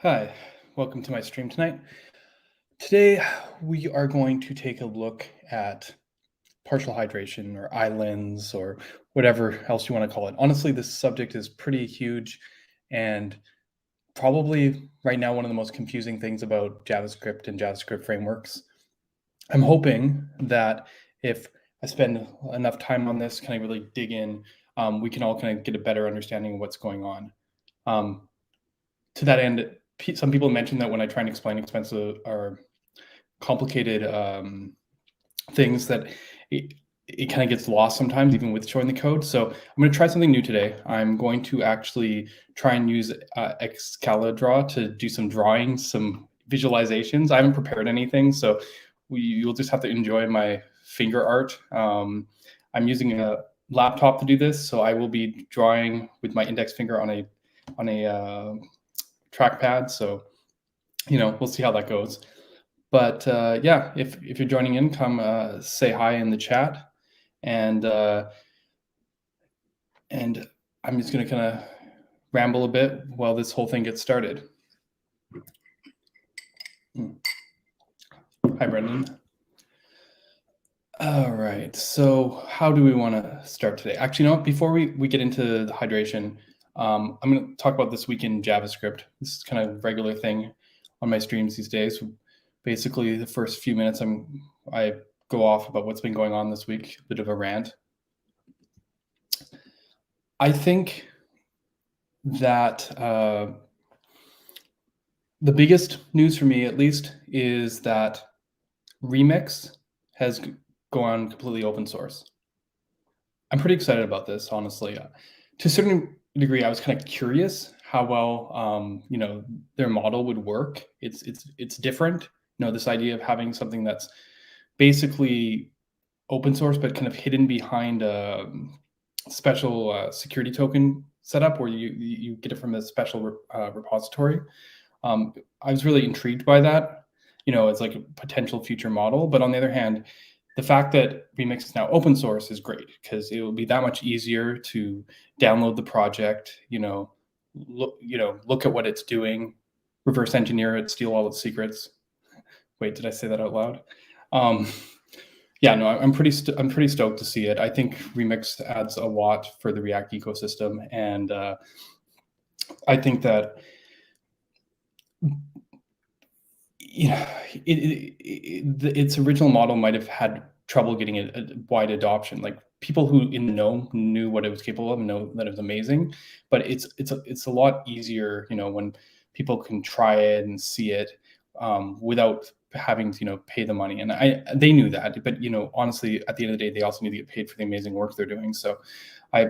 Hi, welcome to my stream tonight. Today, we are going to take a look at partial hydration or islands or whatever else you want to call it. Honestly, this subject is pretty huge and probably right now one of the most confusing things about JavaScript and JavaScript frameworks. I'm hoping that if I spend enough time on this, kind of really dig in, we can all kind of get a better understanding of what's going on. To that end, some people mentioned that when I try and explain expensive or complicated things that it kind of gets lost sometimes, even with showing the code. So I'm going to try something new today. I'm going to actually try and use Excalidraw to do some drawing, some visualizations. I haven't prepared anything, so you'll just have to enjoy my finger art. I'm using a laptop to do this, so I will be drawing with my index finger on a trackpad. So, we'll see how that goes. But yeah, if you're joining in, come say hi in the chat, and I'm just going to kind of ramble a bit while this whole thing gets started. Hi, Brendan. All right, so how do we want to start today? Actually, before we get into the hydration, I'm going to talk about this week in JavaScript. This is kind of a regular thing on my streams these days. Basically, the first few minutes, I go off about what's been going on this week, a bit of a rant. I think that the biggest news for me, at least, is that Remix has gone completely open source. I'm pretty excited about this, honestly. To a certain degree, I was kind of curious how well, their model would work. It's different. This idea of having something that's basically open source, but kind of hidden behind a special security token setup where you get it from a special repository. I was really intrigued by that, as like a potential future model. But on the other hand, the fact that Remix is now open source is great because it will be that much easier to download the project, look at what it's doing, reverse engineer it, steal all its secrets. Wait, did I say that out loud? Yeah, no, I'm pretty stoked to see it. I think Remix adds a lot for the React ecosystem, and I think that its original model might have had trouble getting a wide adoption. Like people who in the know knew what it was capable of, know that it was amazing. But it's a lot easier, when people can try it and see it without having to pay the money. And they knew that, but honestly, at the end of the day, they also need to get paid for the amazing work they're doing. So I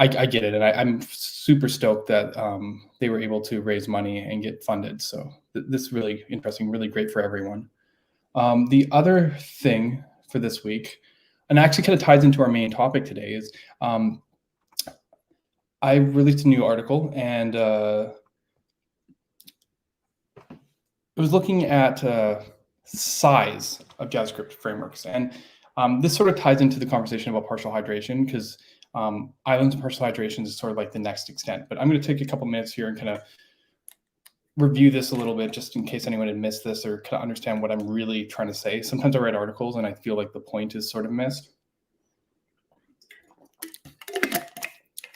get it, and I'm super stoked that they were able to raise money and get funded. So this is really interesting, really great for everyone. The other thing for this week, and actually kind of ties into our main topic today, is I released a new article, and I was looking at size of JavaScript frameworks, and this sort of ties into the conversation about partial hydration because islands and partial hydration is sort of like the next extent. But I'm going to take a couple minutes here and kind of review this a little bit just in case anyone had missed this or kind of understand what I'm really trying to say. Sometimes I write articles and I feel like the point is sort of missed.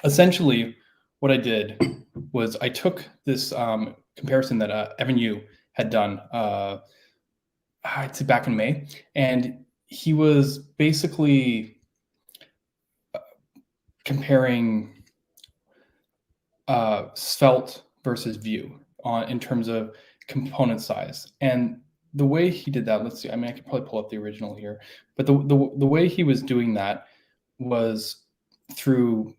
Essentially, what I did was I took this comparison that Evan Yu had done, I'd say back in May, and he was basically comparing Svelte versus Vue in terms of component size. And the way he did that, let's see, I could probably pull up the original here, but the way he was doing that was through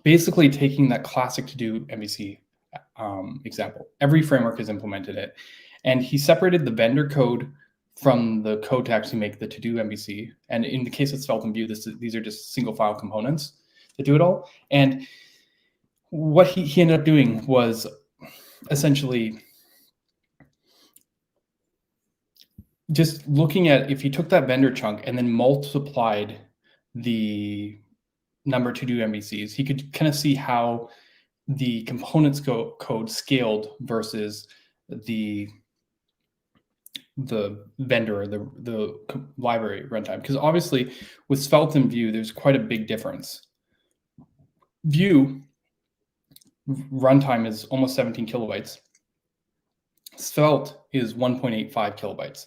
basically taking that classic to-do MVC example. Every framework has implemented it. And he separated the vendor code from the code to actually make the to-do MVC. And in the case of Svelte and Vue, these are just single file components that do it all. And what he ended up doing was essentially just looking at if you took that vendor chunk and then multiplied the number to do MVCs, he could kind of see how the components code scaled versus the vendor or the library runtime. Because obviously with Svelte and Vue, there's quite a big difference. Vue runtime is almost 17 kilobytes. Svelte is 1.85 kilobytes,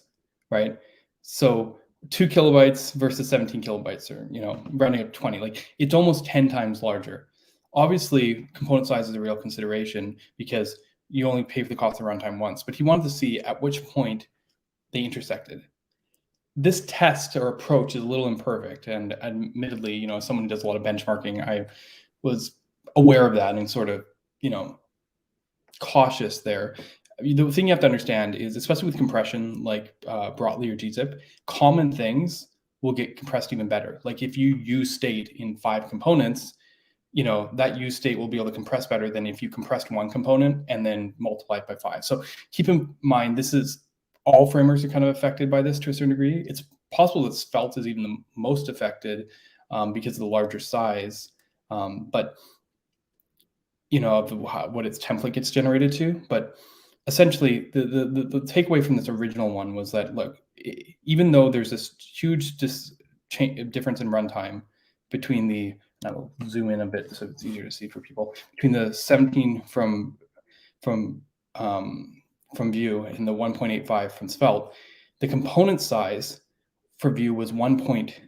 right? So 2 kilobytes versus 17 kilobytes, or rounding up 20, like it's almost 10 times larger. Obviously, component size is a real consideration because you only pay for the cost of runtime once, but he wanted to see at which point they intersected. This test or approach is a little imperfect, and admittedly, as someone who does a lot of benchmarking, I was aware of that and sort of, cautious there. The thing you have to understand is, especially with compression like Brotli or gzip, common things will get compressed even better. Like if you use state in 5 components, that use state will be able to compress better than if you compressed one component and then multiply it by 5. So keep in mind, this is all frameworks are kind of affected by this to a certain degree. It's possible that Svelte is even the most affected because of the larger size, but of what its template gets generated to. But essentially, the takeaway from this original one was that, look, even though there's this huge difference in runtime between the, I will zoom in a bit so it's easier to see for people, between the 17 from Vue and the 1.85 from Svelte, the component size for Vue was 1.1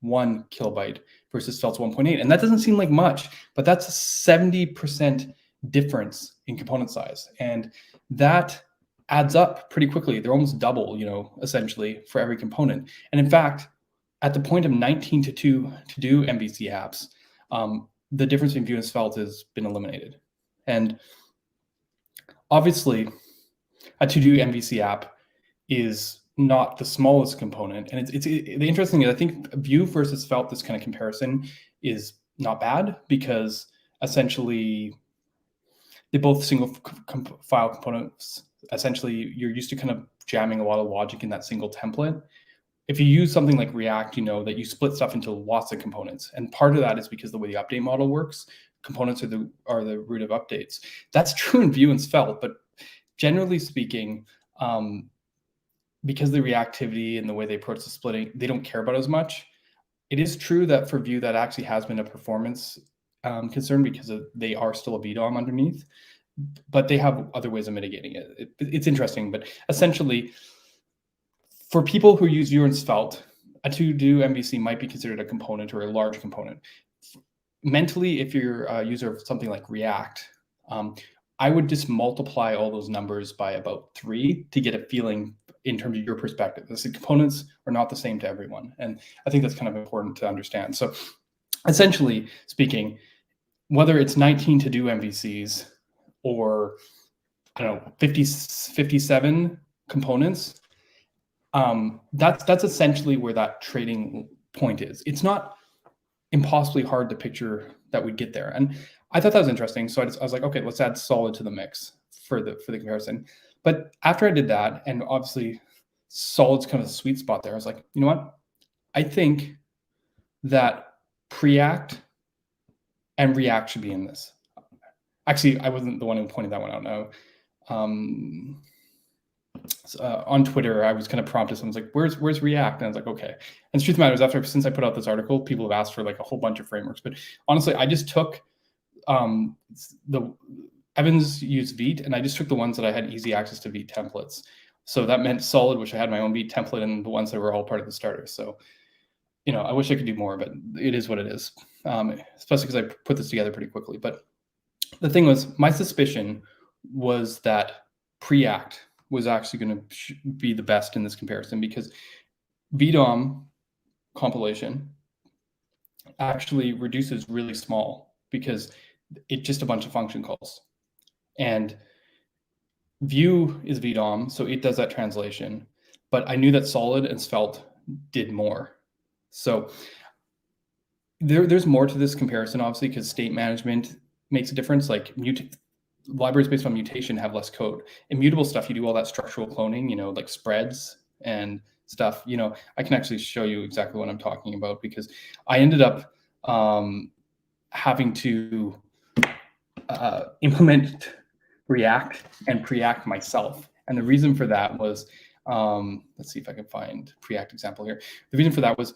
kilobyte versus Svelte's 1.8. And that doesn't seem like much, but that's a 70% difference in component size. And that adds up pretty quickly. They're almost double, essentially for every component. And in fact, at the point of 19 to 2 to do MVC apps, the difference between Vue and Svelte has been eliminated. And obviously, a to-do MVC app is not the smallest component. And the interesting thing is, I think Vue versus Svelte, this kind of comparison is not bad because essentially they're both single file components. Essentially, you're used to kind of jamming a lot of logic in that single template. If you use something like React, that you split stuff into lots of components. And part of that is because the way the update model works, components are the root of updates. That's true in Vue and Svelte, but generally speaking, because of the reactivity and the way they approach the splitting, they don't care about it as much. It is true that for Vue, that actually has been a performance concern because they are still a VDOM underneath, but they have other ways of mitigating it. It's interesting, but essentially, for people who use Vue and Svelte, a to-do MVC might be considered a component or a large component. Mentally, if you're a user of something like React, I would just multiply all those numbers by about 3 to get a feeling in terms of your perspective. The components are not the same to everyone. And I think that's kind of important to understand. So essentially speaking, whether it's 19 to-do MVCs or, 57 components, that's essentially where that trading point is. It's not impossibly hard to picture that we'd get there. And I thought that was interesting. So I was like, okay, let's add Solid to the mix for the comparison. But after I did that, and obviously Solid's kind of the sweet spot there, I was like, you know what? I think that Preact and React should be in this. Actually, I wasn't the one who pointed that one out. No. On Twitter, I was kind of prompted. Someone's like, "Where's React?" And I was like, "Okay." And the truth of the matter is, since I put out this article, people have asked for like a whole bunch of frameworks. But honestly, I just took the Evans used Vite, and I just took the ones that I had easy access to Vite templates. So that meant Solid, which I had my own Vite template, and the ones that were all part of the starter. So, I wish I could do more, but it is what it is. Especially because I put this together pretty quickly. But the thing was, my suspicion was that Preact was actually going to be the best in this comparison because VDOM compilation actually reduces really small because it's just a bunch of function calls. And Vue is VDOM, so it does that translation. But I knew that Solid and Svelte did more. So there's more to this comparison, obviously, because state management makes a difference. Like libraries based on mutation have less code. Immutable stuff, you do all that structural cloning, like spreads and stuff. I can actually show you exactly what I'm talking about because I ended up having to implement React and Preact myself. And the reason for that was, let's see if I can find Preact example here. The reason for that was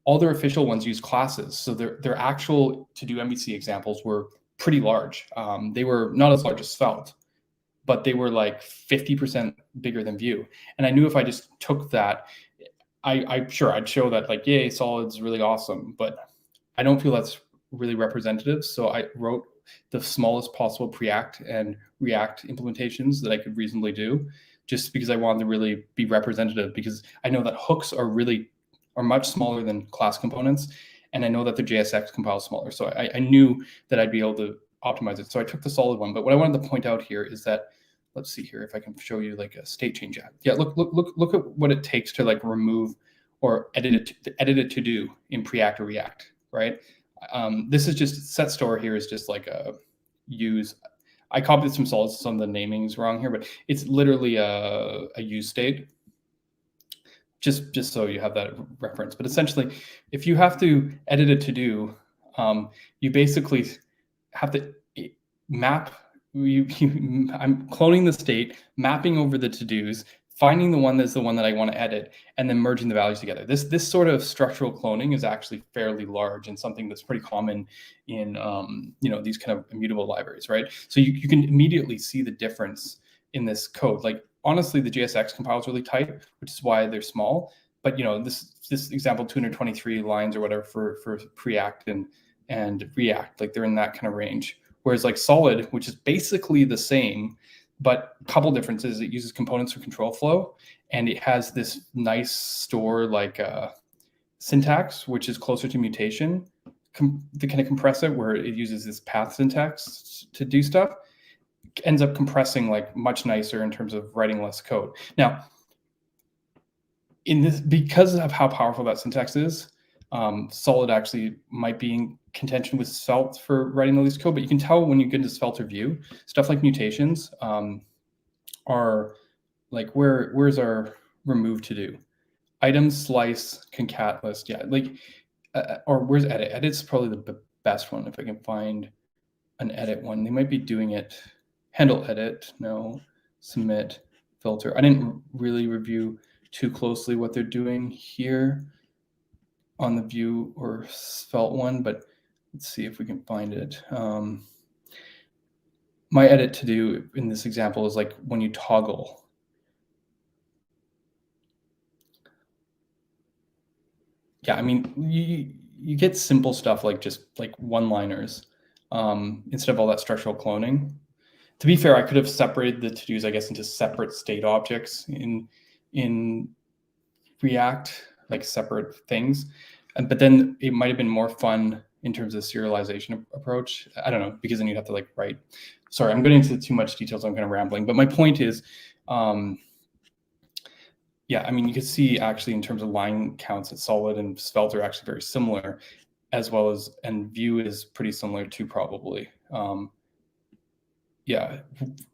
all their official ones use classes. So their actual to-do MVC examples were pretty large. They were not as large as Svelte, but they were like 50% bigger than Vue. And I knew if I just took that, I'm sure I'd show that like, yay, Solid's really awesome, but I don't feel that's really representative. So I wrote the smallest possible Preact and React implementations that I could reasonably do, just because I wanted to really be representative, because I know that hooks are much smaller than class components. And I know that the JSX compiles smaller. So I knew that I'd be able to optimize it. So I took the Solid one. But what I wanted to point out here is that, let's see here if I can show you like a state change. Yeah, look at what it takes to like remove or edit a to-do in Preact or React, right? This is just set store here is just like a use. I copied some Solid, some of the naming's wrong here, but it's literally a use state. Just so you have that reference. But essentially, if you have to edit a to-do, you basically have to map. I'm cloning the state, mapping over the to-dos, finding the one that's the one that I want to edit, and then merging the values together. This sort of structural cloning is actually fairly large and something that's pretty common in these kind of immutable libraries, right? So you can immediately see the difference in this code. Like honestly, the JSX compiles really tight, which is why they're small. But this example, 223 lines or whatever for Preact and React, like they're in that kind of range. Whereas like Solid, which is basically the same, but a couple differences. It uses components for control flow, and it has this nice store like syntax, which is closer to mutation to kind of compress it, where it uses this path syntax to do stuff. Ends up compressing like much nicer in terms of writing less code. Now, in this, because of how powerful that syntax is, Solid actually might be in contention with Svelte for writing the least code, but you can tell when you get into Svelte or Vue, stuff like mutations are like, where's our remove to do? Item, slice, concat list, yeah, like, or where's edit? Edit's probably the best one if I can find an edit one. They might be doing it, handle edit, no, submit, filter. I didn't really review too closely what they're doing here on the Vue or Svelte one, but let's see if we can find it. My edit to do in this example is like when you toggle. Yeah, I mean, you get simple stuff like just like one-liners instead of all that structural cloning. To be fair, I could have separated the to-dos, I guess, into separate state objects in React, like separate things. But then it might have been more fun in terms of serialization approach. I don't know, because then you'd have to like write. Sorry, I'm getting into too much details. I'm kind of rambling. But my point is, yeah, I mean, you could see actually in terms of line counts that Solid and Svelte are actually very similar, as well as, and Vue is pretty similar too, probably. Yeah,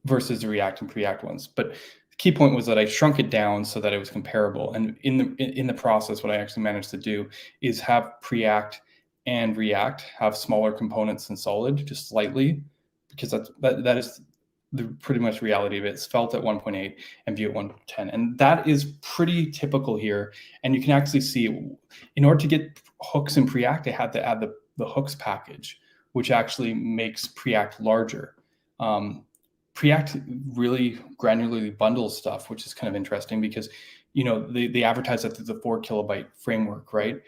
versus the React and Preact ones. But the key point was that I shrunk it down so that it was comparable. And in the process, what I actually managed to do is have Preact and React have smaller components than Solid, just slightly, because that is the pretty much reality of it. It's Svelte at 1.8 and Vue at 1.10. And that is pretty typical here. And you can actually see, in order to get hooks in Preact, I had to add the hooks package, which actually makes Preact larger. Preact really granularly bundles stuff, which is kind of interesting because, they advertise that there's a 4 kilobyte framework, right?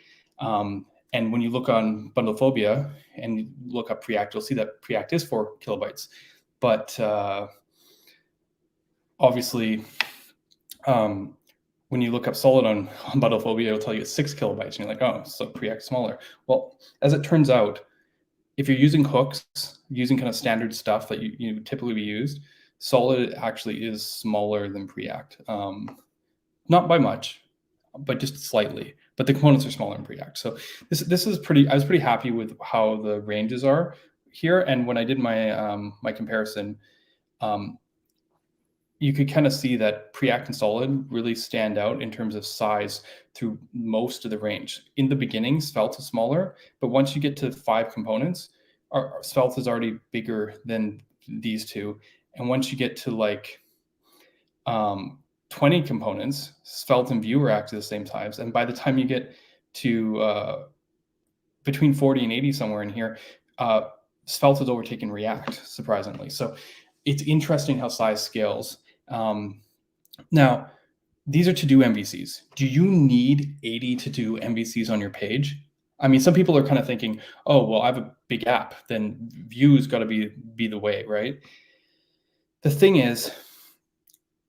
And when you look on Bundlephobia and you look up Preact, you'll see that Preact is 4 kilobytes. But obviously, when you look up Solid on Bundlephobia, it'll tell you it's 6 kilobytes. And you're like, oh, so Preact's smaller. Well, as it turns out, if you're using hooks, using kind of standard stuff that you typically be used, Solid actually is smaller than Preact. Not by much, but just slightly. But the components are smaller in Preact. So this is I was pretty happy with how the ranges are here. And when I did my my comparison, you could kind of see that Preact and Solid really stand out in terms of size through most of the range. In the beginning, Svelte is smaller, but once you get to 5 components, Svelte is already bigger than these two. And once you get to like 20 components, Svelte and Vue are actually the same size. And by the time you get to between 40 and 80 somewhere in here, Svelte has overtaken React, surprisingly. So it's interesting how size scales. Now, these are to-do MVCs. Do you need 80 to-do MVCs on your page? I mean, some people are kind of thinking, oh, well, I have a big app, then Vue's got to be the way, right? The thing is,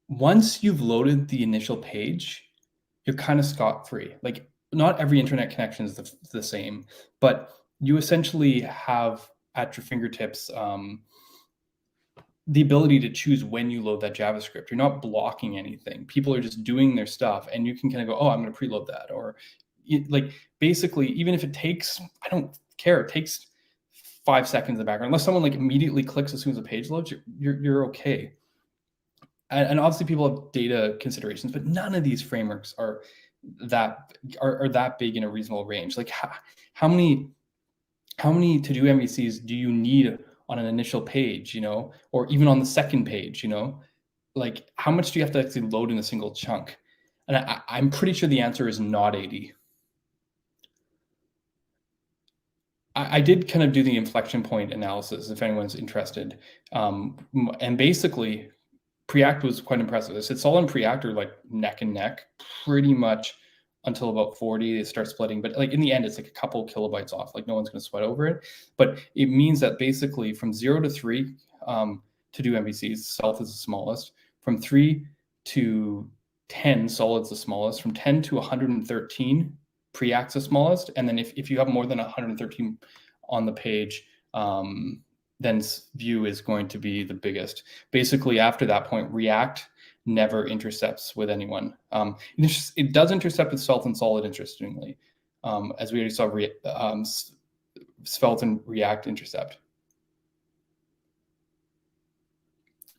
once you've loaded the initial page, you're kind of scot-free. Like, not every internet connection is the same, but you essentially have at your fingertips the ability to choose when you load that JavaScript. You're not blocking anything. People are just doing their stuff, and you can kind of go, oh, I'm going to preload that. Or like, basically, even if it takes, I don't care, it takes 5 seconds in the background, unless someone like immediately clicks as soon as the page loads, you're okay. And obviously people have data considerations, but none of these frameworks are that big in a reasonable range. Like how many to-do MVCs do you need on an initial page, or even on the second page, like how much do you have to actually load in a single chunk? And I'm pretty sure the answer is not 80. I did kind of do the inflection point analysis if anyone's interested. And basically, Preact was quite impressive. I said Solid and Preact are like neck and neck pretty much until about 40, they start splitting. But like in the end, it's like a couple kilobytes off. Like no one's going to sweat over it. But it means that basically from 0 to 3 to-do MVCs, Svelte is the smallest. From 3 to 10, Solid's the smallest. From 10 to 113, Preact's the smallest. And then if you have more than 113 on the page, then Vue is going to be the biggest. Basically, after that point, React never intercepts with anyone. It does intercept with Svelte and Solid, interestingly, as we already saw Svelte and React intercept.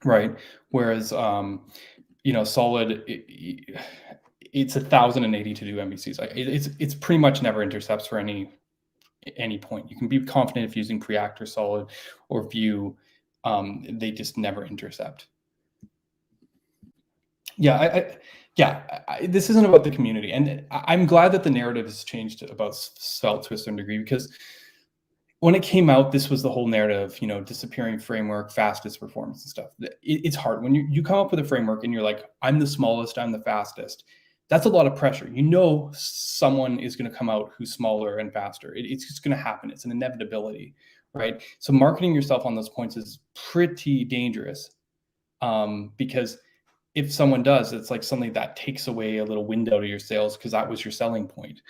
Right. Whereas, Solid, it's 1,080 to do MVCs. It's pretty much never intercepts for any point. You can be confident if using Preact or Solid or Vue, they just never intercept. Yeah, this isn't about the community, and I'm glad that the narrative has changed about Svelte to a certain degree, because when it came out, this was the whole narrative, disappearing framework, fastest performance and stuff. It's hard when you come up with a framework and you're like, I'm the smallest, I'm the fastest. That's a lot of pressure. Someone is going to come out who's smaller and faster. It's just going to happen. It's an inevitability, right? So marketing yourself on those points is pretty dangerous, because if someone does, it's like something that takes away a little window to your sales because that was your selling point.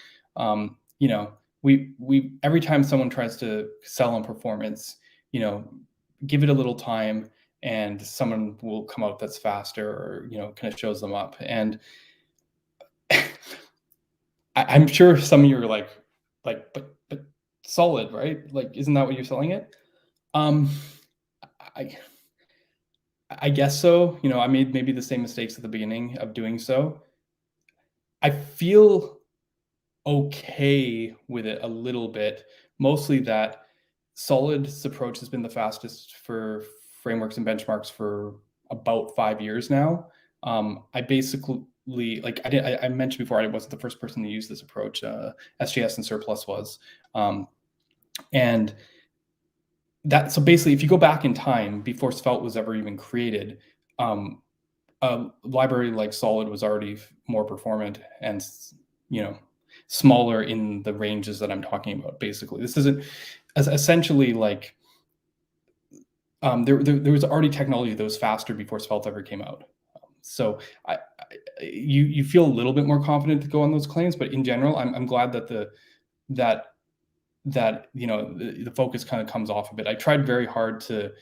We every time someone tries to sell on performance, give it a little time and someone will come out that's faster, or kind of shows them up. And I'm sure some of you are like, but Solid, right? Like, isn't that what you're selling it? I guess so. I made maybe the same mistakes at the beginning of doing so. I feel okay with it a little bit, mostly that Solid's approach has been the fastest for frameworks and benchmarks for about 5 years now. I basically, like I mentioned before, I wasn't the first person to use this approach. SJS and Surplus was. And that, so basically, if you go back in time, before Svelte was ever even created, a library like Solid was already more performant and, smaller in the ranges that I'm talking about. Basically, this isn't essentially like there was already technology that was faster before Svelte ever came out. So you feel a little bit more confident to go on those claims, but in general, I'm glad that the focus kind of comes off a bit. I tried very hard to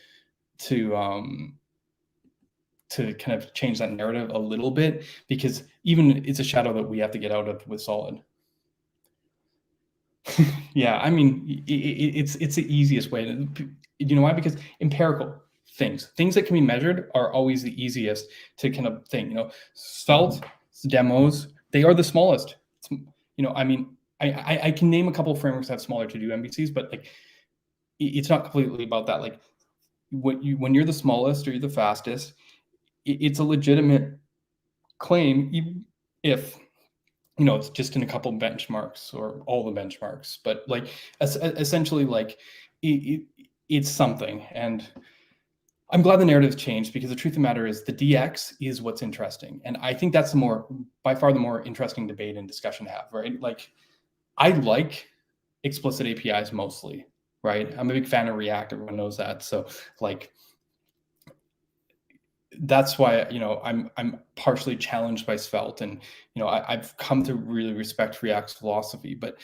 kind of change that narrative a little bit, because even it's a shadow that we have to get out of with Solid. Yeah, I mean, it's the easiest way. You know why? Because empirical things that can be measured are always the easiest to kind of think. Svelte demos, they are the smallest. I mean, I can name a couple of frameworks that have smaller to-do MVCs, but like it's not completely about that. Like when you're the smallest or you're the fastest, it's a legitimate claim, even if it's just in a couple benchmarks or all the benchmarks, but like essentially like it's something. And I'm glad the narrative's changed, because the truth of the matter is the DX is what's interesting. And I think that's by far the more interesting debate and discussion to have, right? Like I like explicit APIs mostly, right? I'm a big fan of React, everyone knows that. So like, that's why I'm partially challenged by Svelte, and I've come to really respect React's philosophy. But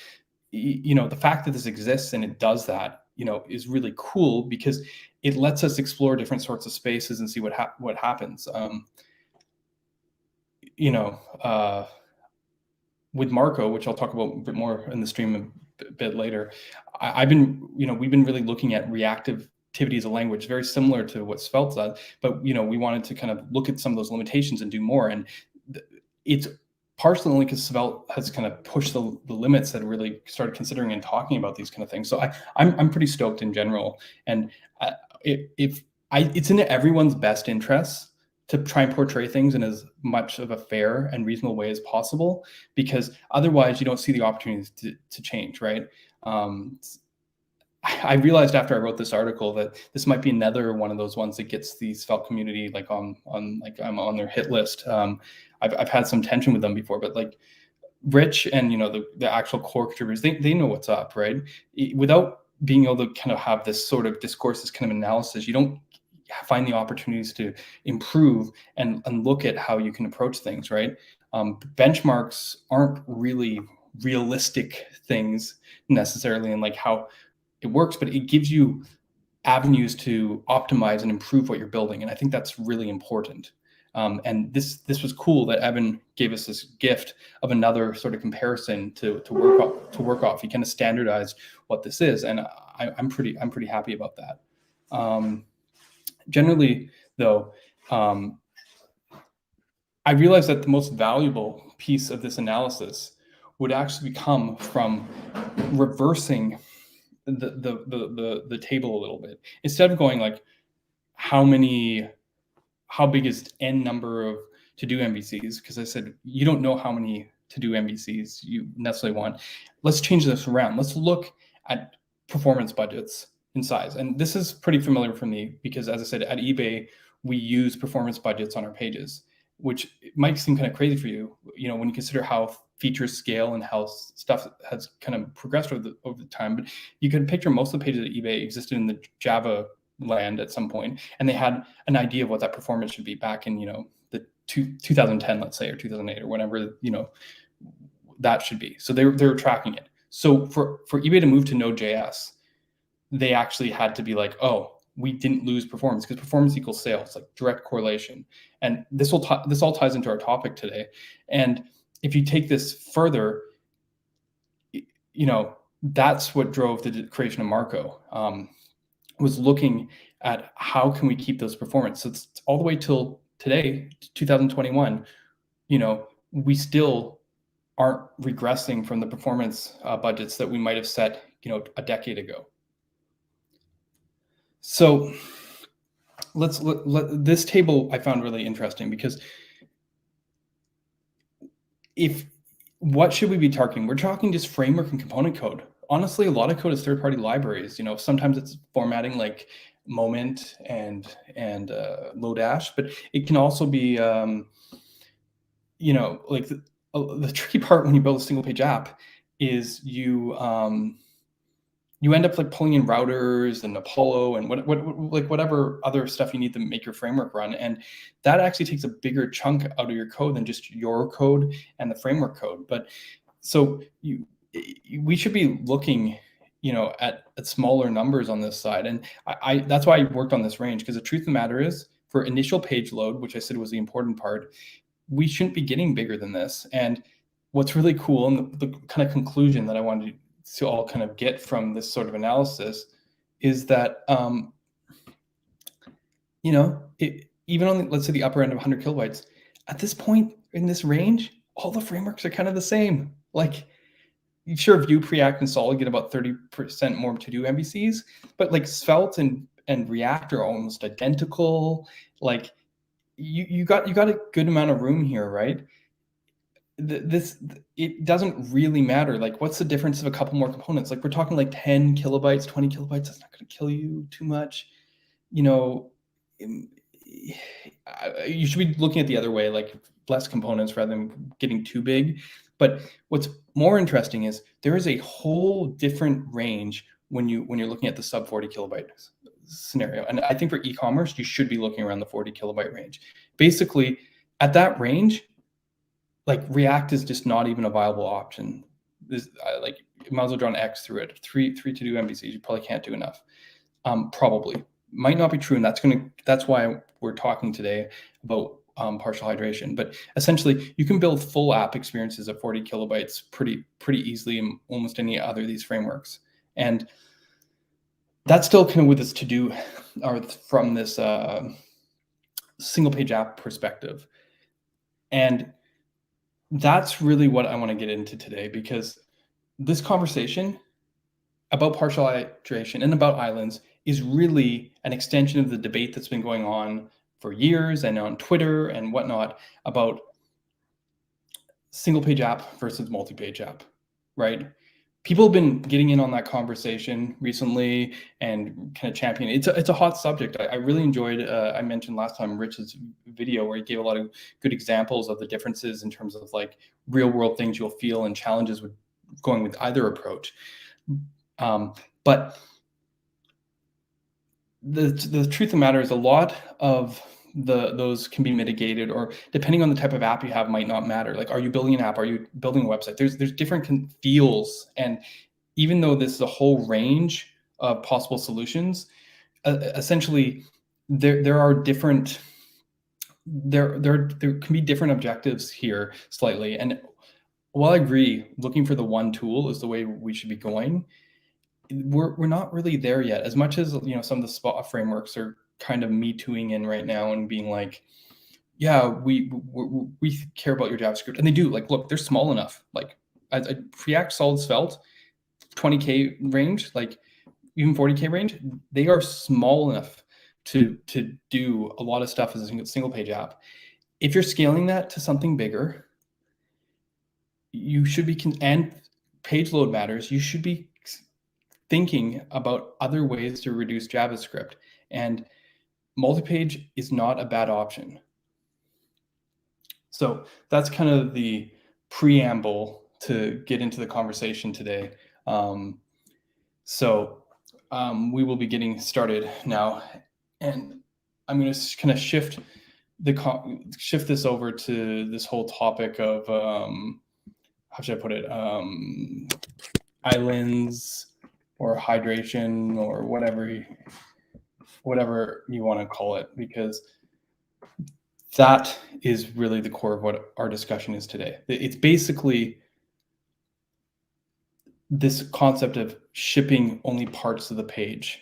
the fact that this exists and it does that is really cool, because it lets us explore different sorts of spaces and see what happens. With Marko, which I'll talk about a bit more in the stream a bit later, we've been really looking at reactive activity as a language, very similar to what Svelte does, but we wanted to kind of look at some of those limitations and do more. And it's partially only because Svelte has kind of pushed the limits that really started considering and talking about these kind of things. So I'm pretty stoked in general, and it's in everyone's best interest to try and portray things in as much of a fair and reasonable way as possible, because otherwise you don't see the opportunities to change, right? I realized after I wrote this article that this might be another one of those ones that gets the Svelte community like on like I'm on their hit list. I've had some tension with them before, but like Rich and the actual core contributors, they know what's up, right? Without being able to kind of have this sort of discourse, this kind of analysis, you don't find the opportunities to improve and look at how you can approach things, right? Benchmarks aren't really realistic things necessarily in like how it works, but it gives you avenues to optimize and improve what you're building. And I think that's really important. And this was cool that Evan gave us this gift of another sort of comparison to work off. He kind of standardized what this is, and I'm pretty happy about that. Generally, though, I realized that the most valuable piece of this analysis would actually come from reversing the table a little bit. Instead of going like, how big is n number of to-do MVCs? Because I said, you don't know how many to-do MVCs you necessarily want. Let's change this around. Let's look at performance budgets in size. And this is pretty familiar for me, because as I said, at eBay, we use performance budgets on our pages, which might seem kind of crazy for you, when you consider how features scale and how stuff has kind of progressed over the time. But you can picture most of the pages at eBay existed in the Java land at some point, and they had an idea of what that performance should be back in the 2010, let's say, or 2008, or whatever that should be. So they were tracking it. So for eBay to move to Node.js, they actually had to be like, oh, we didn't lose performance, because performance equals sales, like direct correlation. And this all ties into our topic today. And if you take this further, that's what drove the creation of Marko. Was looking at how can we keep those performance. So it's all the way till today, 2021, we still aren't regressing from the performance budgets that we might have set, a decade ago. So this table I found really interesting, because what should we be targeting? We're talking just framework and component code. Honestly, a lot of code is third-party libraries. Sometimes it's formatting like Moment and Lodash, but it can also be, like the tricky part when you build a single-page app is you end up like pulling in routers and Apollo and whatever other stuff you need to make your framework run, and that actually takes a bigger chunk out of your code than just your code and the framework code. But so we should be looking, at smaller numbers on this side, and that's why I worked on this range, because the truth of the matter is, for initial page load, which I said was the important part, we shouldn't be getting bigger than this. And what's really cool, and the kind of conclusion that I wanted to all kind of get from this sort of analysis, is that even on let's say the upper end of 100 kilobytes, at this point in this range, all the frameworks are kind of the same. Like sure, Vue, Preact, and Solid get about 30% more to do MVCs, but like Svelte and React are almost identical. Like you got a good amount of room here, right? It doesn't really matter. Like, what's the difference of a couple more components? Like, we're talking like 10 kilobytes, 20 kilobytes. That's not going to kill you too much. You know, you should be looking at the other way, like less components rather than getting too big. But what's more interesting is there is a whole different range when you're looking at the sub 40 kilobyte scenario. And I think for e-commerce, you should be looking around the 40 kilobyte range. Basically, at that range, like React is just not even a viable option. Like, you might as well draw an X through it. Three to do MVCs, you probably can't do enough. Probably might not be true, and that's why we're talking today about partial hydration. But essentially, you can build full app experiences at 40 kilobytes pretty easily in almost any other of these frameworks. And that's still kind of with this to do, or from this single page app perspective. And that's really what I want to get into today, because this conversation about partial hydration and about islands is really an extension of the debate that's been going on for years and on Twitter and whatnot about single page app versus multi-page app, right? People have been getting in on that conversation recently and kind of championing. It's a hot subject. I really enjoyed, I mentioned last time, Rich's video where he gave a lot of good examples of the differences in terms of like real world things you'll feel and challenges with going with either approach. But the truth of the matter is a lot of those can be mitigated, or depending on the type of app you have might not matter. Like, are you building an app? Are you building a website? There's different feels. And even though this is a whole range of possible solutions, essentially there are different, there can be different objectives here slightly. And while I agree, looking for the one tool is the way we should be going, we're not really there yet. As much as, you know, some of the spot frameworks are kind of me tooing in right now and being like, yeah, we care about your JavaScript, and they do. Like, look, they're small enough. Like, Preact, Solid, Svelte, 20K range, like even 40K range, they are small enough to do a lot of stuff as a single page app. If you're scaling that to something bigger, you should be, and page load matters, you should be thinking about other ways to reduce JavaScript, and multi-page is not a bad option. So that's kind of the preamble to get into the conversation today. We will be getting started now, and I'm going to kind of shift this over to this whole topic of how should I put it? Islands or hydration or whatever you want to call it, because that is really the core of what our discussion is today. It's basically this concept of shipping only parts of the page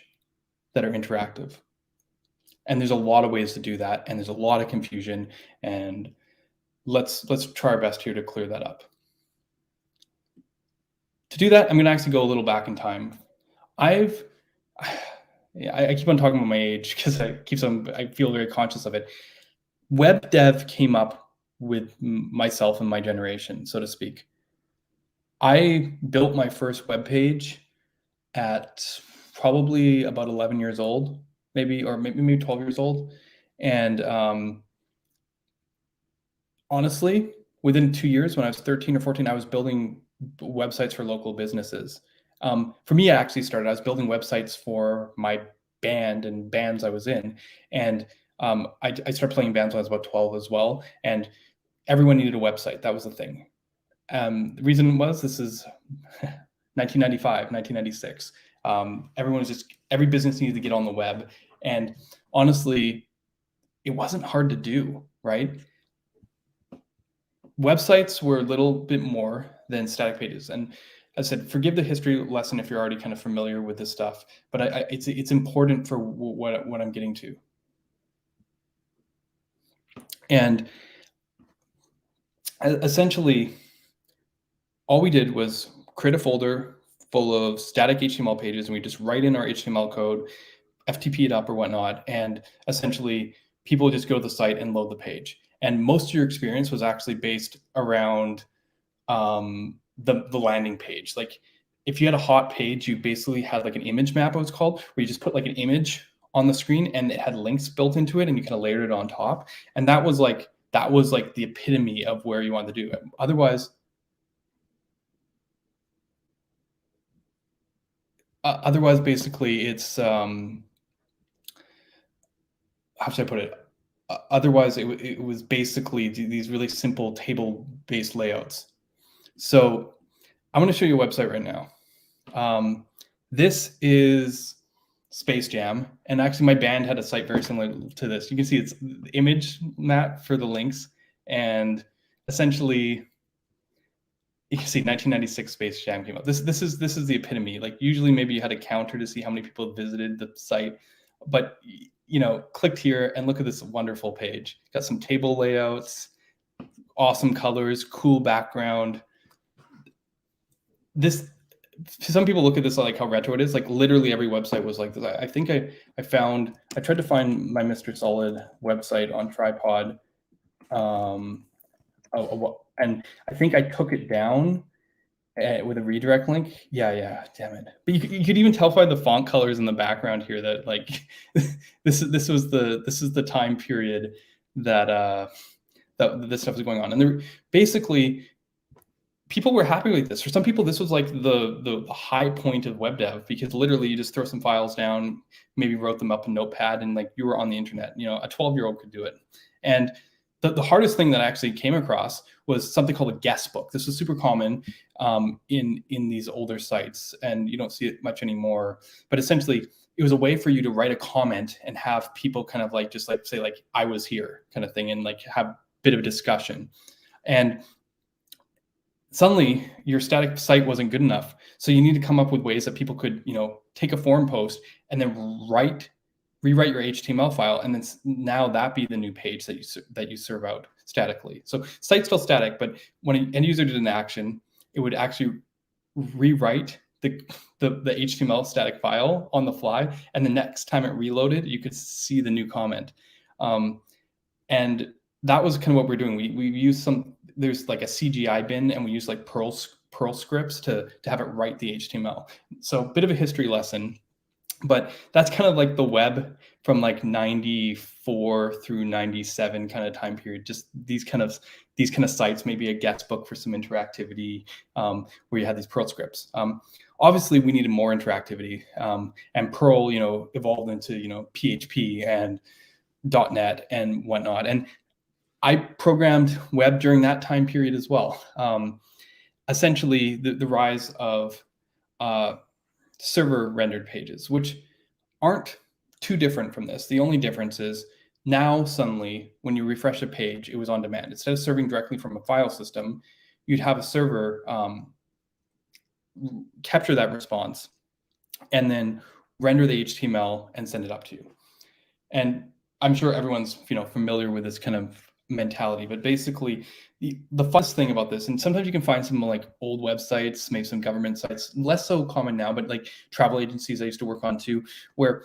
that are interactive. And there's a lot of ways to do that, and there's a lot of confusion, and let's try our best here to clear that up. To do that, I'm going to actually go a little back in time. I keep on talking about my age because I feel very conscious of it. Web dev came up with myself and my generation, so to speak. I built my first web page at probably about 11 years old, maybe 12 years old. And honestly, within 2 years, when I was 13 or 14, I was building websites for local businesses. For me, I was building websites for my band and bands I was in. And I started playing bands when I was about 12 as well. And everyone needed a website. That was the thing. The reason was, this is 1995, 1996. Every business needed to get on the web. And honestly, it wasn't hard to do, right? Websites were a little bit more than static pages. And as I said, forgive the history lesson if you're already kind of familiar with this stuff, but it's important for what I'm getting to. And essentially, all we did was create a folder full of static HTML pages, and we just write in our HTML code, FTP it up or whatnot, and essentially people just go to the site and load the page. And most of your experience was actually based around the landing page. Like if you had a hot page, you basically had like an image map, it was called, where you just put like an image on the screen and it had links built into it and you kind of layered it on top. And that was like the epitome of where you wanted to do it. Otherwise, basically it's, how should I put it? Otherwise, it was basically these really simple table-based layouts. So I'm going to show you a website right now. This is Space Jam, and actually my band had a site very similar to this. You can see it's the image map for the links, and essentially you can see 1996 Space Jam came out. This is the epitome. Like usually maybe you had a counter to see how many people visited the site, but you know, clicked here and look at this wonderful page. Got some table layouts, awesome colors, cool background. This, some people look at this like how retro it is. Like literally every website was like this. I think I tried to find my Mr. Solid website on tripod. And I think I took it down with a redirect link. Yeah, damn it. But you could even tell by the font colors in the background here that like this is the time period that that this stuff was going on. And there basically people were happy with this. For some people, this was like the high point of web dev, because literally you just throw some files down, maybe wrote them up in Notepad, and like you were on the internet. You know, a 12-year-old could do it. And the hardest thing that I actually came across was something called a guest book. This was super common in these older sites, and you don't see it much anymore. But essentially, it was a way for you to write a comment and have people kind of like just like say like I was here kind of thing, and like have a bit of a discussion. And suddenly your static site wasn't good enough, so you need to come up with ways that people could, you know, take a forum post and then rewrite your HTML file, and then now that be the new page that you serve out statically. So site's still static, but when an end user did an action, it would actually rewrite the HTML static file on the fly, and the next time it reloaded, you could see the new comment. And that was kind of what we're doing. We used there's like a CGI bin, and we use like Perl scripts to have it write the HTML. So a bit of a history lesson. But that's kind of like the web from like 94 through 97 kind of time period. Just these kind of sites, maybe a guest book for some interactivity, where you had these Perl scripts. Obviously, we needed more interactivity, and Perl, you know, evolved into, you know, PHP and .NET and whatnot. And I programmed web during that time period as well. Essentially, the rise of server rendered pages, which aren't too different from this. The only difference is now suddenly when you refresh a page, it was on demand. Instead of serving directly from a file system, you'd have a server capture that response and then render the HTML and send it up to you. And I'm sure everyone's, you know, familiar with this kind of mentality, but basically the funnest thing about this, and sometimes you can find some like old websites, maybe some government sites, less so common now, but like travel agencies I used to work on too, where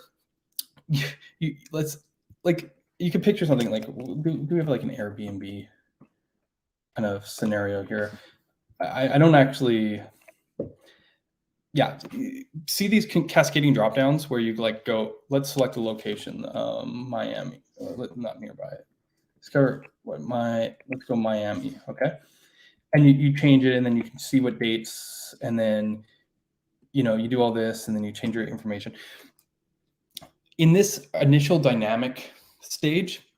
you can picture something like, do we have like an Airbnb kind of scenario here? I don't actually, yeah, see these cascading drop downs where you like go, let's select a location, Miami, not nearby. Discover let's go Miami, okay? And you change it, and then you can see what dates, and then, you know, you do all this, and then you change your information. In this initial dynamic stage,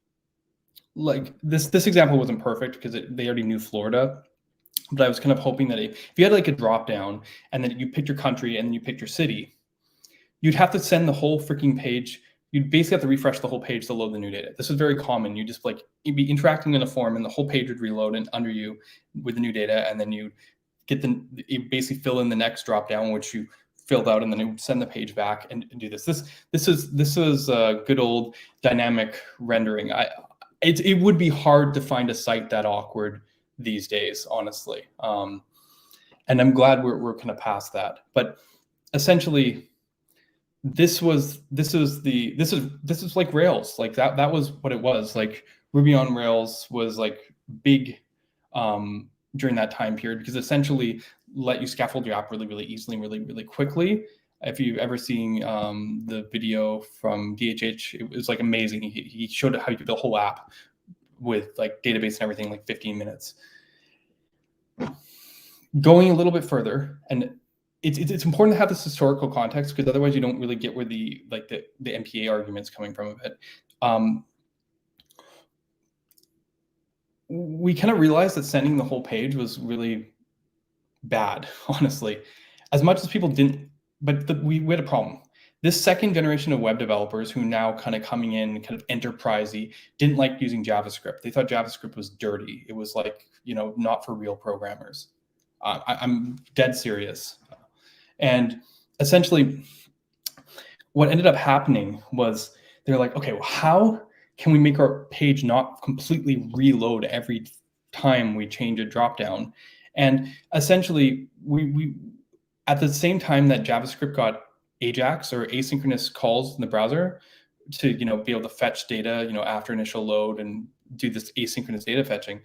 like this example wasn't perfect because they already knew Florida, but I was kind of hoping that if you had like a drop down, and then you picked your country and then you picked your city, you'd have to send the whole freaking page. You'd basically have to refresh the whole page to load the new data. This is very common. You just like, you'd be interacting in a form, and the whole page would reload and under you with the new data, and then you basically fill in the next drop down, which you filled out, and then it would send the page back and do this. This is good old dynamic rendering. It would be hard to find a site that awkward these days, honestly. And I'm glad we're kind of past that. But essentially, this is like Rails. Like that was what it was. Like Ruby on Rails was like big during that time period, because essentially let you scaffold your app really, really easily and really, really quickly. If you've ever seen the video from DHH, it was like amazing. He showed how you could build a whole app with like database and everything in like 15 minutes. Going a little bit further, and it's important to have this historical context, because otherwise you don't really get where the MPA argument's coming from a bit. We kind of realized that sending the whole page was really bad, honestly. As much as people didn't, but we had a problem. This second generation of web developers who now kind of coming in kind of enterprisey didn't like using JavaScript. They thought JavaScript was dirty. It was like, not for real programmers. I'm dead serious. And essentially what ended up happening was they're like, okay, well, how can we make our page not completely reload every time we change a dropdown? And essentially, we at the same time that JavaScript got AJAX, or asynchronous calls in the browser, to be able to fetch data after initial load and do this asynchronous data fetching,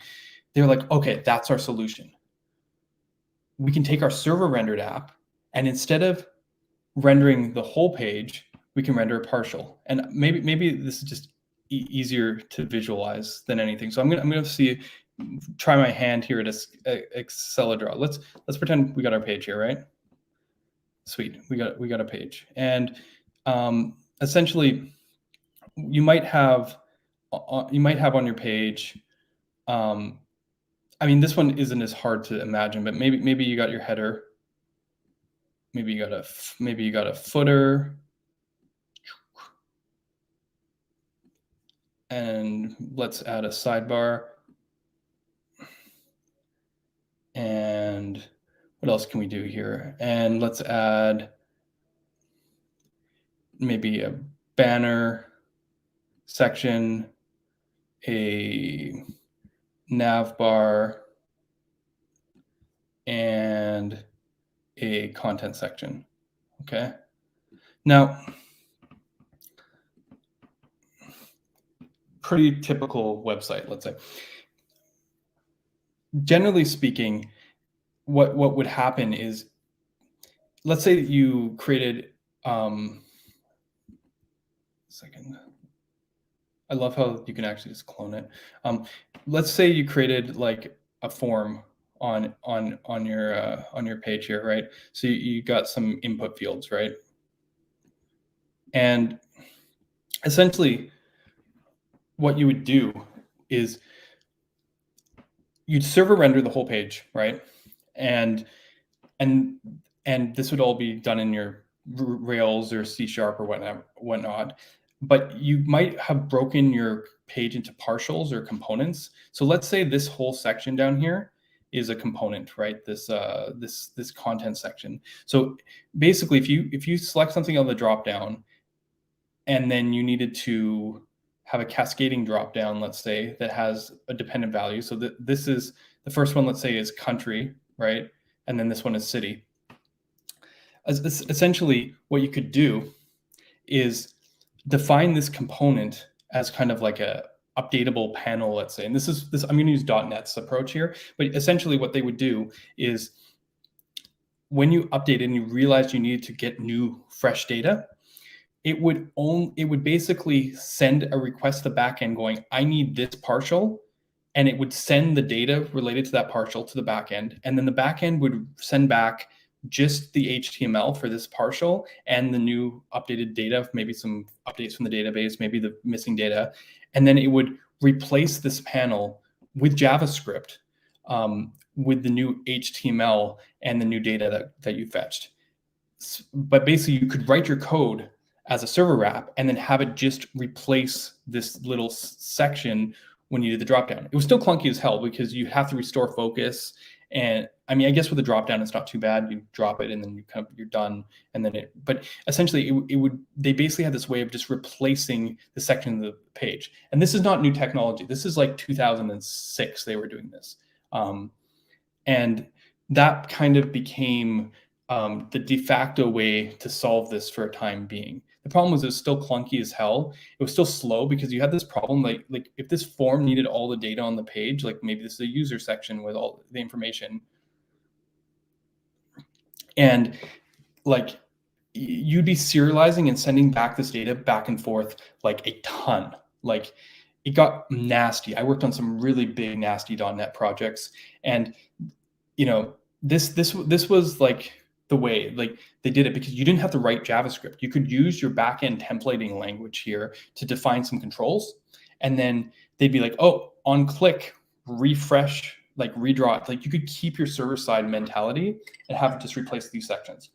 they're like, okay, that's our solution. We can take our server rendered app, and instead of rendering the whole page, we can render a partial. And maybe this is just easier to visualize than anything. So I'm gonna try my hand here at Acceladra. Let's pretend we got our page here, right? Sweet, we got a page, and essentially you might have on your page. I mean, this one isn't as hard to imagine, but maybe you got your header. Maybe you got a footer, and let's add a sidebar. And what else can we do here? And let's add maybe a banner section, a nav bar, and a content section. Okay. Now, pretty typical website, let's say. Generally speaking, what would happen is, let's say you created second. I love how you can actually just clone it. Let's say you created like a form on your page here, right? So you got some input fields, right? And essentially what you would do is you'd server render the whole page, right? And this would all be done in your Rails or C# or whatnot. But you might have broken your page into partials or components. So let's say this whole section down here is a component, right? This content section. So basically, if you select something on the dropdown, and then you needed to have a cascading dropdown, let's say, that has a dependent value. So this is the first one, let's say, is country, right? And then this one is city. Essentially, what you could do is define this component as kind of like a updatable panel, let's say. And this I'm going to use .NET's approach here, but essentially what they would do is when you update it and you realized you needed to get new fresh data, it would basically send a request to the backend going, I need this partial, and it would send the data related to that partial to the backend, and then the backend would send back just the HTML for this partial and the new updated data, maybe some updates from the database, maybe the missing data, and then it would replace this panel with JavaScript, with the new HTML and the new data that you fetched. But basically, you could write your code as a server wrap and then have it just replace this little section when you do the dropdown. It was still clunky as hell because you have to restore focus. And I mean, I guess with a dropdown, it's not too bad. You drop it and then you're done. And then but essentially they basically had this way of just replacing the section of the page. And this is not new technology. This is like 2006, they were doing this. And that kind of became the de facto way to solve this for a time being. The problem was it was still clunky as hell. It was still slow because you had this problem, like if this form needed all the data on the page, like maybe this is a user section with all the information, and like you'd be serializing and sending back this data back and forth like a ton. Like it got nasty. I worked on some really big nasty .NET projects, and this was like the way like they did it, because you didn't have to write JavaScript. You could use your backend templating language here to define some controls, and then they'd be like, oh, on click, refresh, like redraw it. Like you could keep your server side mentality and have it just replace these sections.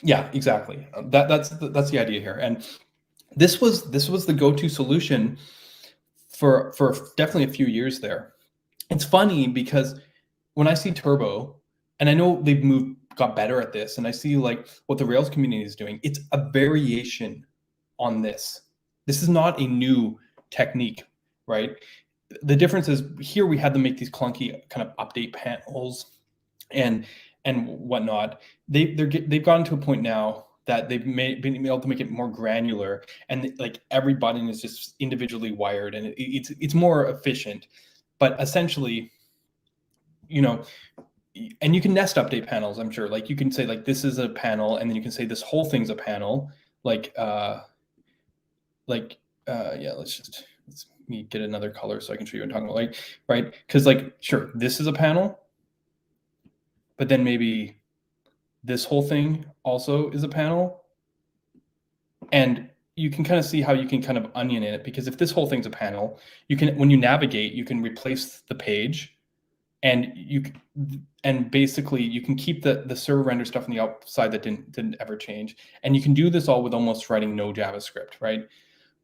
Yeah, exactly. That's the idea here, and this was the go-to solution for definitely a few years there. It's funny because when I see Turbo, and I know they've got better at this, and I see like what the Rails community is doing, it's a variation on this. This is not a new technique, right? The difference is here we had to make these clunky kind of update panels and whatnot. They've gotten to a point now that they've been able to make it more granular, and like every button is just individually wired, and it's more efficient. But essentially, and you can nest update panels, I'm sure. Like you can say like this is a panel, and then you can say this whole thing's a panel. Yeah, let's me get another color so I can show you what I'm talking about. Like, right? Because like, sure, this is a panel, but then maybe this whole thing also is a panel. And you can kind of see how you can kind of onion it, because if this whole thing's a panel, you can, when you navigate, you can replace the page, and basically you can keep the server render stuff on the outside that didn't ever change. And you can do this all with almost writing no JavaScript, right?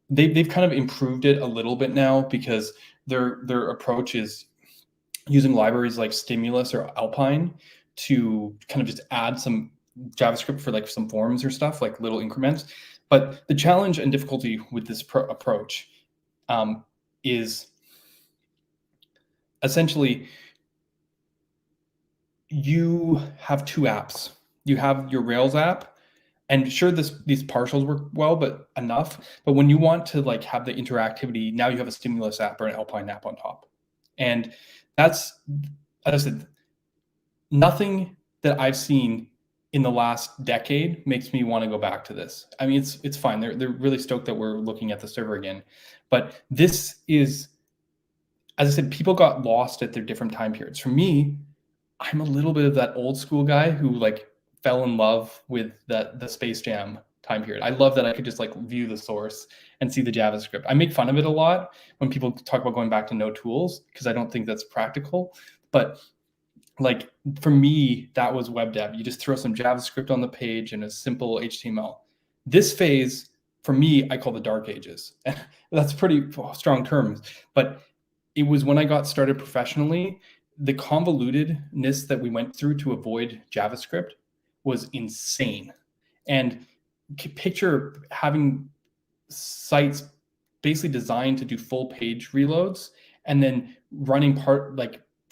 They've kind of improved it a little bit now, because their approach is using libraries like Stimulus or Alpine to kind of just add some JavaScript for like some forms or stuff, like little increments. But the challenge and difficulty with this approach is essentially you have two apps. You have your Rails app, and sure, these partials work well, but enough. But when you want to like have the interactivity, now you have a Stimulus app or an Alpine app on top. And that's, as I said, nothing that I've seen in the last decade makes me want to go back to this. I mean, it's fine. They're really stoked that we're looking at the server again. But this is, as I said, people got lost at their different time periods. For me, I'm a little bit of that old school guy who like fell in love with the Space Jam time period. I love that I could just like view the source and see the JavaScript. I make fun of it a lot when people talk about going back to no tools, because I don't think that's practical. But like for me, that was web dev. You just throw some JavaScript on the page and a simple HTML. This phase, for me, I call the dark ages. That's pretty strong terms, but it was when I got started professionally. The convolutedness that we went through to avoid JavaScript was insane. And picture having sites basically designed to do full page reloads, and then running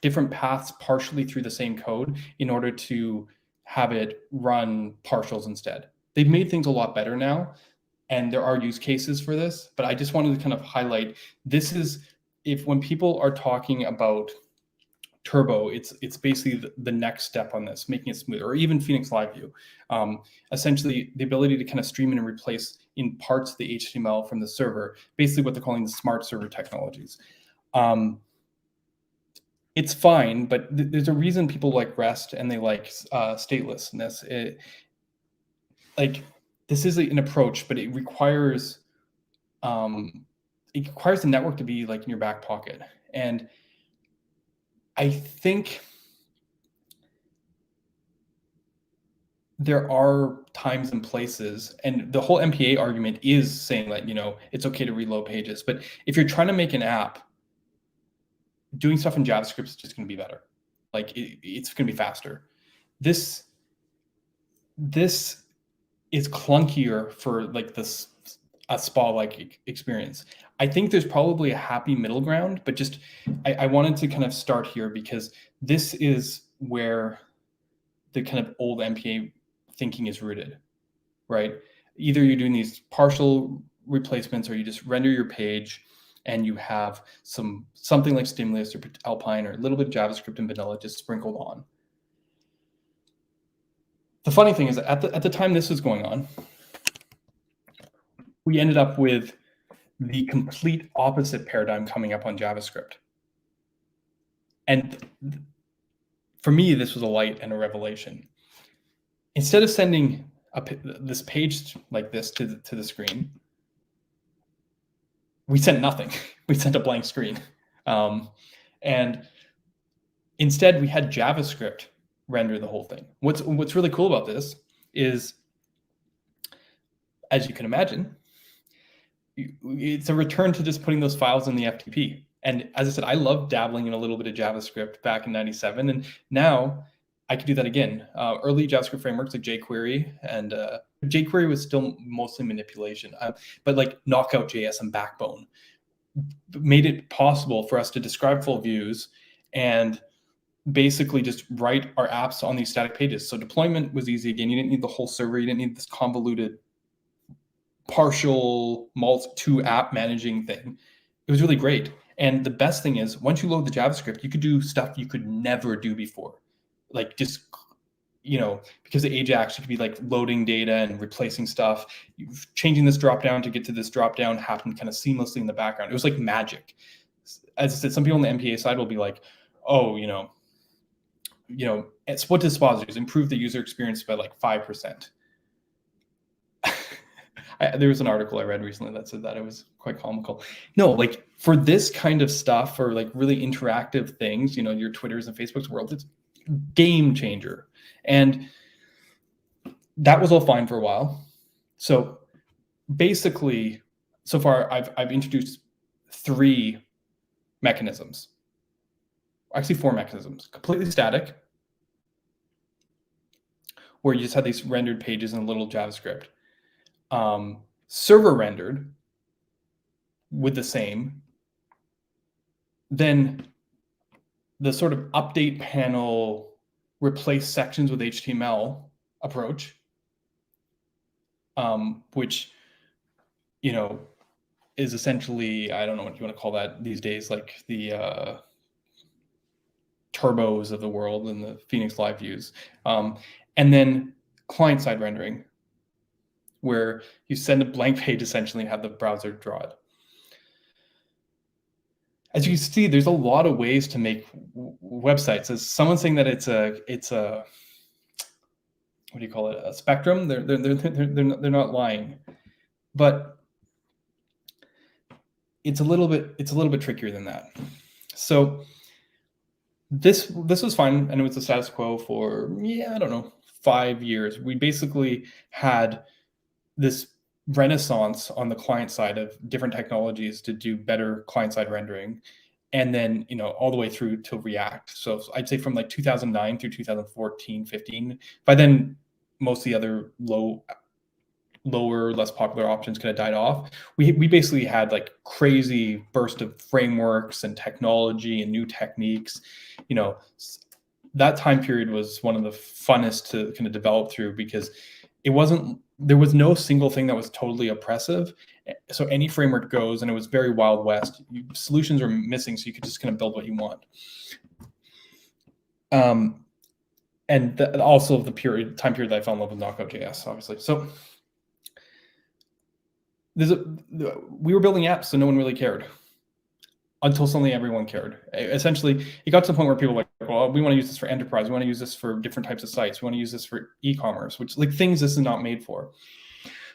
different paths partially through the same code in order to have it run partials instead. They've made things a lot better now, and there are use cases for this, but I just wanted to kind of highlight, this is, when people are talking about Turbo, it's basically the next step on this, making it smoother, or even Phoenix Live View. Essentially, the ability to kind of stream in and replace in parts of the HTML from the server, basically what they're calling the smart server technologies. It's fine, but there's a reason people like REST and they like statelessness. This is an approach, but it requires the network to be like in your back pocket. And I think there are times and places, and the whole MPA argument is saying that, it's okay to reload pages. But if you're trying to make an app, doing stuff in JavaScript is just going to be better. Like it's going to be faster. This is clunkier for like a spa-like experience. I think there's probably a happy middle ground, but just I wanted to kind of start here because this is where the kind of old MPA thinking is rooted, right? Either you're doing these partial replacements or you just render your page and you have something like Stimulus or Alpine or a little bit of JavaScript and vanilla just sprinkled on. The funny thing is that at the time this was going on, we ended up with the complete opposite paradigm coming up on JavaScript. And for me, this was a light and a revelation. Instead of sending this page like this to the screen, we sent nothing. We sent a blank screen. And instead, we had JavaScript render the whole thing. What's really cool about this is, as you can imagine, it's a return to just putting those files in the FTP. And as I said, I love dabbling in a little bit of JavaScript back in '97, and now I could do that again. Early JavaScript frameworks like jQuery, and jQuery was still mostly manipulation, but like Knockout.js and Backbone made it possible for us to describe full views and basically just write our apps on these static pages. So deployment was easy. Again, you didn't need the whole server. You didn't need this convoluted partial multi-2 app managing thing. It was really great. And the best thing is, once you load the JavaScript, you could do stuff you could never do before. Like just, because the Ajax, you could be like loading data and replacing stuff. Changing this dropdown to get to this dropdown happened kind of seamlessly in the background. It was like magic. As I said, some people on the MPA side will be like, oh, split dispositories, improve the user experience by like 5%. There was an article I read recently that said that. It was quite comical. No, like for this kind of stuff, or like really interactive things, your Twitters and Facebook's world, it's game changer. And that was all fine for a while. So basically, so far I've introduced 3 mechanisms. Actually 4 mechanisms. Completely static, where you just had these rendered pages in a little JavaScript. Server rendered with the same. Then the sort of update panel, replace sections with HTML approach, which, is essentially, I don't know what you want to call that these days, like the turbos of the world and the Phoenix Live views. And then client-side rendering, where you send a blank page essentially and have the browser draw it. As you can see, there's a lot of ways to make websites. As someone's saying that it's a what do you call it? A spectrum. They're not lying, but it's a little bit trickier than that. So this was fine, and it was the status quo for 5 years. We basically had this renaissance on the client side of different technologies to do better client-side rendering, and then all the way through to React. So I'd say from like 2009 through 2014, 15. By then, most of the other lower, less popular options kind of died off. We basically had like crazy burst of frameworks and technology and new techniques. That time period was one of the funnest to kind of develop through, because there was no single thing that was totally oppressive. So any framework goes, and it was very Wild West. Solutions were missing, so you could just kind of build what you want. And also the time period that I fell in love with Knockout.js, obviously. So we were building apps, so no one really cared, until suddenly everyone cared. Essentially, it got to the point where people were like, well, we want to use this for enterprise. We want to use this for different types of sites. We want to use this for e-commerce, which like things this is not made for.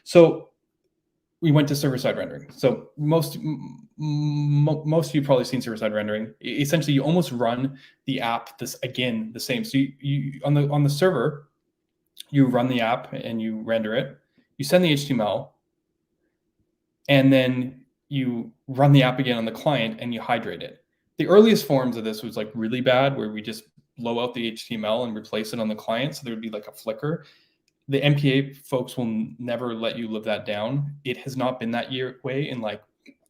So we went to server-side rendering. So most of you probably seen server-side rendering. Essentially, you almost run the app the same. So you on the server, you run the app and you render it. You send the HTML, and then you run the app again on the client and you hydrate it. The earliest forms of this was like really bad, where we just blow out the HTML and replace it on the client. So there would be like a flicker. The MPA folks will never let you live that down. It has not been that way in like,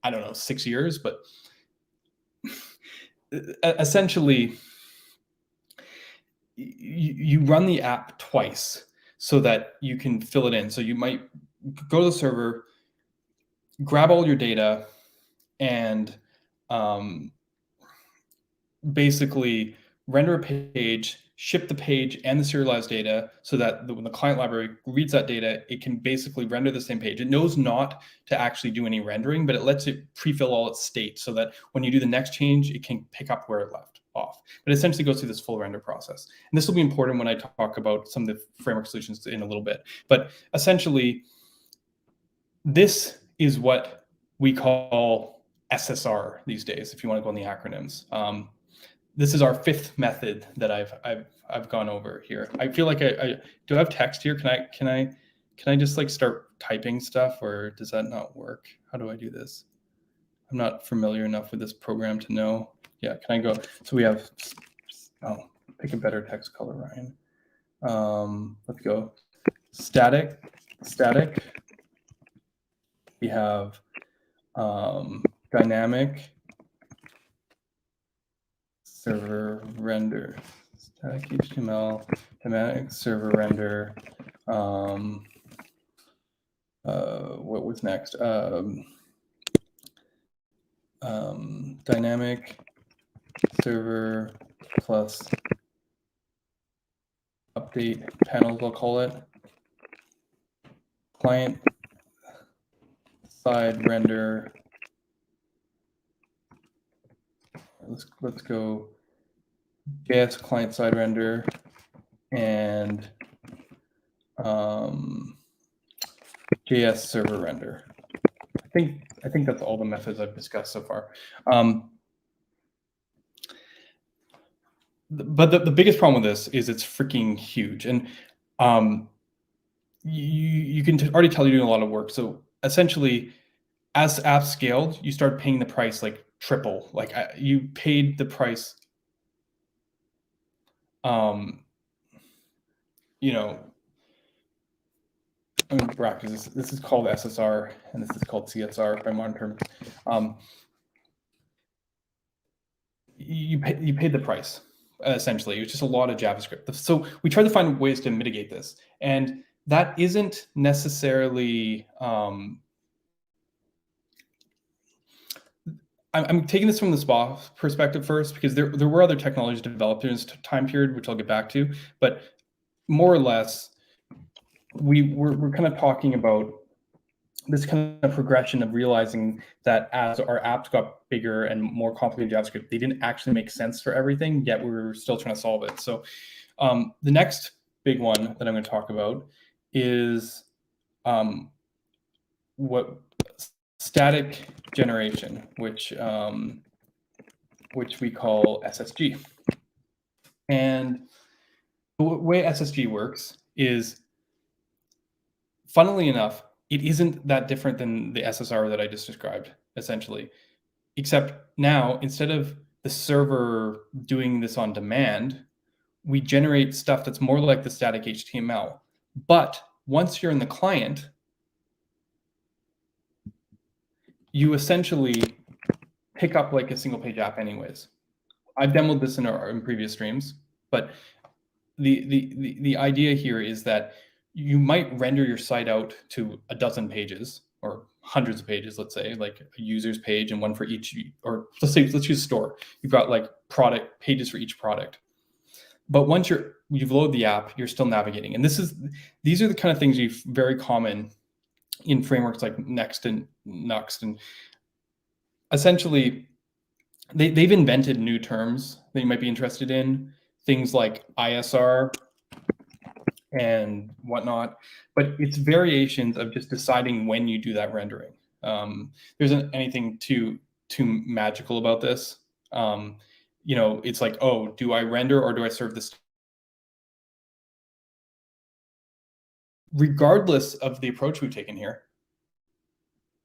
I don't know, 6 years, but essentially you run the app twice so that you can fill it in. So you might go to the server, grab all your data, and basically render a page, ship the page and the serialized data so that when the client library reads that data, it can basically render the same page. It knows not to actually do any rendering, but it lets it pre-fill all its state so that when you do the next change, it can pick up where it left off. But it essentially goes through this full render process. And this will be important when I talk about some of the framework solutions in a little bit. But essentially, this is what we call SSR these days, if you want to go on the acronyms. This is our fifth method that I've gone over here. I feel like I do I have text here. Can I just like start typing stuff, or does that not work? How do I do this? I'm not familiar enough with this program to know. Yeah, can I go? So we have, oh, pick a better text color, Ryan. Let's go. Static. We have dynamic server render, static HTML, dynamic server render. What was next? Dynamic server plus update panels, I'll call it. Client side render. Let's go JS client side render and JS server render. I think that's all the methods I've discussed so far. But the biggest problem with this is it's freaking huge, and you can already tell you're doing a lot of work. So essentially, as apps scaled, you start paying the price like triple. Like you paid the price. You know, I mean, brackets. This is called SSR, and this is called CSR by modern terms. You paid the price. Essentially, it's just a lot of JavaScript. So we tried to find ways to mitigate this, and that isn't necessarily. I'm taking this from the SPA perspective first, because there were other technologies developed during this time period, which I'll get back to. But more or less, we're kind of talking about this kind of progression of realizing that as our apps got bigger and more complicated JavaScript, they didn't actually make sense for everything, yet we were still trying to solve it. So the next big one that I'm going to talk about is what static generation, which we call SSG. And the way SSG works is, funnily enough, it isn't that different than the SSR that I just described, essentially, except now, instead of the server doing this on demand, we generate stuff that's more like the static HTML. But once you're in the client, you essentially pick up like a single page app anyways. I've demoed this in previous streams, but the idea here is that you might render your site out to a dozen pages or hundreds of pages, let's say, like a user's page and one for each, or let's use store. You've got like product pages for each product. But once you've loaded the app, you're still navigating. And these are the kind of things very common in frameworks like Next and Nuxt. And essentially, they've invented new terms that you might be interested in, things like ISR and whatnot, but it's variations of just deciding when you do that rendering. There isn't anything too magical about this. It's like, oh, do I render or do I serve this? Regardless of the approach we've taken here,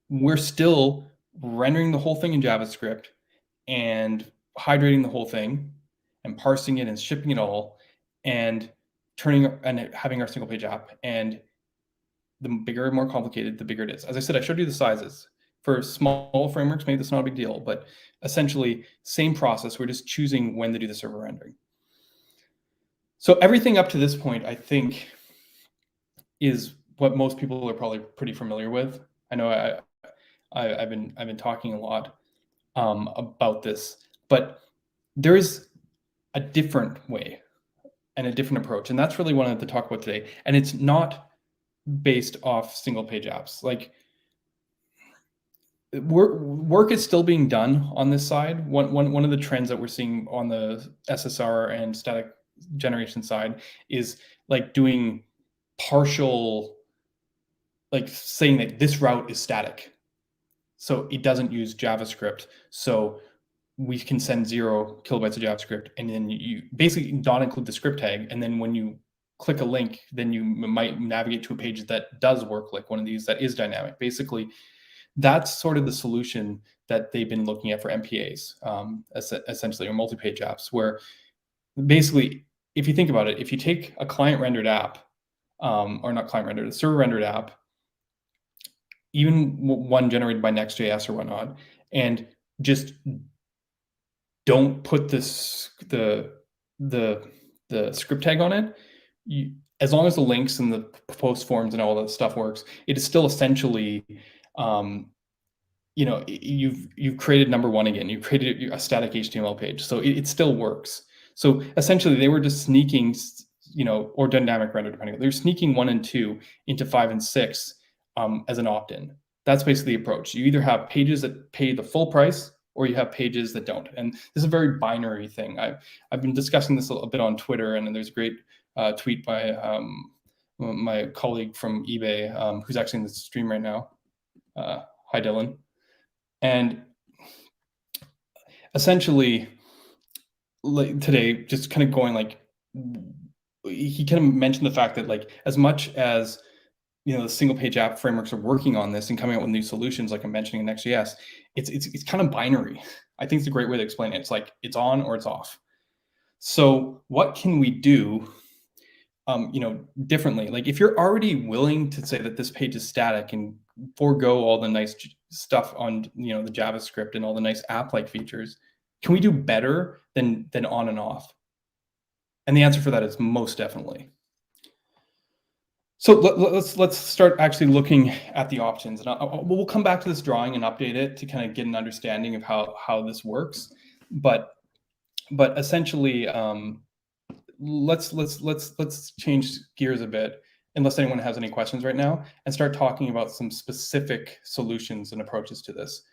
we're still rendering the whole thing in JavaScript and hydrating the whole thing and parsing it and shipping it all and having our single page app. And the bigger and more complicated, the bigger it is. As I said, I showed you the sizes. For small frameworks, maybe that's not a big deal, but essentially same process. We're just choosing when to do the server rendering. So everything up to this point, I think, is what most people are probably pretty familiar with. I know I've been talking a lot about this, but there is a different way and a different approach, and that's really what I wanted to talk about today. And it's not based off single page apps. Like work is still being done on this side. One of the trends that we're seeing on the SSR and static generation side is like doing partial, like saying that this route is static, so it doesn't use JavaScript. So we can send 0 kilobytes of JavaScript, and then you basically not include the script tag. And then when you click a link, then you might navigate to a page that does work like one of these that is dynamic. Basically, that's sort of the solution that they've been looking at for MPAs, essentially, or multi-page apps, where basically, if you think about it, if you take a client-rendered app, or not client-rendered, a server-rendered app, even one generated by Next.js or whatnot, and just don't put the script tag on it, as long as the links and the post forms and all that stuff works, it is still essentially, you've created number one again. You created a static HTML page, so it still works. So essentially, they were just sneaking, or dynamic render, depending. They're sneaking 1 and 2 into 5 and 6 as an opt-in. That's basically the approach. You either have pages that pay the full price, or you have pages that don't. And this is a very binary thing. I've been discussing this a bit on Twitter, and there's a great tweet by my colleague from eBay, who's actually in the stream right now. Hi, Dylan. And essentially, like today, just kind of going like, he kind of mentioned the fact that like as much as the single page app frameworks are working on this and coming out with new solutions, like I'm mentioning in Next.js, it's kind of binary. I think it's a great way to explain it. It's like it's on or it's off. So what can we do differently? Like if you're already willing to say that this page is static and forego all the nice stuff on the JavaScript and all the nice app-like features, can we do better than on and off? And the answer for that is most definitely. So let's start actually looking at the options, and we'll come back to this drawing and update it to kind of get an understanding of how this works. But essentially, let's change gears a bit, unless anyone has any questions right now, and start talking about some specific solutions and approaches to this.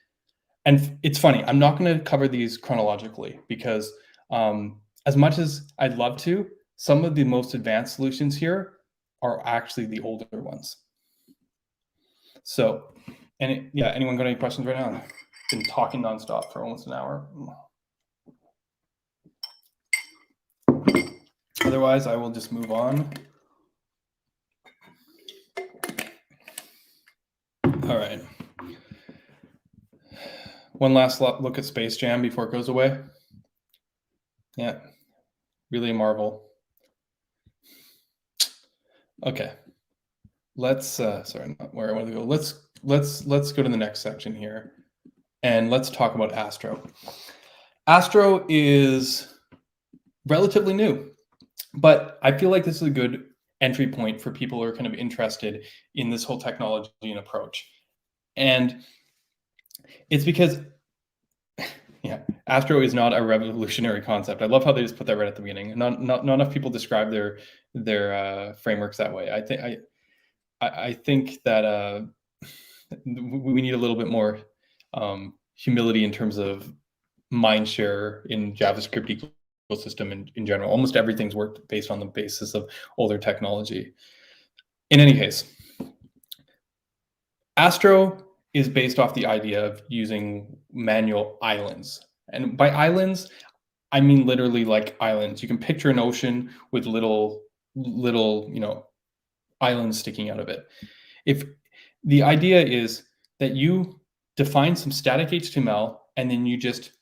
And it's funny, I'm not going to cover these chronologically because as much as I'd love to, some of the most advanced solutions here are actually the older ones. So, anyone got any questions right now? I've been talking nonstop for almost an hour. Otherwise, I will just move on. All right. One last look at Space Jam before it goes away. Yeah, really a marvel. Okay, let's sorry, not where I want to go. Let's go to the next section here, and let's talk about Astro. Astro is relatively new, but I feel like this is a good entry point for people who are kind of interested in this whole technology and approach. And it's because Astro is not a revolutionary concept. I love how they just put that right at the beginning. Not enough people describe their frameworks that way. I think that we need a little bit more humility in terms of mind share in JavaScript ecosystem in general. Almost everything's worked based on the basis of older technology. In any case, Astro is based off the idea of using manual islands. And by islands, I mean literally like islands. You can picture an ocean with little islands sticking out of it. If the idea is that you define some static HTML and then you just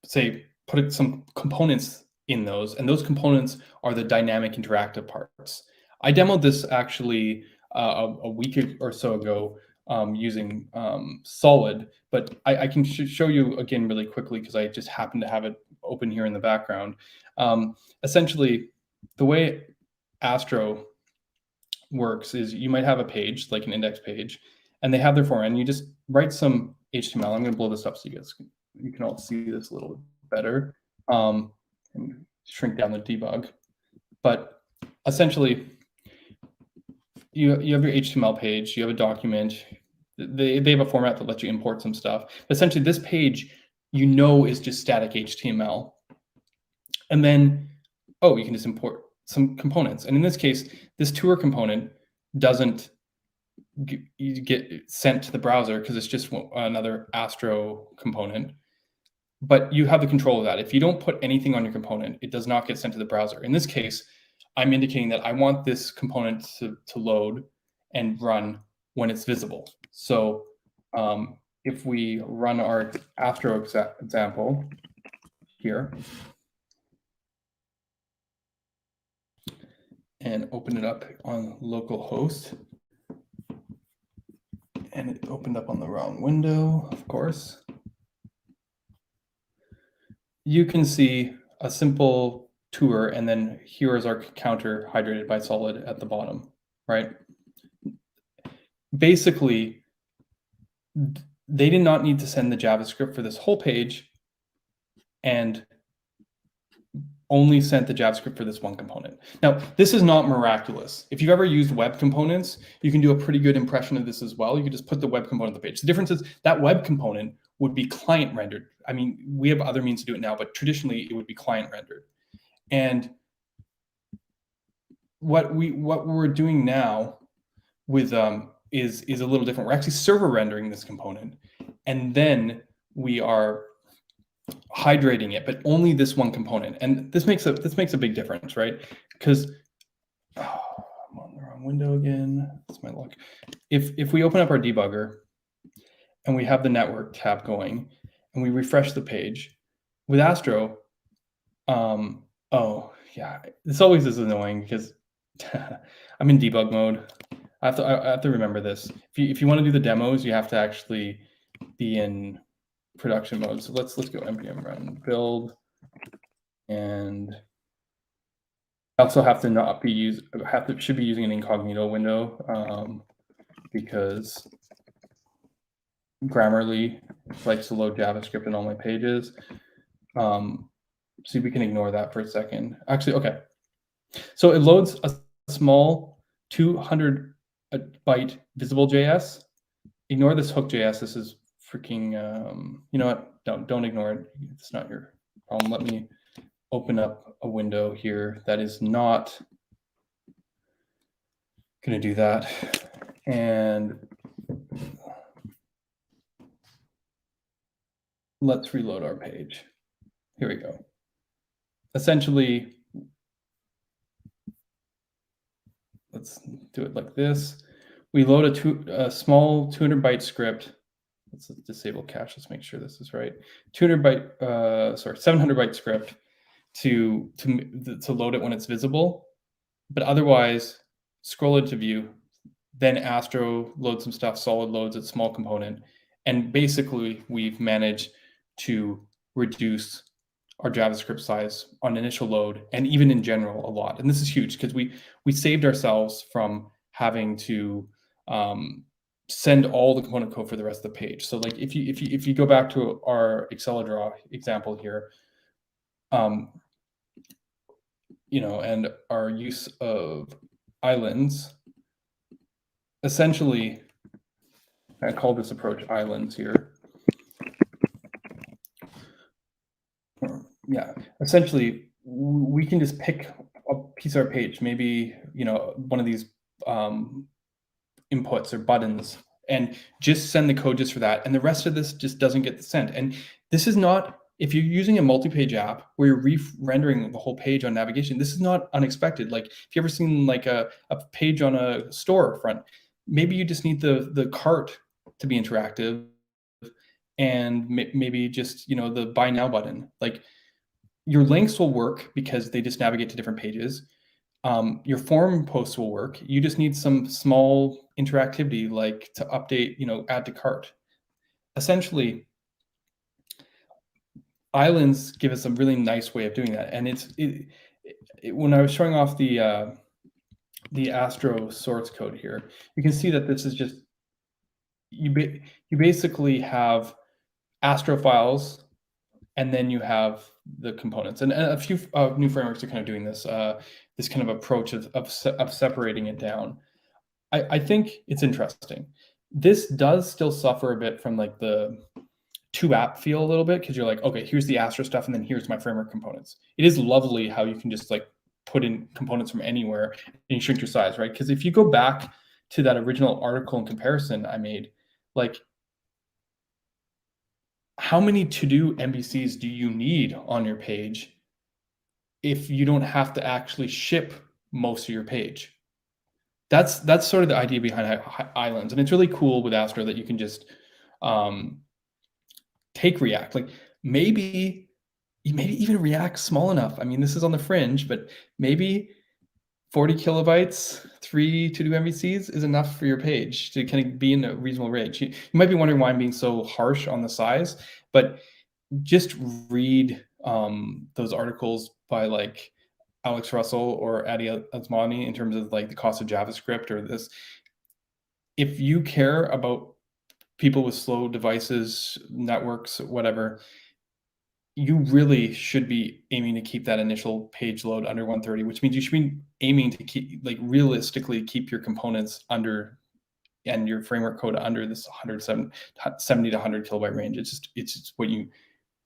say put some components in those, and those components are the dynamic interactive parts. I demoed this actually a week or so ago using Solid, but I can show you again really quickly because I just happen to have it open here in the background. Essentially, the way Astro works is you might have a page, like an index page, and they have their form, and you just write some HTML. I'm going to blow this up so you can all see this a little bit better, and shrink down the debug. But essentially, you have your HTML page, you have a document. They have a format that lets you import some stuff. But essentially, this page, is just static HTML. And then, you can just import some components. And in this case, this tour component doesn't get sent to the browser because it's just another Astro component. But you have the control of that. If you don't put anything on your component, it does not get sent to the browser. In this case, I'm indicating that I want this component to load and run when it's visible. So if we run our Astro example here and open it up on localhost, and it opened up on the wrong window, of course, you can see a simple tour, and then here is our counter hydrated by Solid at the bottom, right? Basically, they did not need to send the JavaScript for this whole page and only sent the JavaScript for this one component. Now, this is not miraculous. If you've ever used web components, you can do a pretty good impression of this as well. You can just put the web component on the page. The difference is that web component would be client rendered. I mean, we have other means to do it now, but traditionally it would be client rendered. And what we're doing now with is a little different. We're actually server rendering this component, and then we are hydrating it, but only this one component. And this makes a big difference, right? Because I'm on the wrong window again. That's my luck. If we open up our debugger and we have the network tab going and we refresh the page with Astro, oh yeah, this always is annoying because I'm in debug mode. I have to remember this. If you want to do the demos, you have to actually be in production mode. So let's go npm run build, and I also have to not be should be using an incognito window because Grammarly likes to load JavaScript in all my pages. So we can ignore that for a second. Actually, okay. So it loads a small 200 byte visible JS. Ignore this hook.js. This is freaking, you know what? Don't ignore it. It's not your problem. Let me open up a window here that is not going to do that. And let's reload our page. Here we go. Essentially, let's do it like this. We load a small 200 byte script. Let's disable cache. Let's make sure this is right. 700 byte script to load it when it's visible, but otherwise scroll it to view. Then Astro loads some stuff. Solid loads a small component, and basically we've managed to reduce our JavaScript size on initial load and even in general a lot. And this is huge because we saved ourselves from having to send all the component code for the rest of the page. So like if you go back to our Acceledraw example here, you know, and our use of islands, essentially, I call this approach islands here. Yeah, essentially, we can just pick a piece of our page, maybe, you know, one of these inputs or buttons, and just send the code just for that. And the rest of this just doesn't get sent. And this is not, if you're using a multi-page app where you're re-rendering the whole page on navigation, this is not unexpected. Like if you ever seen like a page on a storefront, maybe you just need the cart to be interactive, and maybe just, you know, the buy now button. Like your links will work because they just navigate to different pages. Your form posts will work. You just need some small interactivity, like to update, add to cart. Essentially, islands give us a really nice way of doing that. And when I was showing off the Astro source code here, you can see that this is just, you basically have Astro files, and then you have the components. And a few new frameworks are kind of doing this, this kind of approach of separating it down. I think it's interesting. This does still suffer a bit from like the two app feel a little bit, because you're like, okay, here's the Astro stuff, and then here's my framework components. It is lovely how you can just like put in components from anywhere and you shrink your size, right? Because if you go back to that original article and comparison I made, like, how many to-do MVCs do you need on your page if you don't have to actually ship most of your page? That's sort of the idea behind islands, and it's really cool with Astro that you can just take React. Like maybe even React small enough. I mean, this is on the fringe, but maybe 40 kilobytes, 3 to-do MVCs is enough for your page to kind of be in a reasonable range. You might be wondering why I'm being so harsh on the size, but just read those articles by like Alex Russell or Adi Asmani in terms of like the cost of JavaScript or this. If you care about people with slow devices, networks, whatever, you really should be aiming to keep that initial page load under 130, which means you should be aiming to keep, like, realistically keep your components under and your framework code under this 170 to 100 kilobyte range. It's just what you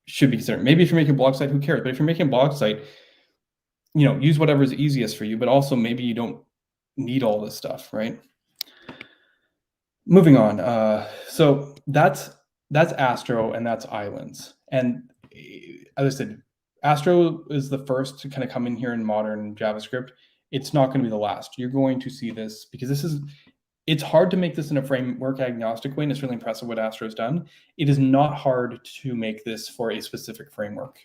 should be considering. Maybe if you're making a blog site, who cares? But if you're making a blog site, use whatever is easiest for you, but also maybe you don't need all this stuff, right? Moving on. So that's Astro and that's Islands. And as I said, Astro is the first to kind of come in here in modern JavaScript. It's not going to be the last. You're going to see this because it's hard to make this in a framework agnostic way, and it's really impressive what Astro's done. It is not hard to make this for a specific framework,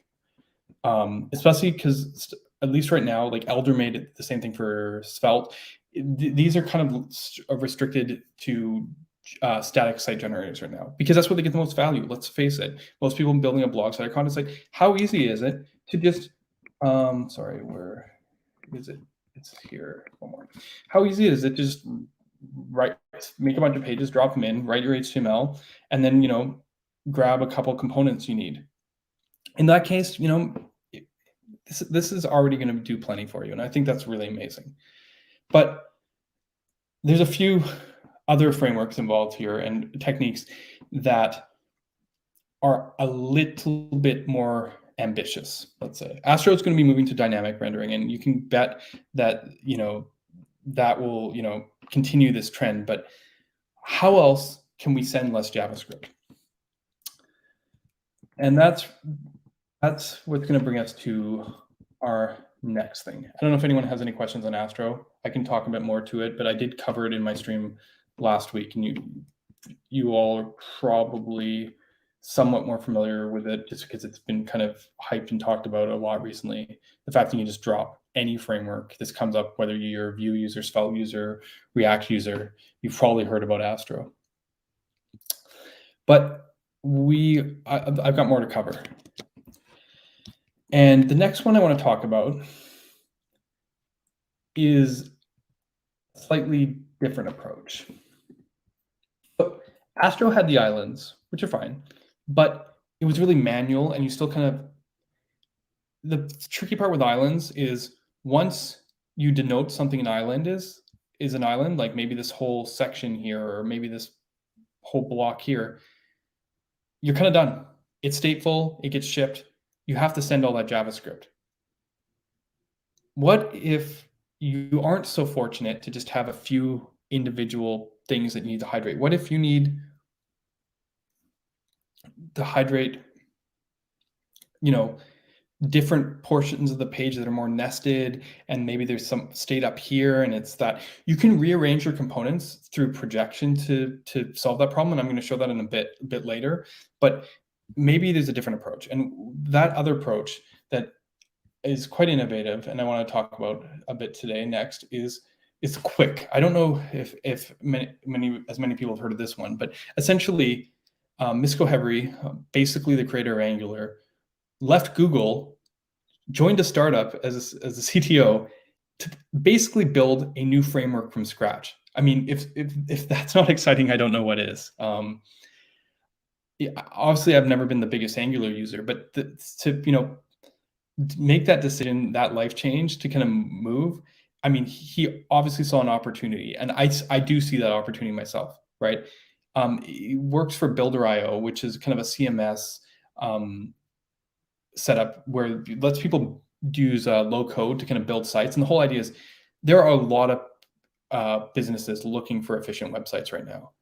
especially because at least right now, like Elder made the same thing for Svelte. These are kind of restricted to static site generators right now, because that's where they get the most value. Let's face it. Most people building a blog site are kind of like, how easy is it to just, sorry, where is it? It's here. One more. How easy is it to just make a bunch of pages, drop them in, write your HTML, and then, grab a couple components you need. In that case, this is already going to do plenty for you. And I think that's really amazing. But there's a few other frameworks involved here and techniques that are a little bit more ambitious, let's say. Astro is going to be moving to dynamic rendering, and you can bet that, that will, continue this trend. But how else can we send less JavaScript? And that's what's going to bring us to our next thing. I don't know if anyone has any questions on Astro. I can talk a bit more to it, but I did cover it in my stream last week, and you all are probably somewhat more familiar with it just because it's been kind of hyped and talked about a lot recently. The fact that you just drop any framework, this comes up whether you're a Vue user, Svelte user, React user, you've probably heard about Astro. But I've got more to cover. And the next one I want to talk about is a slightly different approach. So Astro had the islands, which are fine, but it was really manual, and you still kind of, the tricky part with islands is once you denote something an island is an island, like maybe this whole section here, or maybe this whole block here, you're kind of done. It's stateful, it gets shipped. You have to send all that JavaScript. What if you aren't so fortunate to just have a few individual things that you need to hydrate? What if you need to hydrate, different portions of the page that are more nested, and maybe there's some state up here, and it's that you can rearrange your components through projection to solve that problem. And I'm going to show that in a bit later, but maybe there's a different approach. And that other approach that is quite innovative, and I want to talk about a bit today next, is it's Qwik. I don't know if as many people have heard of this one, but essentially, Misko Hevery, basically the creator of Angular, left Google, joined a startup as a CTO to basically build a new framework from scratch. I mean, if that's not exciting, I don't know what is. Yeah, obviously, I've never been the biggest Angular user, but to make that decision, that life change to kind of move. I mean, he obviously saw an opportunity, and I do see that opportunity myself, right? It works for Builder.io, which is kind of a CMS setup where it lets people use low code to kind of build sites. And the whole idea is there are a lot of businesses looking for efficient websites right now.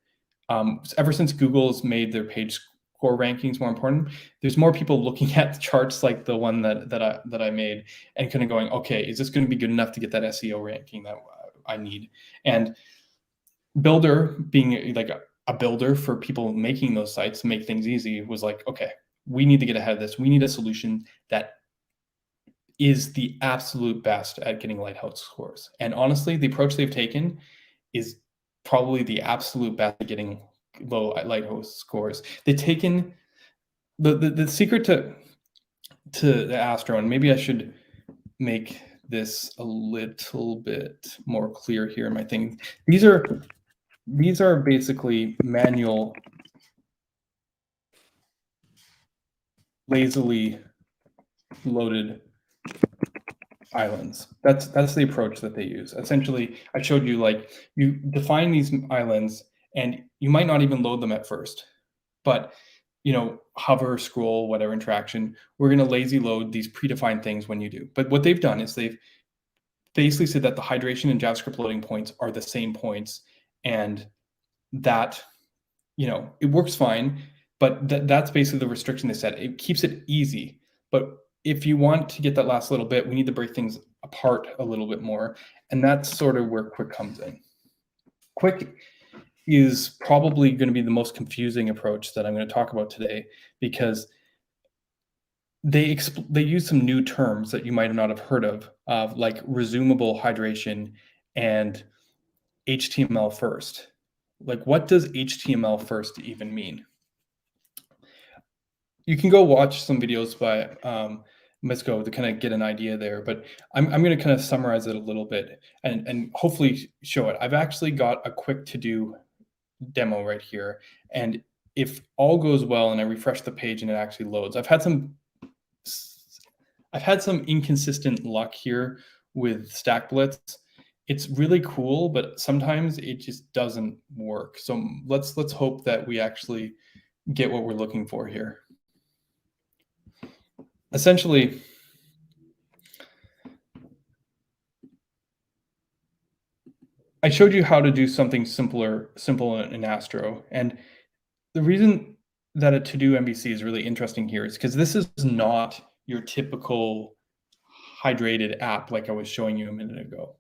Ever since Google's made their page score rankings more important, there's more people looking at charts like the one that I made and kind of going, okay, is this going to be good enough to get that SEO ranking that I need? And Builder, being like a builder for people making those sites to make things easy, was like, okay, we need to get ahead of this. We need a solution that is the absolute best at getting lighthouse scores. And honestly, the approach they've taken is probably the absolute best at getting low lighthouse scores. They've taken the secret to the Astro, and maybe I should make this a little bit more clear here in my thing. These are basically manual, lazily loaded islands. That's the approach that they use. Essentially, I showed you, like, you define these islands and you might not even load them at first, but hover, scroll, whatever interaction, we're going to lazy load these predefined things when you do. But what they've done is they've basically said that the hydration and JavaScript loading points are the same points, and that it works fine. But that's basically the restriction they set. It keeps it easy, but if you want to get that last little bit, we need to break things apart a little bit more. And that's sort of where Qwik comes in. Qwik is probably going to be the most confusing approach that I'm going to talk about today, because they use some new terms that you might not have heard of, like resumable hydration and HTML first. Like, what does HTML first even mean? You can go watch some videos by Misko to kind of get an idea there, but I'm going to kind of summarize it a little bit and hopefully show it. I've actually got a quick to-do demo right here, and if all goes well and I refresh the page and it actually loads, I've had some inconsistent luck here with Stack Blitz. It's really cool, but sometimes it just doesn't work. So let's hope that we actually get what we're looking for here. Essentially, I showed you how to do something simple in Astro. And the reason that a to-do MVC is really interesting here is because this is not your typical hydrated app like I was showing you a minute ago.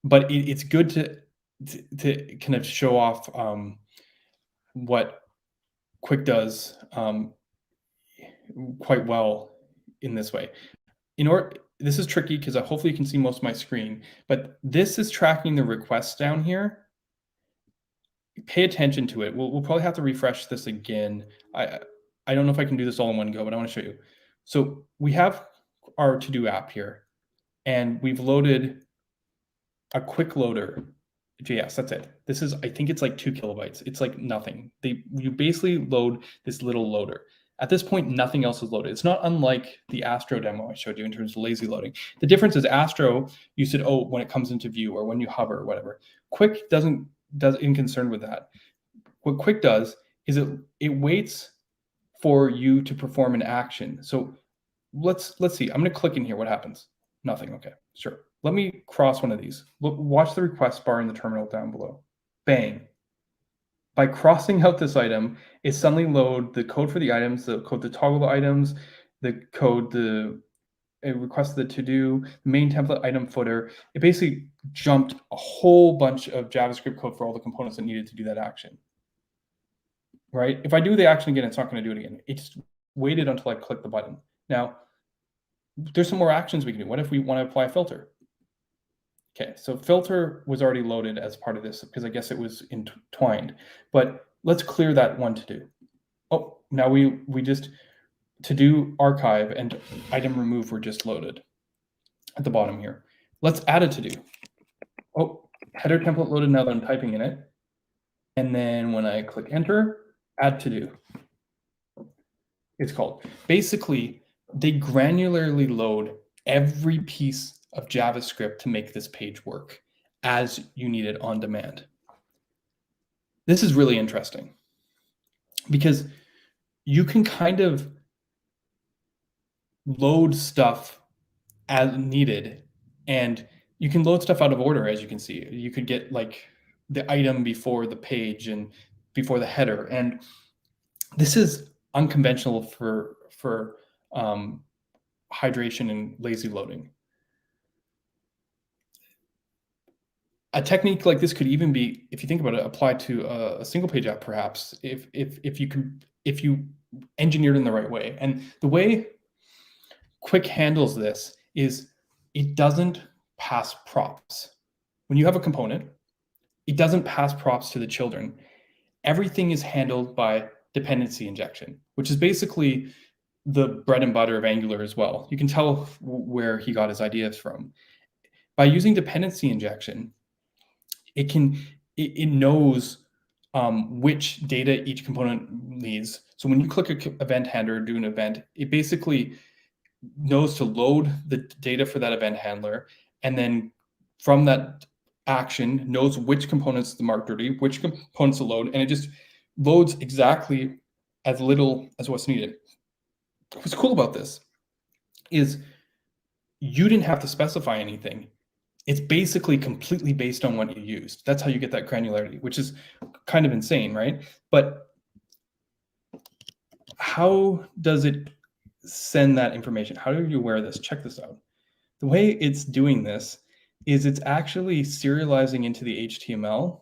But it's good to kind of show off what Qwik does quite well in this way. This is tricky because hopefully you can see most of my screen, but this is tracking the requests down here. Pay attention to it. We'll probably have to refresh this again. I don't know if I can do this all in one go, but I want to show you. So we have our to-do app here, and we've loaded a quick loader JS. That's it. This is, I think it's like 2 kilobytes. It's like nothing. You basically load this little loader. At this point, nothing else is loaded. It's not unlike the Astro demo I showed you in terms of lazy loading. The difference is Astro, you said, oh, when it comes into view or when you hover or whatever. Qwik isn't concerned with that. What Qwik does is it waits for you to perform an action. So let's see. I'm going to click in here. What happens? Nothing. Okay, sure. Let me cross one of these. Watch the request bar in the terminal down below. Bang. By crossing out this item, it suddenly load the code for the items, the code to toggle the items, the code it requests the to-do, the main template item footer. It basically jumped a whole bunch of JavaScript code for all the components that needed to do that action. Right? If I do the action again, it's not going to do it again. It just waited until I click the button. Now, there's some more actions we can do. What if we want to apply a filter? Okay, so filter was already loaded as part of this because I guess it was entwined, but let's clear that one to do. Oh, now we just, to do archive and item remove were just loaded at the bottom here. Let's add a to do. Oh, header template loaded now that I'm typing in it. And then when I click enter, add to do, it's called. Basically, they granularly load every piece of JavaScript to make this page work as you need it on demand. This is really interesting because you can kind of load stuff as needed, and you can load stuff out of order, as you can see. You could get like the item before the page and before the header, and this is unconventional for hydration and lazy loading. A technique like this could even be, if you think about it, applied to a single page app, perhaps, if you engineered in the right way. And the way Qwik handles this is it doesn't pass props. When you have a component, it doesn't pass props to the children. Everything is handled by dependency injection, which is basically the bread and butter of Angular as well. You can tell where he got his ideas from. By using dependency injection, it knows which data each component needs. So when you click an event handler or do an event, it basically knows to load the data for that event handler, and then from that action knows which components to mark dirty, which components to load, and it just loads exactly as little as what's needed. What's cool about this is you didn't have to specify anything. It's basically completely based on what you used. That's how you get that granularity, which is kind of insane, right? But how does it send that information? How are you aware of this? Check this out. The way it's doing this is it's actually serializing into the HTML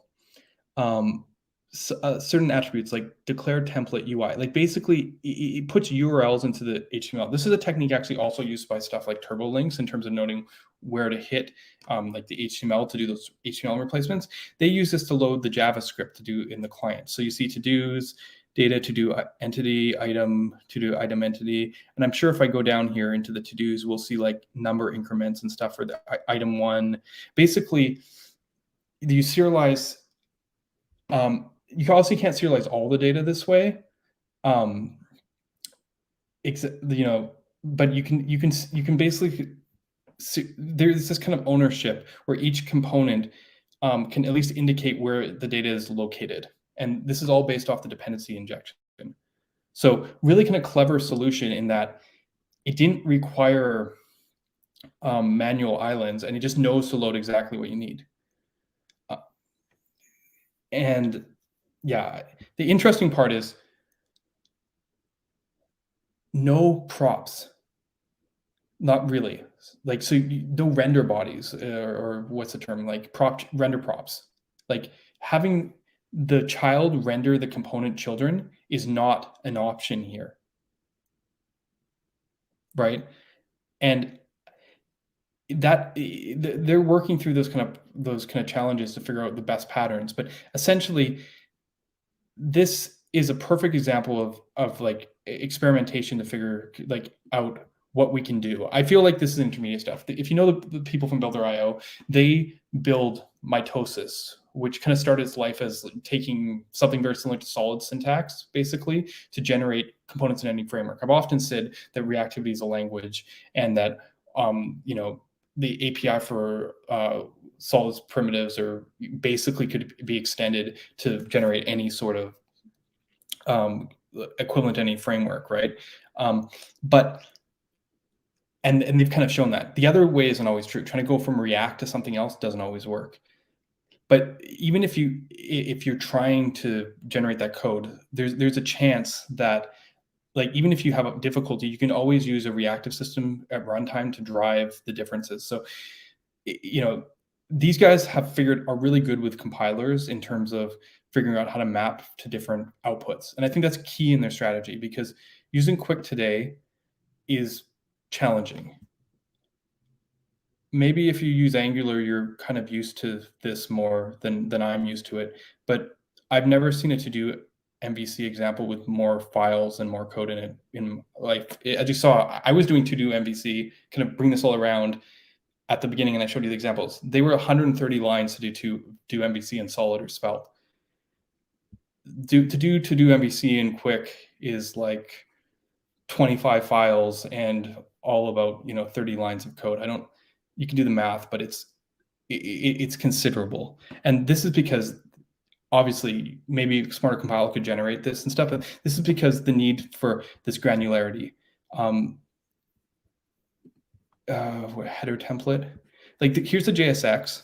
certain attributes like declare template UI. Like basically it puts URLs into the HTML. This is a technique actually also used by stuff like turbo links in terms of noting where to hit like the HTML to do those HTML replacements. They use this to load the JavaScript to do in the client. So you see to-dos, data to do entity, item to do item entity. And I'm sure if I go down here into the to-dos, we'll see like number increments and stuff for the item one. Basically, you serialize, you also can't serialize all the data this way. But you can basically there's this kind of ownership where each component can at least indicate where the data is located. And this is all based off the dependency injection. So really kind of clever solution in that it didn't require manual islands, and it just knows to load exactly what you need. And yeah, the interesting part is no props. Not really. Like, so no render bodies or what's the term, like render props. Like having the child render the component children is not an option here, right? And that they're working through those kind of challenges to figure out the best patterns. But essentially, this is a perfect example of like experimentation to figure like out what we can do. I feel like this is intermediate stuff. If you know the people from Builder.io, they build mitosis, which kind of started its life as taking something very similar to solid syntax, basically, to generate components in any framework. I've often said that reactivity is a language, and that the API for solid primitives or basically could be extended to generate any sort of equivalent to any framework, right? And they've kind of shown that. The other way isn't always true. Trying to go from React to something else doesn't always work. But even if you're trying to generate that code, there's a chance that, like, even if you have a difficulty, you can always use a reactive system at runtime to drive the differences. So, these guys are really good with compilers in terms of figuring out how to map to different outputs. And I think that's key in their strategy, because using Qwik today is challenging. maybe if you use Angular, you're kind of used to this more than I'm used to it, but I've never seen a to-do MVC example with more files and more code in it. As you saw, I was doing to-do MVC, kind of bring this all around at the beginning, and I showed you the examples. They were 130 lines to do MVC in Solid or Svelte. To do MVC in Qwik is like 25 files and all about 30 lines of code. You can do the math, but it's considerable. And this is because obviously maybe Smarter Compile could generate this and stuff, but this is because the need for this granularity. Header template, here's the JSX,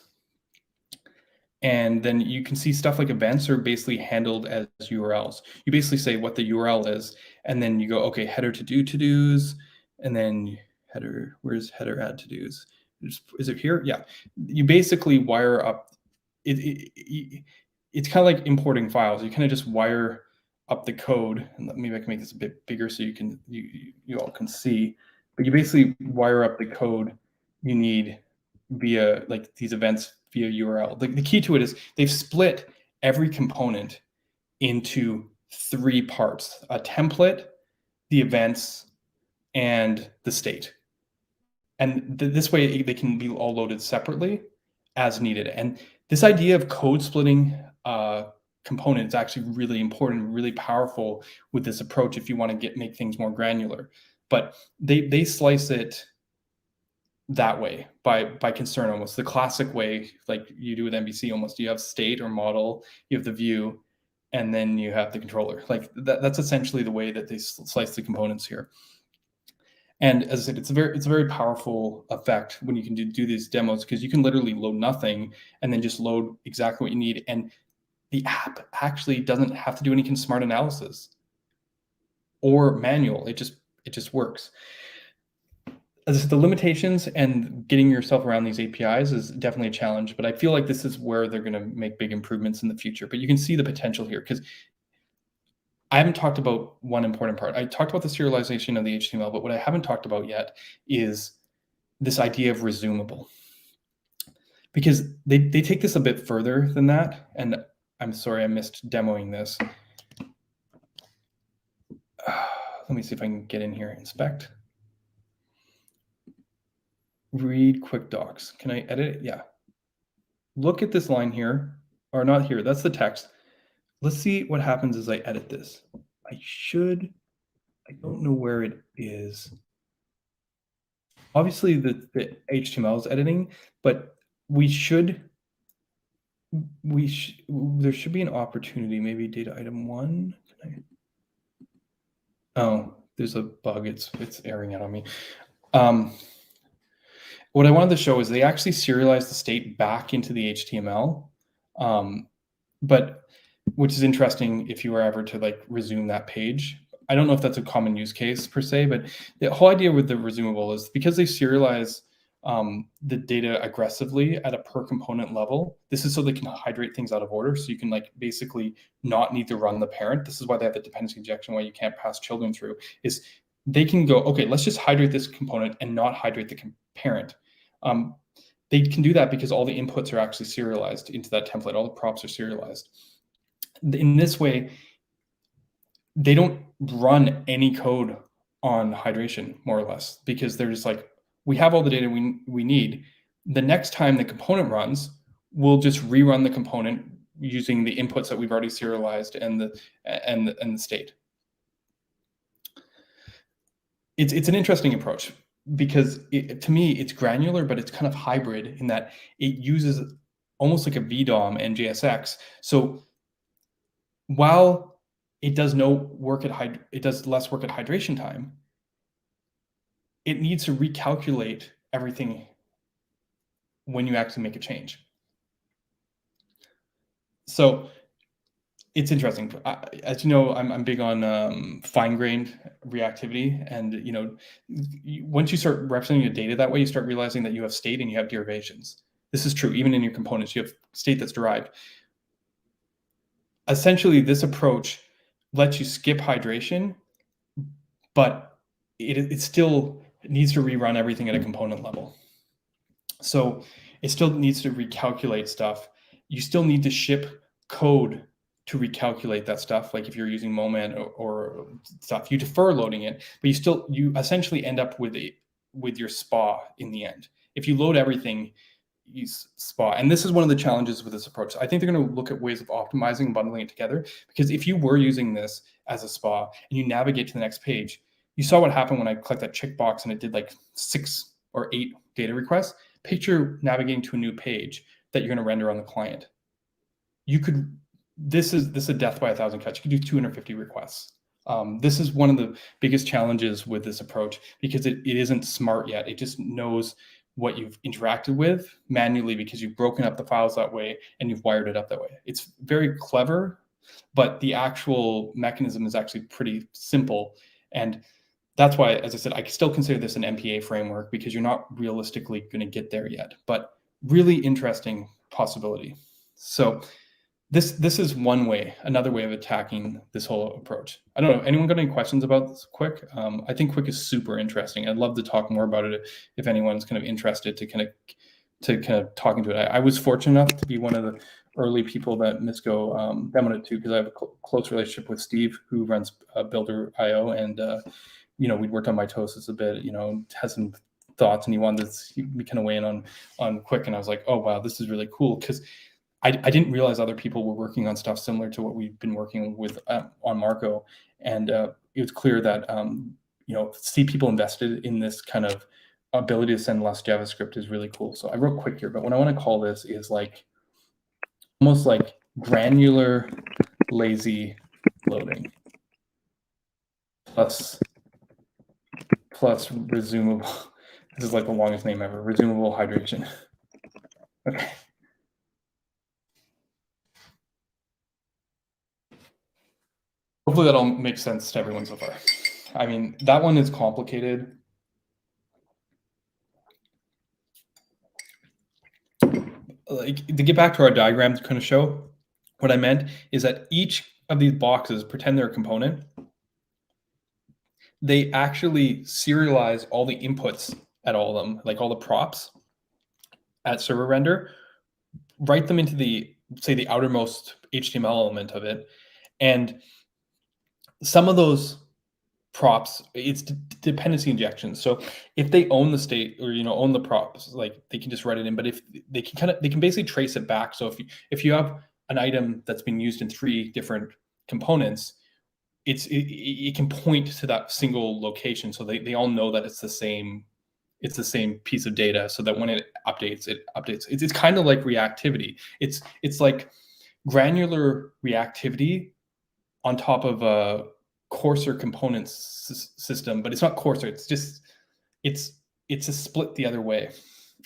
and then you can see stuff like events are basically handled as URLs. You basically say what the URL is, and then you go, okay, header to-dos, and then header, where's header add to-dos? Is it here? Yeah. You basically wire up, it's kind of like importing files. You kind of just wire up the code, and maybe I can make this a bit bigger so you all can see, but you basically wire up the code you need via these events via URL. The key to it is they've split every component into 3 parts: a template, the events, and the state. And this way they can be all loaded separately as needed. And this idea of code splitting component is actually really important, really powerful with this approach if you want to make things more granular. But they slice it that way by concern, almost the classic way, like you do with MVC almost. You have state or model, you have the view, and then you have the controller. That's essentially the way that they slice the components here. And as I said, it's a very powerful effect when you can do these demos, because you can literally load nothing and then just load exactly what you need. And the app actually doesn't have to do any kind of smart analysis or manual. It just works. As I said, the limitations and getting yourself around these APIs is definitely a challenge, but I feel like this is where they're going to make big improvements in the future. But you can see the potential here, because I haven't talked about one important part. I talked about the serialization of the HTML, but what I haven't talked about yet is this idea of resumable, because they take this a bit further than that. And I'm sorry, I missed demoing this. Let me see if I can get in here, inspect. Read quick docs. Can I edit it? Yeah. Look at this line here, or not here. That's the text. Let's see what happens as I edit this. I don't know where it is. Obviously the HTML is editing, but there should be an opportunity, maybe data item 1. Oh, there's a bug. It's airing out on me. What I wanted to show is they actually serialize the state back into the HTML, but which is interesting if you were ever to resume that page. I don't know if that's a common use case per se, but the whole idea with the resumable is because they serialize the data aggressively at a per component level. This is so they can hydrate things out of order, so you can basically not need to run the parent. This is why they have the dependency injection, why you can't pass children through, is they can go, okay, let's just hydrate this component and not hydrate the parent. They can do that because all the inputs are actually serialized into that template. All the props are serialized. In this way, they don't run any code on hydration, more or less, because they're just we have all the data we need. The next time the component runs, we'll just rerun the component using the inputs that we've already serialized and the state. It's an interesting approach, because to me, it's granular, but it's kind of hybrid in that it uses almost like a VDOM and JSX. So while it does less work at hydration time, it needs to recalculate everything when you actually make a change. So it's interesting. As you know, I'm big on fine-grained reactivity, and once you start representing your data that way, you start realizing that you have state and you have derivations. This is true even in your components. You have state that's derived. Essentially, this approach lets you skip hydration, but it still needs to rerun everything at a component level. So it still needs to recalculate stuff. You still need to ship code to recalculate that stuff. Like if you're using Moment or stuff, you defer loading it, but you essentially end up with your SPA in the end. If you load everything, use SPA. And this is one of the challenges with this approach. I think they're going to look at ways of optimizing and bundling it together, because if you were using this as a SPA and you navigate to the next page, you saw what happened when I clicked that checkbox and it did like 6 or 8 data requests. Picture navigating to a new page that you're going to render on the client. You could, this is a death by 1,000 cuts. You could do 250 requests. This is one of the biggest challenges with this approach, because it isn't smart yet. It just knows what you've interacted with manually because you've broken up the files that way and you've wired it up that way. It's very clever, but the actual mechanism is actually pretty simple. And that's why, as I said, I still consider this an MPA framework, because you're not realistically going to get there yet, but really interesting possibility. So this is one way, another way of attacking this whole approach. I don't know, anyone got any questions about this Qwik? I think Qwik is super interesting. I'd love to talk more about it if anyone's kind of interested to kind of talking to it. I was fortunate enough to be one of the early people that Misco demoed it to, because I have a close relationship with Steve, who runs Builder.io, and we'd worked on mitosis a bit, has some thoughts, and he wanted to be kind of weighing on Qwik, and I was like, oh wow, this is really cool, because I didn't realize other people were working on stuff similar to what we've been working with on Marko, and it was clear that see people invested in this kind of ability to send less JavaScript is really cool. So I wrote Qwik here, but what I want to call this is like almost like granular lazy loading plus resumable. This is like the longest name ever. Resumable hydration. Okay. Hopefully that all makes sense to everyone so far. I mean, that one is complicated. Like, to get back to our diagram to kind of show, what I meant is that each of these boxes, pretend they're a component, they actually serialize all the inputs at all of them, like all the props at server render, write them into say the outermost HTML element of it. And some of those props, it's dependency injection. So if they own the state, or own the props, like they can just write it in. But if they can basically trace it back. So if you have an item that's been used in 3 different components, it can point to that single location, so they all know that it's the same piece of data, so that when it updates. It's kind of like reactivity. It's like granular reactivity on top of a coarser component system, but it's not coarser. It's a split the other way.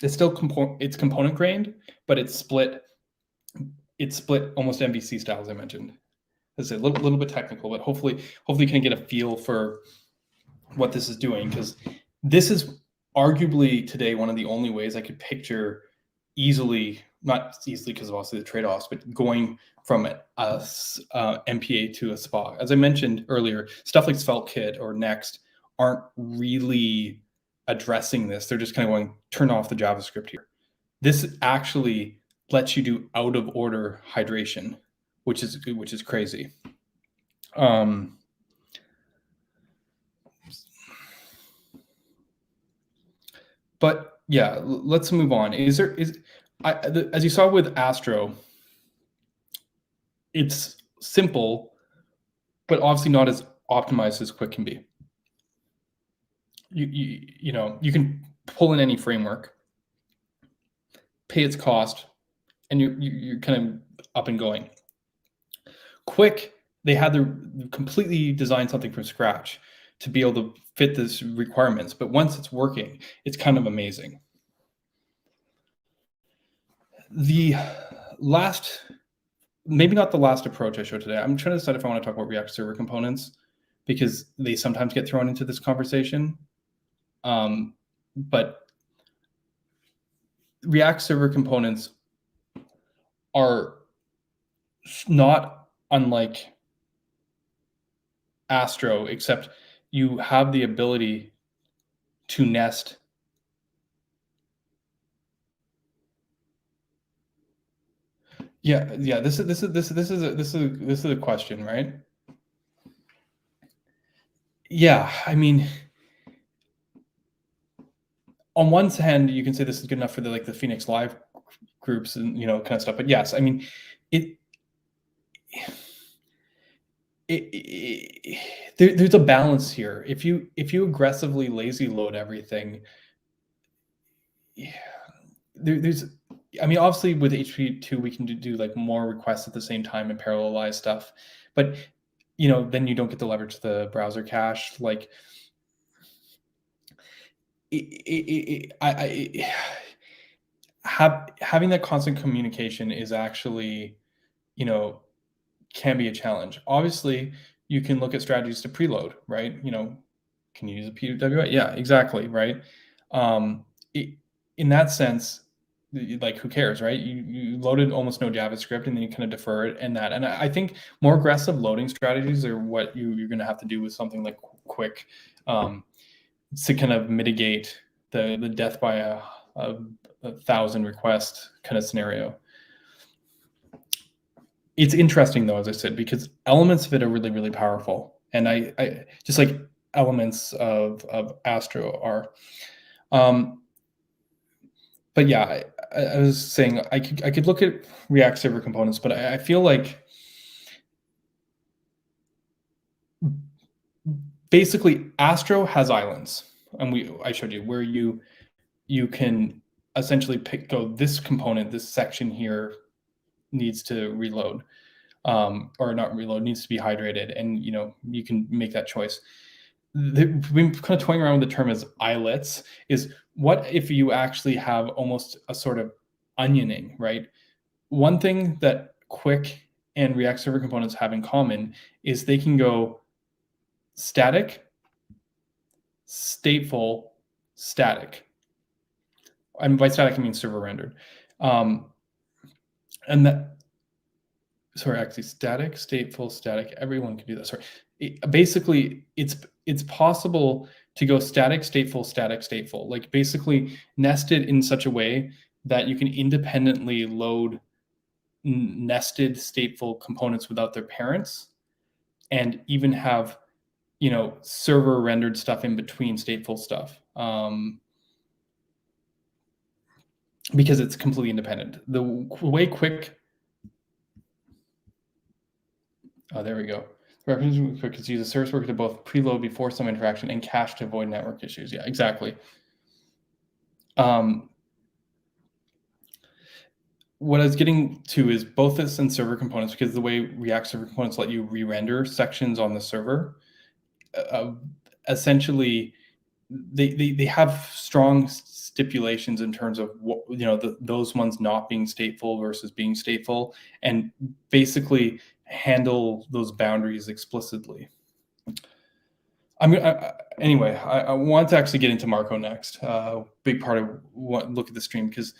It's still it's component grained, but it's split almost MVC style, as I mentioned. As I said, a little bit technical, but hopefully you can get a feel for what this is doing, because this is arguably today one of the only ways I could picture easily, not easily because of obviously the trade-offs, but going from a MPA to a SPA. As I mentioned earlier, stuff like SvelteKit or Next aren't really addressing this. They're just kind of going, turn off the JavaScript here. This actually lets you do out of order hydration, which is crazy. But yeah, let's move on. As you saw with Astro, it's simple, but obviously not as optimized as Qwik can be. You can pull in any framework, pay its cost, and you're kind of up and going. Qwik, they had to completely design something from scratch to be able to fit these requirements. But once it's working, it's kind of amazing. The last, maybe not the last approach I showed today, I'm trying to decide if I want to talk about React Server components, because they sometimes get thrown into this conversation. But React Server components are not unlike Astro, except you have the ability to nest Yeah. This is a question, right? Yeah. I mean, on one hand, you can say this is good enough for the Phoenix Live groups and kind of stuff. But yes, I mean, it, there's a balance here. If you aggressively lazy load everything, yeah, there's, I mean, obviously with HTTP2 we can do like more requests at the same time and parallelize stuff, but then you don't get to leverage the browser cache. Like, having that constant communication is actually, can be a challenge. Obviously, you can look at strategies to preload, right? Can you use a PWA? Yeah, exactly, right. Um, in that sense, like, who cares, right? You loaded almost no JavaScript, and then you kind of defer it, and I think more aggressive loading strategies are what you're going to have to do with something like Qwik, to kind of mitigate the death by a 1,000 request kind of scenario. It's interesting though, as I said, because elements of it are really, really powerful, and I just like elements of Astro are. But yeah, I was saying I could look at React server components, but I feel like basically Astro has islands, and I showed you where you can essentially go, this component, this section here needs to reload, or not reload, needs to be hydrated, and you can make that choice. We've been kind of toying around with the term as islets. Is what if you actually have almost a sort of onioning, right? One thing that Qwik and React Server components have in common is they can go static, stateful, static. And by static, I mean server rendered. And that, sorry, actually static, stateful, static, everyone can do that. Sorry. Basically, it's possible to go static, stateful, static, stateful, like basically nested in such a way that you can independently load nested stateful components without their parents, and even have server rendered stuff in between stateful stuff, because it's completely independent. The way Qwik, oh, there we go. Qwik is use a service worker to both preload before some interaction and cache to avoid network issues. Yeah, exactly. What I was getting to is both this and server components, because the way React server components let you re-render sections on the server, essentially they have strong stipulations in terms of what, those ones not being stateful versus being stateful, and basically handle those boundaries explicitly. Anyway, I want to actually get into Marko next. Big part of what look at the stream, because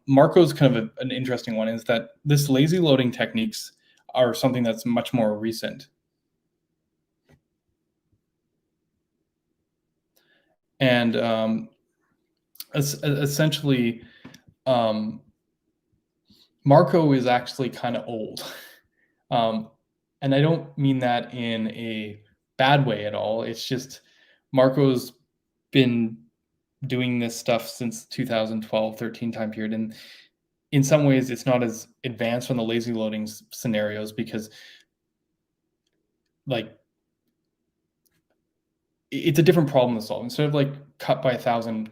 Marko is kind of an interesting one, is that this lazy loading techniques are something that's much more recent. And essentially, Marko is actually kind of old. And I don't mean that in a bad way at all. It's just Marko's been doing this stuff since 2012-13 time period, and in some ways it's not as advanced on the lazy loading scenarios, because like it's a different problem to solve. Instead of like cut by 1,000,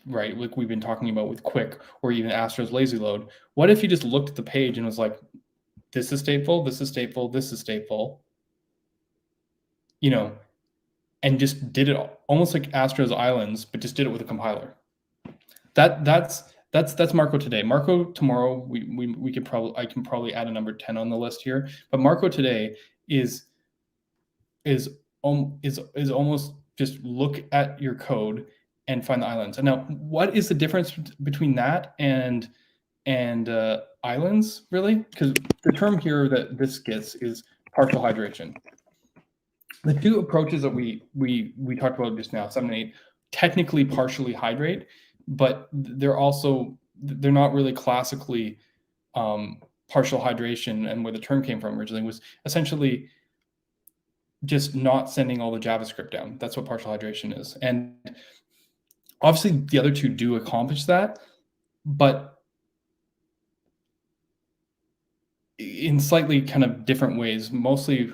right, like we've been talking about with Qwik or even Astro's lazy load, what if you just looked at the page and was like, this is stateful, this is stateful, this is stateful, and just did it almost like Astro's islands, but just did it with a compiler. That's Marko today. Marko tomorrow, I can probably add a number 10 on the list here, but Marko today is almost just look at your code and find the islands. And now, what is the difference between that and islands, really? Because the term here that this gets is partial hydration. The two approaches that we talked about just now, 7 and 8, technically partially hydrate, but they're not really classically partial hydration and where the term came from originally was essentially just not sending all the JavaScript down. That's what partial hydration is. And obviously the other two do accomplish that, but in slightly kind of different ways. Mostly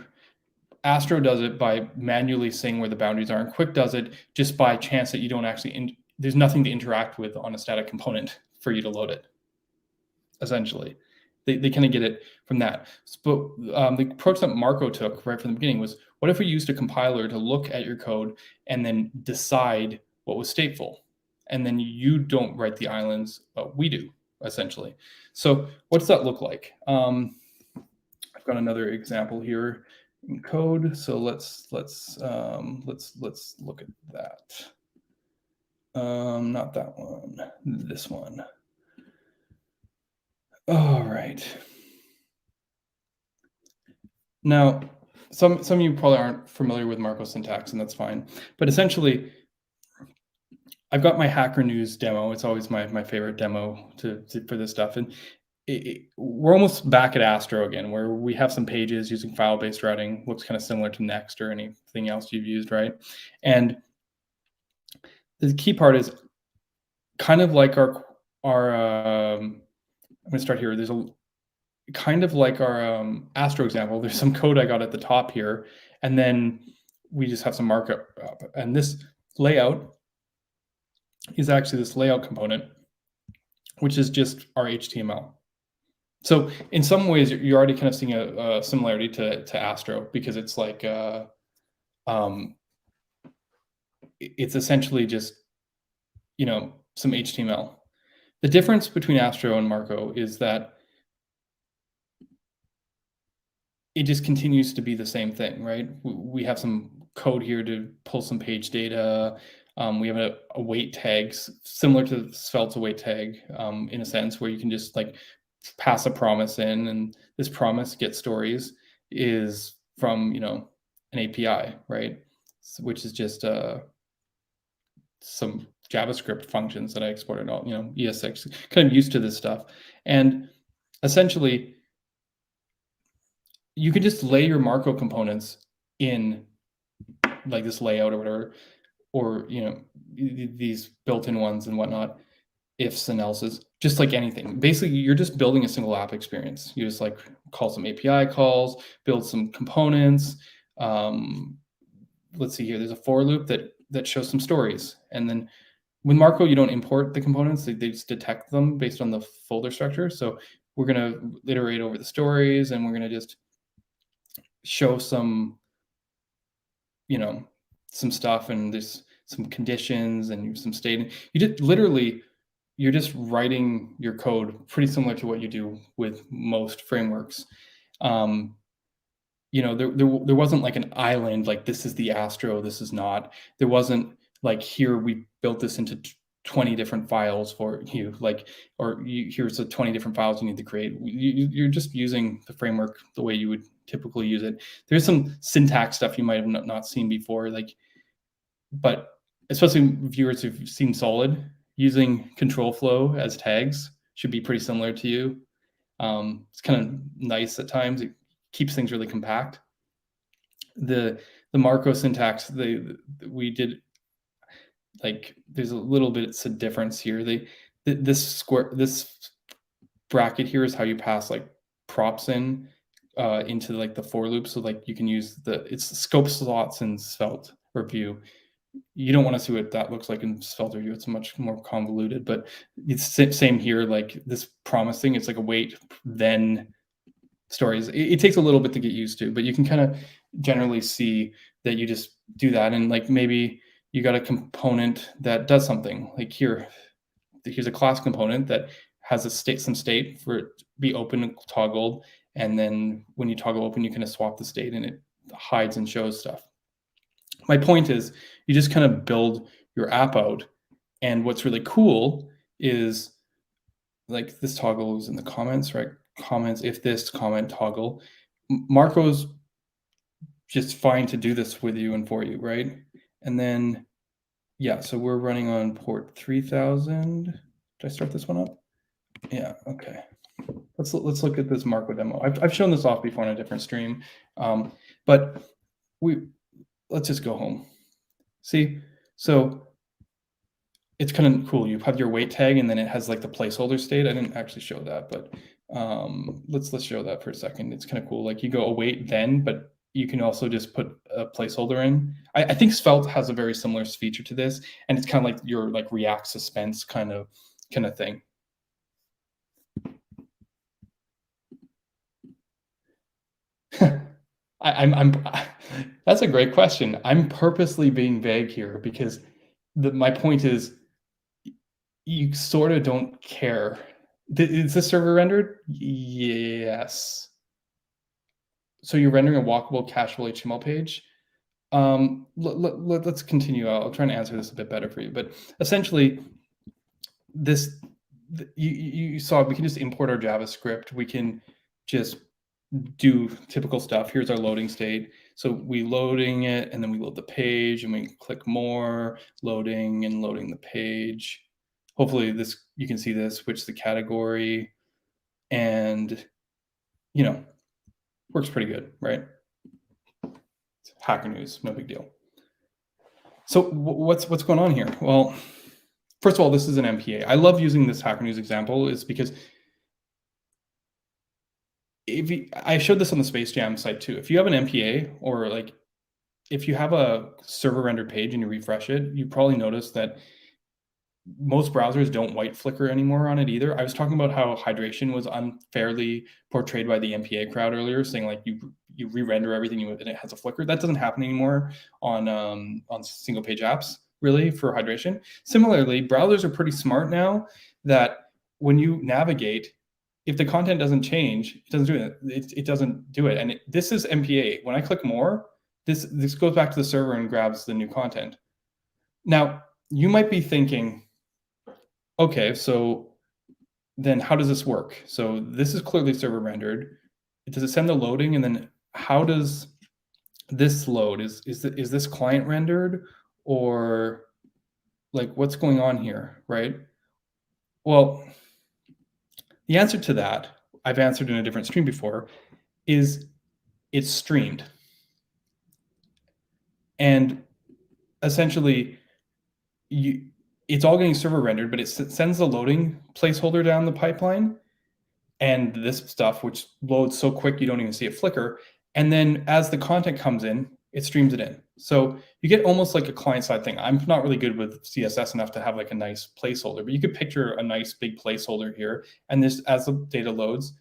Astro does it by manually saying where the boundaries are, and Qwik does it just by chance that you don't actually, there's nothing to interact with on a static component for you to load it, essentially. They kind of get it from that. But the approach that Marko took right from the beginning was, what if we used a compiler to look at your code and then decide what was stateful? And then you don't write the islands, but we do, essentially. So what does that look like? I've got another example here in code. So let's look at that. Not that one, this one. All right. Now, some of you probably aren't familiar with Marko syntax, and that's fine. But essentially, I've got my Hacker News demo. It's always my favorite demo for this stuff. And we're almost back at Astro again, where we have some pages using file-based routing. Looks kind of similar to Next or anything else you've used, right? And the key part is kind of like our I'm going to start here. There's a kind of like our Astro example. There's some code I got at the top here, and then we just have some markup. And this layout is actually this layout component, which is just our HTML. So in some ways, you're already kind of seeing a similarity to Astro, because it's like it's essentially just, you know, some HTML. The difference between Astro and Marko is that it just continues to be the same thing, right? We have some code here to pull some page data. We have a await tag similar to Svelte's await tag in a sense, where you can just like pass a promise in, and this promise get stories is from, you know, an API, right? Which is just some JavaScript functions that I exported all, you know, ES6, kind of used to this stuff. And essentially, you can just lay your Marko components in like this layout or whatever, or, you know, these built-in ones and whatnot, ifs and else's, just like anything. Basically, you're just building a single app experience. You just like call some API calls, build some components. Let's see here. There's a for loop that shows some stories. And then with Marko, you don't import the components. They just detect them based on the folder structure. So we're going to iterate over the stories, and we're going to just show some, you know, some stuff, and there's some conditions and some state. You just literally, you're just writing your code pretty similar to what you do with most frameworks. You know, there wasn't like an island, like this is the Astro, this is not. There wasn't like, here we built this into 20 different files for you, like, or here's the 20 different files you need to create. You're just using the framework the way you would typically use it. There's some syntax stuff you might have not seen before, like, but especially viewers who've seen Solid, using control flow as tags should be pretty similar to you. It's kind of nice at times. It keeps things really compact. The Marko syntax, we did, like, there's a little bit of difference here. This bracket here is how you pass like props in into like the for loop. So like you can use it's scope slots in Svelte or Vue. You don't want to see what that looks like in Svelte or Vue. It's much more convoluted, but it's same here. Like this promise thing, it's like a wait, then stories. It takes a little bit to get used to, but you can kind of generally see that you just do that. And like maybe you got a component that does something, like here's a class component that has some state for it to be open and toggled. And then when you toggle open, you kind of swap the state and it hides and shows stuff. My point is, you just kind of build your app out. And what's really cool is like this toggle is in the comments, right? Comments, if this comment toggle. Marko's just fine to do this with you and for you, right? And then, yeah, so we're running on port 3000. Did I start this one up? Yeah, okay. let's look at this Marko demo. I've shown this off before on a different stream, but let's just go home. See, so it's kind of cool. You have your wait tag, and then it has like the placeholder state. I didn't actually show that, but let's show that for a second. It's kind of cool. Like you go await then, but you can also just put a placeholder in. I think Svelte has a very similar feature to this, and it's kind of like your like React suspense kind of thing. That's a great question. I'm purposely being vague here because my point is you sort of don't care. Is this server rendered? Yes. So you're rendering a walkable, cacheable HTML page. Let's continue. I'll try and answer this a bit better for you. But essentially, you saw we can just import our JavaScript. We can just do typical stuff. Here's our loading state. So we loading it, and then we load the page, and we click more, loading and loading the page. Hopefully you can see this, switch the category, and works pretty good, right? Hacker news, no big deal. So what's going on here? Well, first of all, this is an MPA. I love using this Hacker News example is because I showed this on the Space Jam site too. If you have an MPA, or like if you have a server rendered page and you refresh it, you probably notice that most browsers don't white flicker anymore on it either. I was talking about how hydration was unfairly portrayed by the MPA crowd earlier, saying like you re-render everything and it has a flicker. That doesn't happen anymore on single page apps really for hydration. Similarly, browsers are pretty smart now that when you navigate, if the content doesn't change, it doesn't do it. It doesn't do it. And this is MPA. When I click more, this goes back to the server and grabs the new content. Now, you might be thinking, okay, so then how does this work? So this is clearly server rendered. Does it send the loading, and then how does this load? Is this client rendered, or like what's going on here, right? Well, the answer to that, I've answered in a different stream before, is it's streamed. And essentially, it's all getting server rendered, but it sends the loading placeholder down the pipeline, and this stuff, which loads so quick you don't even see it flicker. And then as the content comes in, it streams it in. So you get almost like a client-side thing. I'm not really good with CSS enough to have like a nice placeholder, but you could picture a nice big placeholder here. And this, as the data loads,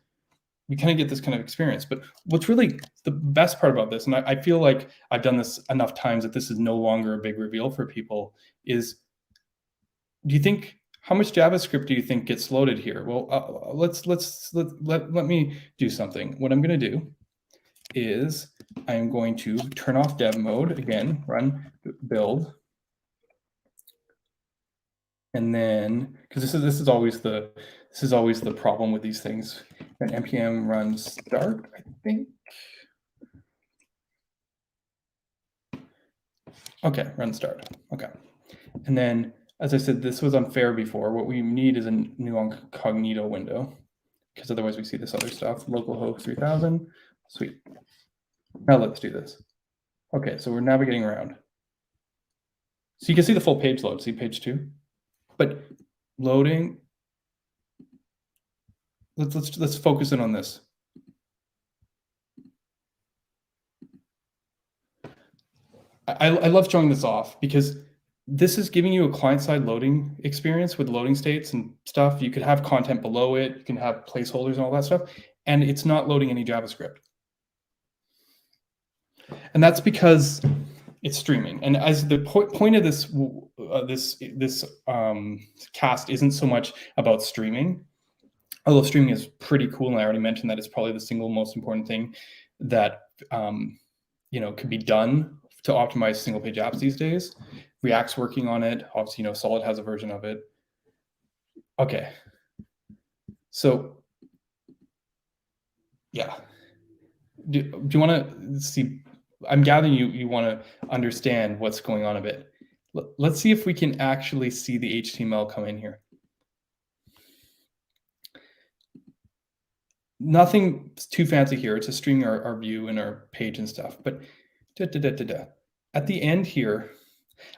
you kind of get this kind of experience. But what's really the best part about this, and I feel like I've done this enough times that this is no longer a big reveal for people, is do you think, how much JavaScript do you think gets loaded here? Well, let me do something. What I'm going to do is I'm going to turn off dev mode again, run build, and then because this is always the problem with these things. And npm run start, I think. Okay, run start. Okay, and then as I said, this was unfair before. What we need is a new incognito window, because otherwise we see this other stuff. Localhost 3000, sweet. Now let's do this. Okay, so we're navigating around. So you can see the full page load, see page 2? But loading, let's focus in on this. I love showing this off because this is giving you a client-side loading experience with loading states and stuff. You could have content below it, you can have placeholders and all that stuff, and it's not loading any JavaScript. And that's because it's streaming. And as the point of this cast isn't so much about streaming, although streaming is pretty cool, and I already mentioned that it's probably the single most important thing that can be done to optimize single page apps these days. React's working on it. Obviously, Solid has a version of it. Okay. So yeah. Do you want to see? I'm gathering you want to understand what's going on a bit. Let's see if we can actually see the HTML come in here. nothing too fancy here. It's just streaming our view and our page and stuff. But at the end here,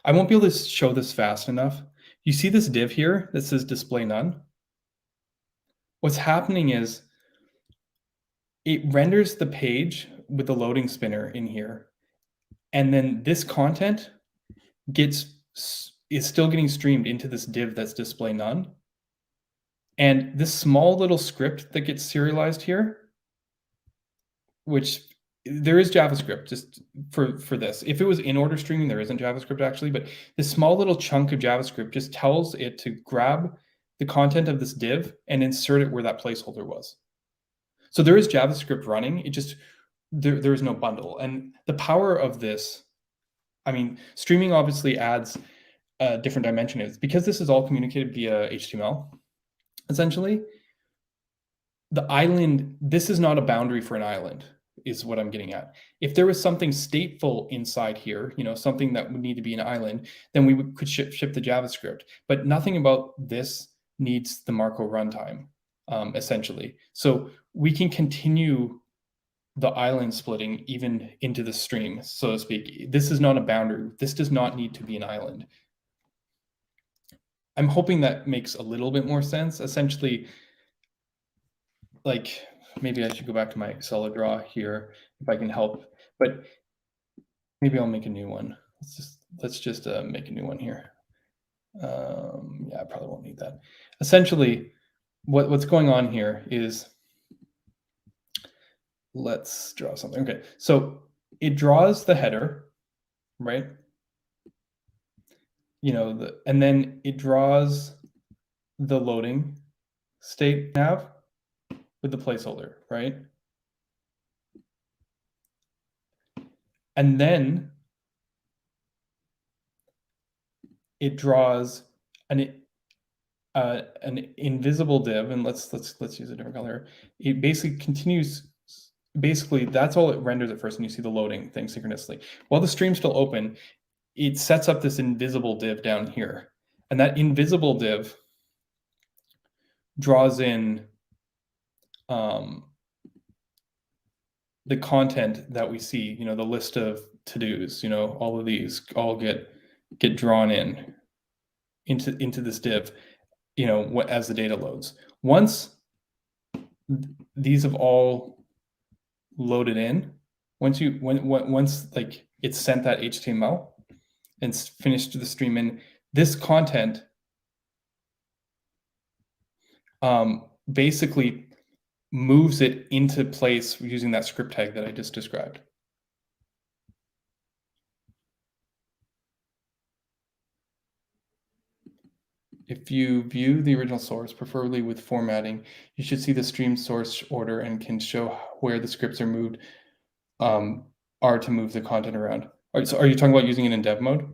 I won't be able to show this fast enough. You see this div here that says display none? What's happening is it renders the page with the loading spinner in here. And then this content is still getting streamed into this div that's display none. And this small little script that gets serialized here, which there is JavaScript just for this. If it was in order streaming, there isn't JavaScript actually, but this small little chunk of JavaScript just tells it to grab the content of this div and insert it where that placeholder was. So there is JavaScript running. It just, there is no bundle. And the power of this, I mean, streaming obviously adds a different dimension. Is because this is all communicated via HTML, essentially. The island, this is not a boundary for an island, is what I'm getting at. If there was something stateful inside here, something that would need to be an island, then we could ship the JavaScript. But nothing about this needs the Marko runtime, essentially. So we can continue the island splitting even into the stream, so to speak. This is not a boundary. This does not need to be an island. I'm hoping that makes a little bit more sense. Essentially, like, maybe I should go back to my Solid Draw here if I can help, but maybe I'll make a new one. Let's just make a new one here. Yeah, I probably won't need that. Essentially, what's going on here is, let's draw something. Okay, so it draws the header, right? And then it draws the loading state nav with the placeholder, right? And then it draws an invisible div, and let's use a different color. It basically continues. Basically, that's all it renders at first, and you see the loading thing synchronously. While the stream's still open, it sets up this invisible div down here, and that invisible div draws in the content that we see, the list of to-dos, all of these all get drawn into this div, as the data loads. Once these have all loaded in, once like it's sent that HTML and finished the stream in, this content basically moves it into place using that script tag that I just described. If you view the original source, preferably with formatting, you should see the stream source order and can show where the scripts are moved, are to move the content around. So are you talking about using it in dev mode?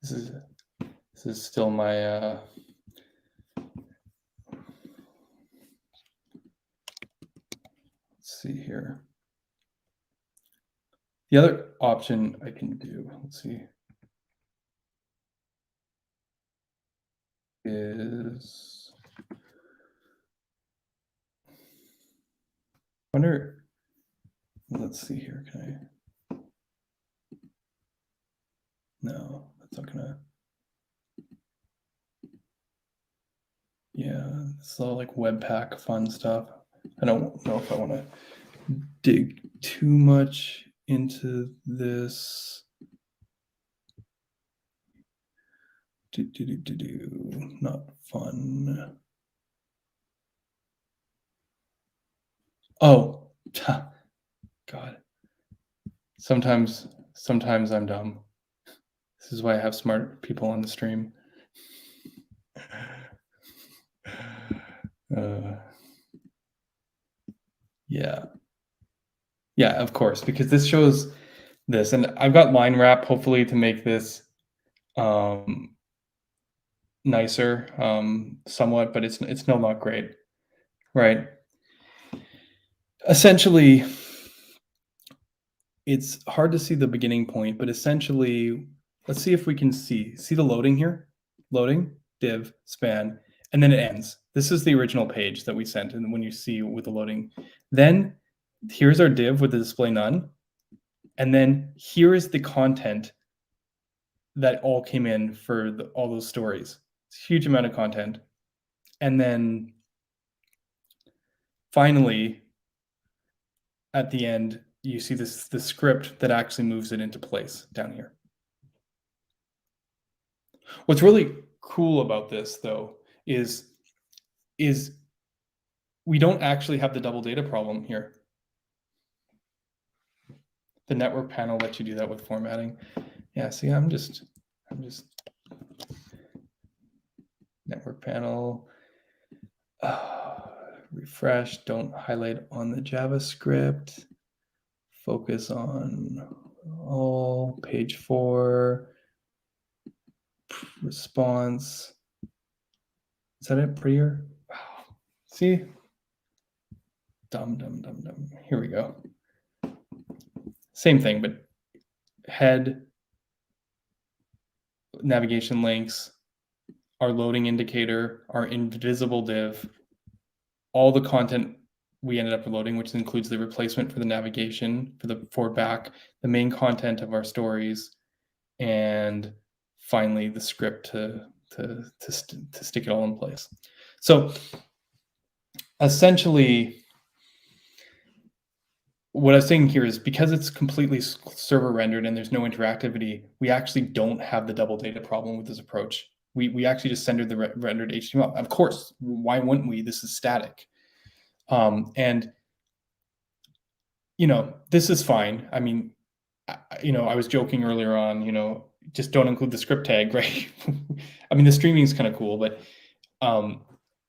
This is still my let's see here. The other option I can do, let's see, is, let's see here, can I? No, that's not gonna. Yeah, it's all like Webpack fun stuff. I don't know if I want to dig too much into this. Not fun. Oh, God. Sometimes I'm dumb. This is why I have smart people on the stream. Yeah, of course, because this shows this, and I've got line wrap hopefully to make this nicer, somewhat, but it's still not great, right? Essentially, it's hard to see the beginning point, but essentially, let's see if we can see the loading here. loading, div, span, and then it ends. This is the original page that we sent, and when you see with the loading, then here's our div with the display none, and then here is the content that all came in for all those stories. It's a huge amount of content. And then finally, at the end, you see the script that actually moves it into place down here. What's really cool about this, though, is we don't actually have the double data problem here. The network panel lets you do that with formatting. Yeah, see, I'm just network panel, refresh, don't highlight on the JavaScript, focus on all, page 4, response. Is that it prettier? Wow. See? Dumb. Here we go. Same thing, but head, navigation links, our loading indicator, our invisible div, all the content we ended up loading, which includes the replacement for the navigation, for the forward back, the main content of our stories, and finally the script to stick it all in place. So essentially, what I was saying here is because it's completely server rendered and there's no interactivity, we actually don't have the double data problem with this approach. We actually just rendered the rendered HTML. Of course, why wouldn't we? This is static. And, this is fine. I mean, I was joking earlier on, just don't include the script tag, right? I mean, the streaming is kind of cool, but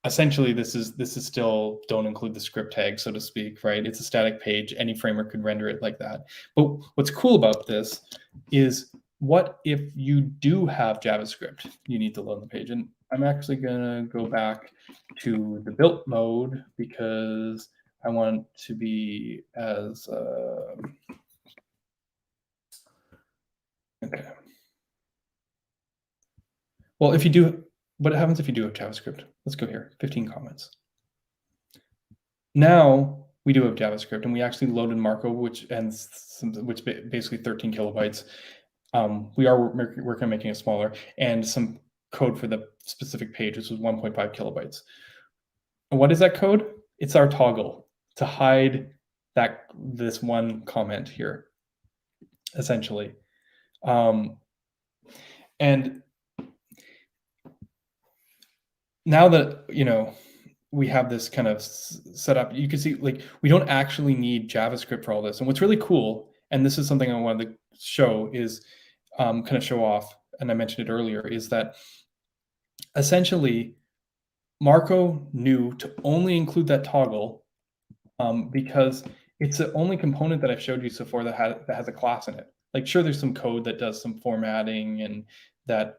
essentially this is still don't include the script tag, so to speak, right? It's a static page. Any framework could render it like that. But what's cool about this is what if you do have JavaScript you need to load the page? And I'm actually gonna go back to the built mode because I want to be as okay. Well, if you do, what happens if you do have JavaScript? Let's go here, 15 comments. Now we do have JavaScript, and we actually loaded Marko, which basically 13 kilobytes. We are working on making it smaller, and some code for the specific page, which was 1.5 kilobytes. And what is that code? It's our toggle to hide this one comment here, essentially. And now that we have this kind of set up, you can see we don't actually need JavaScript for all this. And what's really cool, and this is something I wanted to show, is kind of show off, and I mentioned it earlier, is that essentially Marko knew to only include that toggle because it's the only component that I've showed you so far that has a class in it. Sure, there's some code that does some formatting and that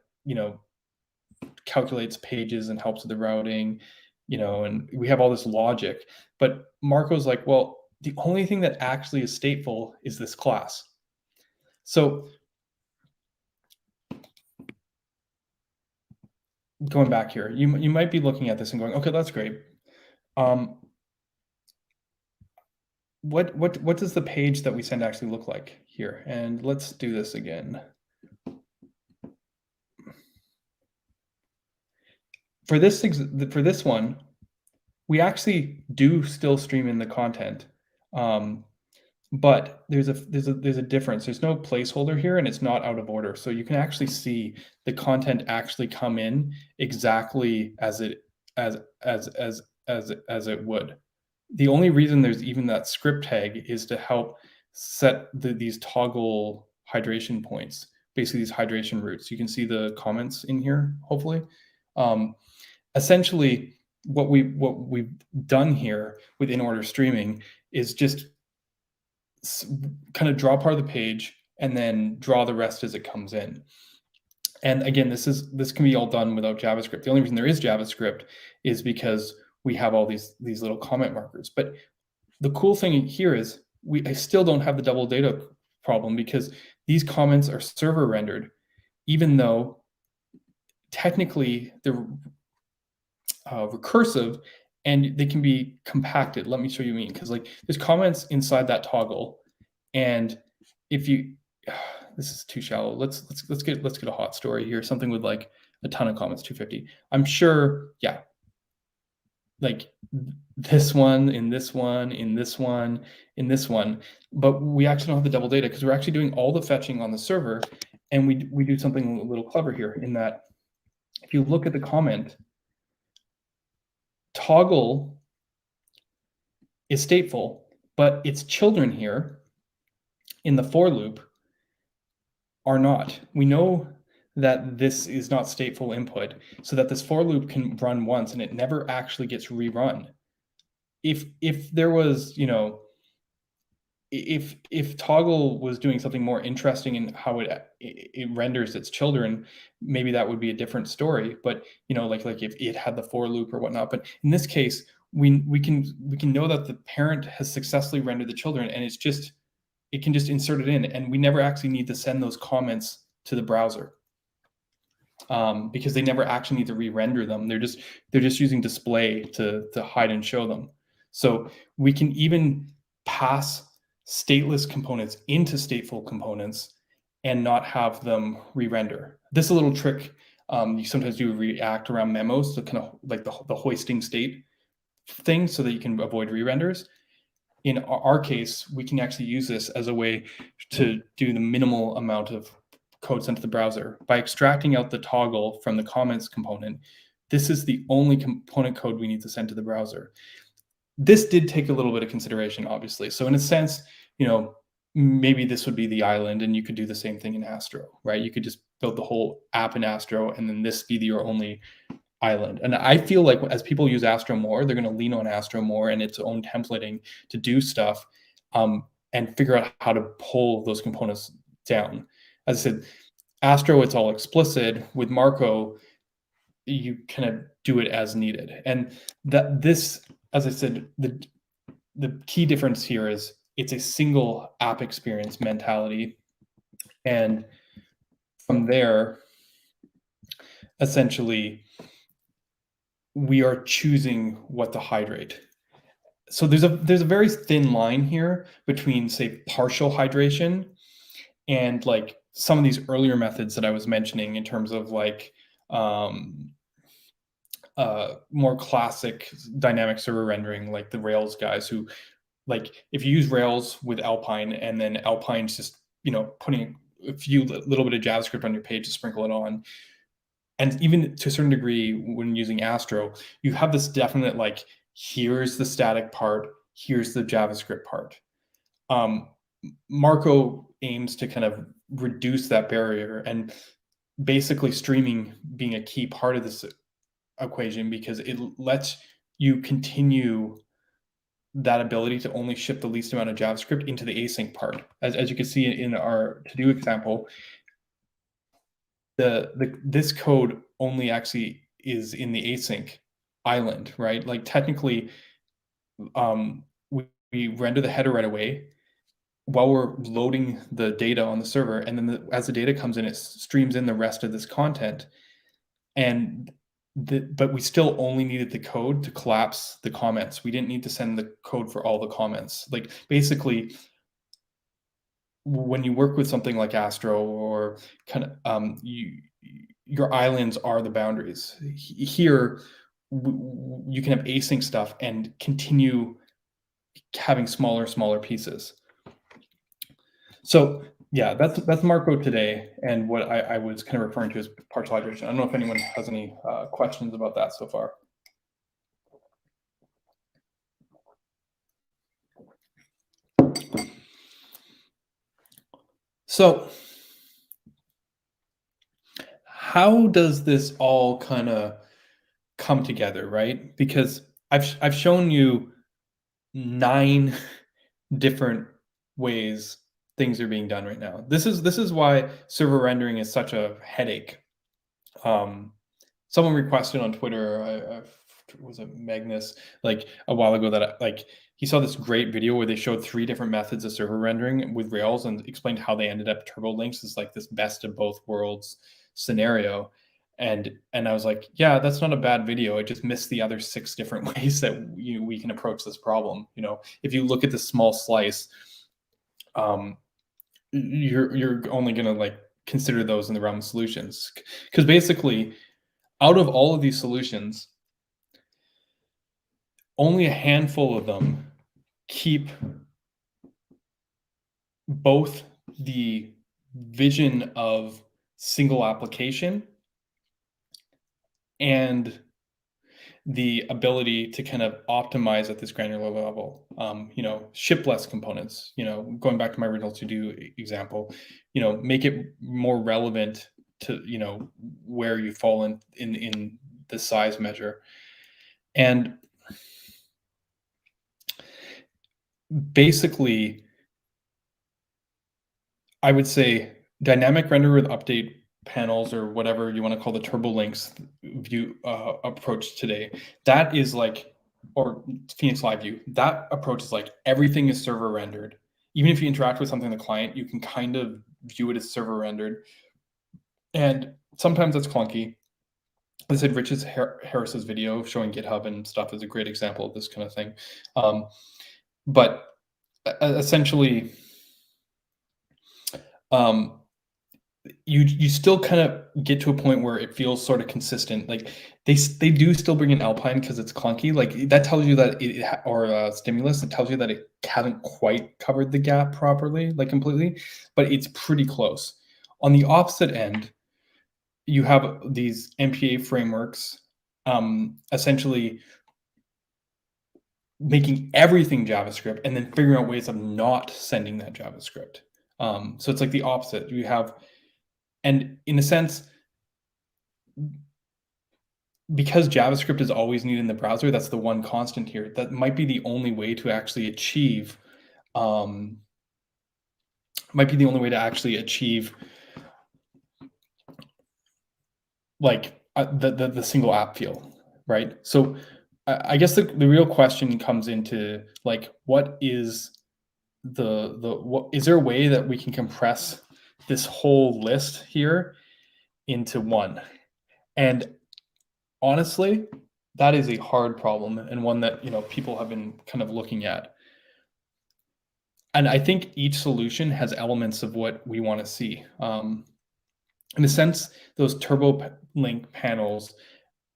calculates pages and helps with the routing, and we have all this logic. But Marko's like, well, the only thing that actually is stateful is this class. So going back here, you might be looking at this and going, okay, that's great. What does the page that we send actually look like here? And let's do this again. For this one, we actually do still stream in the content, but there's a difference. There's no placeholder here, and it's not out of order. So you can actually see the content actually come in exactly as it would. The only reason there's even that script tag is to help set these toggle hydration points, basically these hydration routes. You can see the comments in here, hopefully. Essentially, what we've done here with in-order streaming is just kind of draw part of the page and then draw the rest as it comes in. And again, this can be all done without JavaScript. The only reason there is JavaScript is because we have all these little comment markers. But the cool thing here is I still don't have the double data problem because these comments are server rendered, even though technically they're recursive, and they can be compacted. Let me show you what I mean, because like there's comments inside that toggle, and if you this is too shallow. Let's get a hot story here. Something with like a ton of comments, 250. I'm sure, yeah, like this one, in this one, in this one, in this one, but we actually don't have the double data because we're actually doing all the fetching on the server, and we do something a little clever here in that if you look at the comment, toggle is stateful, but its children here in the for loop are not. We know that this is not stateful input, so that this for loop can run once and it never actually gets rerun. If there was, you know, if toggle was doing something more interesting in how it renders its children, maybe that would be a different story. But you know, like if it had the for loop or whatnot. But in this case, we can know that the parent has successfully rendered the children, and it can just insert it in, and we never actually need to send those comments to the browser because they never actually need to re-render them. They're just using display to hide and show them. So we can even pass stateless components into stateful components and not have them re-render. This is a little trick you sometimes do React around memos, so kind of like the hoisting state thing, so that you can avoid re-renders. In our case, we can actually use this as a way to do the minimal amount of code sent to the browser. By extracting out the toggle from the comments component, this is the only component code we need to send to the browser. This did take a little bit of consideration, obviously. So in a sense, you know, maybe this would be the island, and you could do the same thing in Astro, right? You could just build the whole app in Astro, and then this be your only island. And I feel like as people use Astro more, they're going to lean on Astro more and its own templating to do stuff and figure out how to pull those components down. As I said, Astro, it's all explicit. With Marko, you kind of do it as needed. And that this, as I said, the key difference here is it's a single app experience mentality. And from there, essentially, we are choosing what to hydrate. So there's a very thin line here between, say, partial hydration and like some of these earlier methods that I was mentioning in terms of like more classic dynamic server rendering, like the Rails guys who, like, if you use Rails with Alpine and then Alpine's just, you know, putting a little bit of JavaScript on your page to sprinkle it on. And even to a certain degree, when using Astro, you have this definite, like, here's the static part, here's the JavaScript part. Marko aims to kind of reduce that barrier, and basically streaming being a key part of this equation, because it lets you continue that ability to only ship the least amount of JavaScript into the async part. As you can see in our to-do example, this code only actually is in the async island, right? Like technically, we render the header right away while we're loading the data on the server, and then as the data comes in, it streams in the rest of this content. And but we still only needed the code to collapse the comments. We didn't need to send the code for all the comments. Like basically, when you work with something like Astro or kind of your islands are the boundaries. Here, you can have async stuff and continue having smaller pieces. So yeah, that's Marko today, and what I was kind of referring to as partial hydration. I don't know if anyone has any questions about that so far. So how does this all kind of come together, right? Because I've shown you 9 different ways things are being done right now. This is why server rendering is such a headache. Someone requested on Twitter, was it Magnus, like a while ago, that like he saw this great video where they showed 3 different methods of server rendering with Rails and explained how they ended up turbo links. It's like this best of both worlds scenario. And I was like, yeah, that's not a bad video. I just missed the other 6 different ways that we can approach this problem. If you look at the small slice, you're only going to like consider those in the realm of solutions, because basically out of all of these solutions, only a handful of them keep both the vision of single application and the ability to kind of optimize at this granular level. Ship less components, going back to my original to-do example, make it more relevant to, where you fall in the size measure. And basically, I would say dynamic render with update panels, or whatever you want to call the turbo links view approach today, that is like, or Phoenix Live View, that approach is like everything is server rendered. Even if you interact with something in the client, you can kind of view it as server rendered. And sometimes that's clunky. I said Richard Harris's video showing GitHub and stuff is a great example of this kind of thing. But essentially, you still kind of get to a point where it feels sort of consistent. Like they do still bring in Alpine because it's clunky. Like that tells you that or Stimulus, it tells you that it hasn't quite covered the gap properly, like completely, but it's pretty close. On the opposite end, you have these MPA frameworks, essentially making everything JavaScript and then figuring out ways of not sending that JavaScript. So it's like the opposite. You have, and in a sense, because JavaScript is always needed in the browser, that's the one constant here. That might be the only way to actually achieve, like the single app feel, right? So I guess the real question comes into like, what is what is there a way that we can compress this whole list here into one? And honestly, that is a hard problem, and one that people have been kind of looking at. And I think each solution has elements of what we want to see. In a sense, those turbo link panels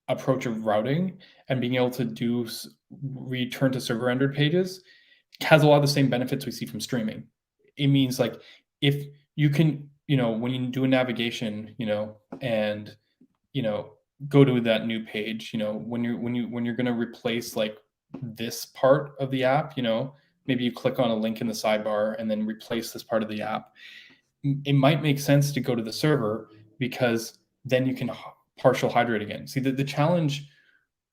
approach of routing and being able to do return to server rendered pages has a lot of the same benefits we see from streaming. It means like if you can, when you do a navigation, and go to that new page, when you're going to replace like this part of the app, maybe you click on a link in the sidebar and then replace this part of the app. It might make sense to go to the server, because then you can partial hydrate again. See, the challenge,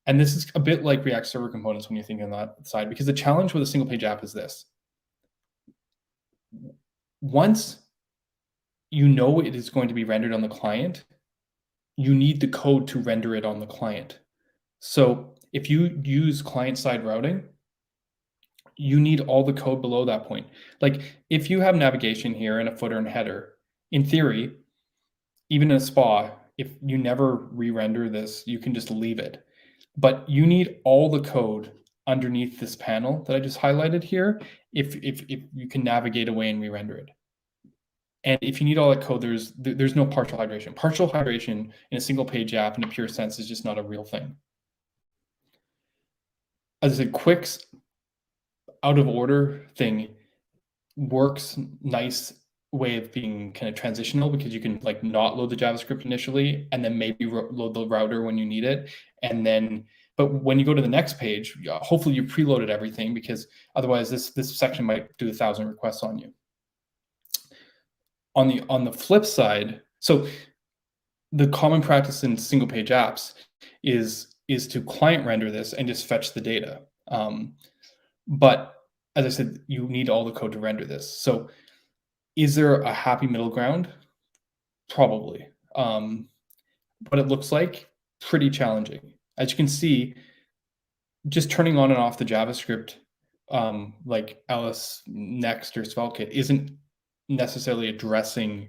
and this is a bit like React Server Components when you think on that side, because the challenge with a single page app is this. Once you know it is going to be rendered on the client, you need the code to render it on the client. So if you use client-side routing, you need all the code below that point. Like if you have navigation here and a footer and header, in theory, even in a SPA, if you never re-render this, you can just leave it. But you need all the code underneath this panel that I just highlighted here if you can navigate away and re-render it. And if you need all that code, there's no partial hydration. Partial hydration in a single page app in a pure sense is just not a real thing. As I said, Qwik's out of order thing works nice way of being kind of transitional, because you can like not load the JavaScript initially and then maybe load the router when you need it. And then, but when you go to the next page, hopefully you preloaded everything, because otherwise this section might do 1,000 requests on you. On the flip side, so the common practice in single page apps is to client render this and just fetch the data. But as I said, you need all the code to render this. So is there a happy middle ground? Probably. But it looks like pretty challenging. As you can see, just turning on and off the JavaScript, like ls next or svelkit, isn't necessarily addressing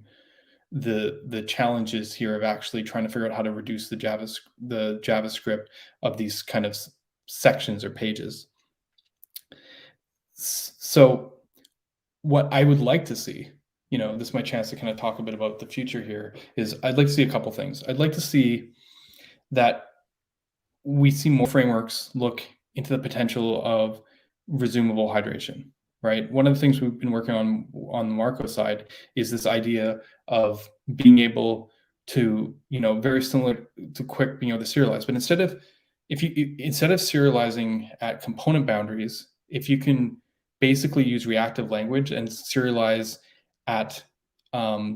the challenges here of actually trying to figure out how to reduce the JavaScript of these kind of sections or pages. So what I would like to see, this is my chance to kind of talk a bit about the future here, is I'd like to see a couple things. I'd like to see that we see more frameworks look into the potential of resumable hydration, right? One of the things we've been working on the Marko side is this idea of being able to, very similar to Qwik being able to serialize, but instead of serializing at component boundaries, if you can basically use reactive language and serialize at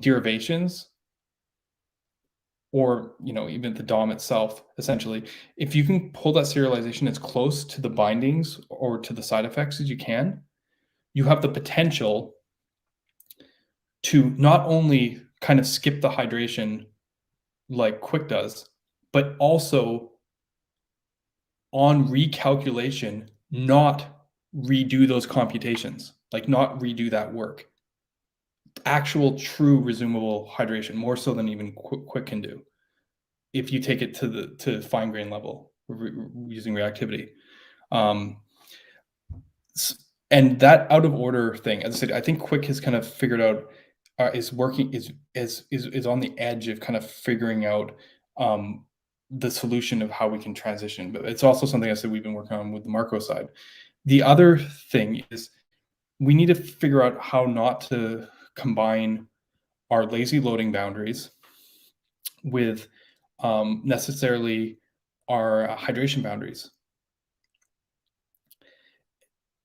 derivations, or even the DOM itself, essentially, if you can pull that serialization as close to the bindings or to the side effects as you can, you have the potential to not only kind of skip the hydration like Qwik does, but also on recalculation, not redo those computations, like not redo that work. Actual true resumable hydration, more so than even Qwik can do, if you take it to fine grain level using reactivity. And that out of order thing, as I said, I think Qwik has kind of figured out is on the edge of kind of figuring out the solution of how we can transition. But it's also something I said we've been working on with the Marko side. The other thing is we need to figure out how not to combine our lazy loading boundaries with necessarily our hydration boundaries.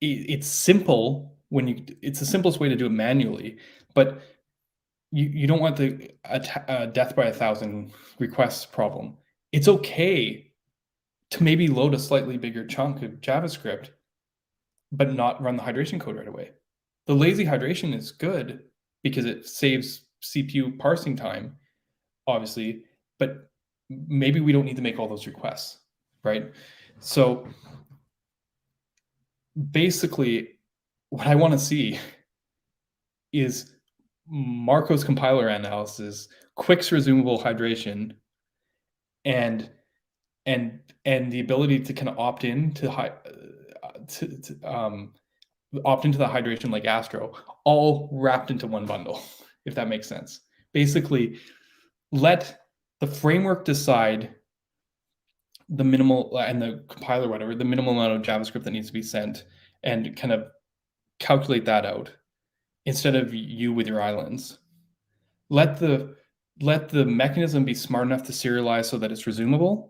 It's simple it's the simplest way to do it manually, but you don't want the death by 1,000 requests problem. It's okay to maybe load a slightly bigger chunk of JavaScript, but not run the hydration code right away. The lazy hydration is good because it saves CPU parsing time, obviously, but maybe we don't need to make all those requests, right? So basically, what I want to see is Marko's compiler analysis, Qwik's resumable hydration, and the ability to kind of opt into opt into the hydration like Astro, all wrapped into one bundle, if that makes sense. Basically, let the framework decide the minimal, and the compiler, whatever, the minimal amount of JavaScript that needs to be sent, and kind of calculate that out instead of you with your islands. Let the mechanism be smart enough to serialize so that it's resumable,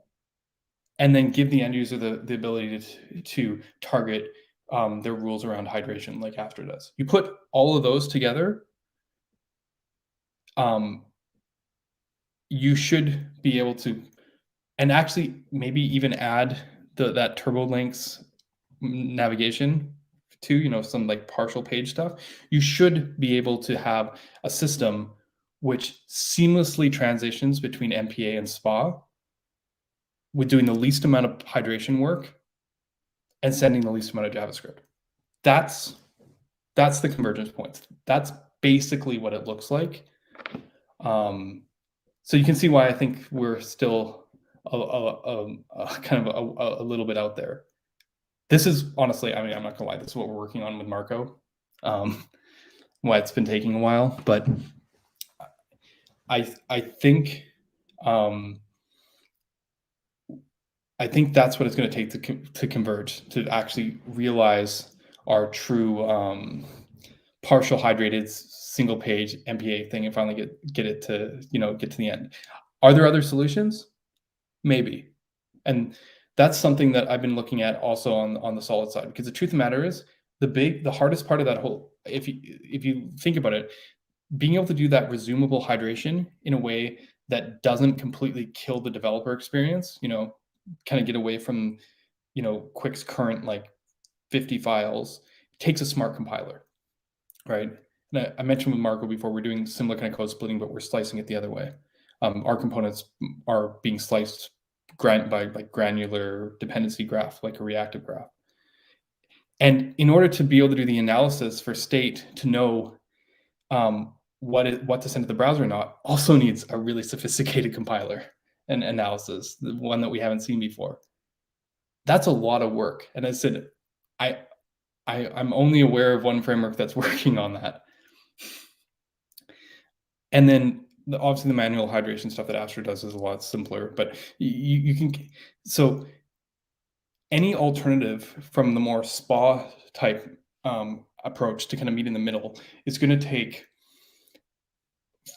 and then give the end user the ability to target their rules around hydration like Astro does. You put all of those together, you should be able to, and actually maybe even add that turbo links navigation to, some like partial page stuff. You should be able to have a system which seamlessly transitions between MPA and SPA with doing the least amount of hydration work and sending the least amount of JavaScript. That's the convergence points. That's basically what it looks like. So you can see why I think we're still kind of a little bit out there. This is honestly, I'm not gonna lie, this is what we're working on with Marko. Why it's been taking a while, but I think that's what it's going to take to converge, to actually realize our true partial hydrated single page MPA thing and finally get it to get to the end. Are there other solutions? Maybe, and that's something that I've been looking at also on the Solid side, because the truth of the matter is the hardest part of that whole, if you think about it, being able to do that resumable hydration in a way that doesn't completely kill the developer experience, kind of get away from, Qwik's current like 50 files, takes a smart compiler, right? And I mentioned with Marko before, we're doing similar kind of code splitting, but we're slicing it the other way. Our components are being sliced by like granular dependency graph, like a reactive graph. And in order to be able to do the analysis for state, to know what to send to the browser or not also needs a really sophisticated compiler and analysis, the one that we haven't seen before. That's a lot of work. And I said, I'm only aware of one framework that's working on that. And then obviously the manual hydration stuff that Astro does is a lot simpler, but you can, so any alternative from the more SPA type approach to kind of meet in the middle is going to take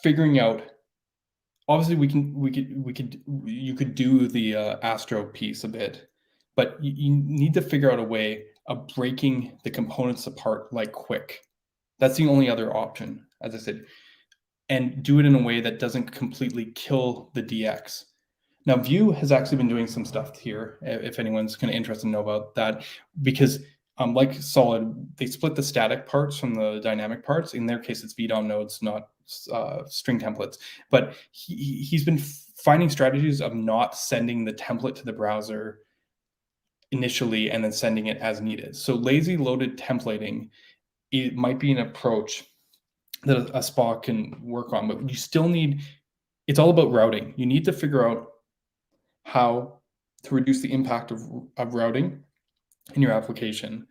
figuring out. Obviously, you could do the Astro piece a bit, but you need to figure out a way of breaking the components apart like Qwik. That's the only other option, as I said, and do it in a way that doesn't completely kill the DX. Now, Vue has actually been doing some stuff here, if anyone's kind of interested to know about that, because like Solid, they split the static parts from the dynamic parts. In their case, it's VDOM nodes, not string templates. But he's been finding strategies of not sending the template to the browser initially and then sending it as needed. So lazy loaded templating, it might be an approach that a SPA can work on, but you still need, it's all about routing. You need to figure out how to reduce the impact of routing in your application.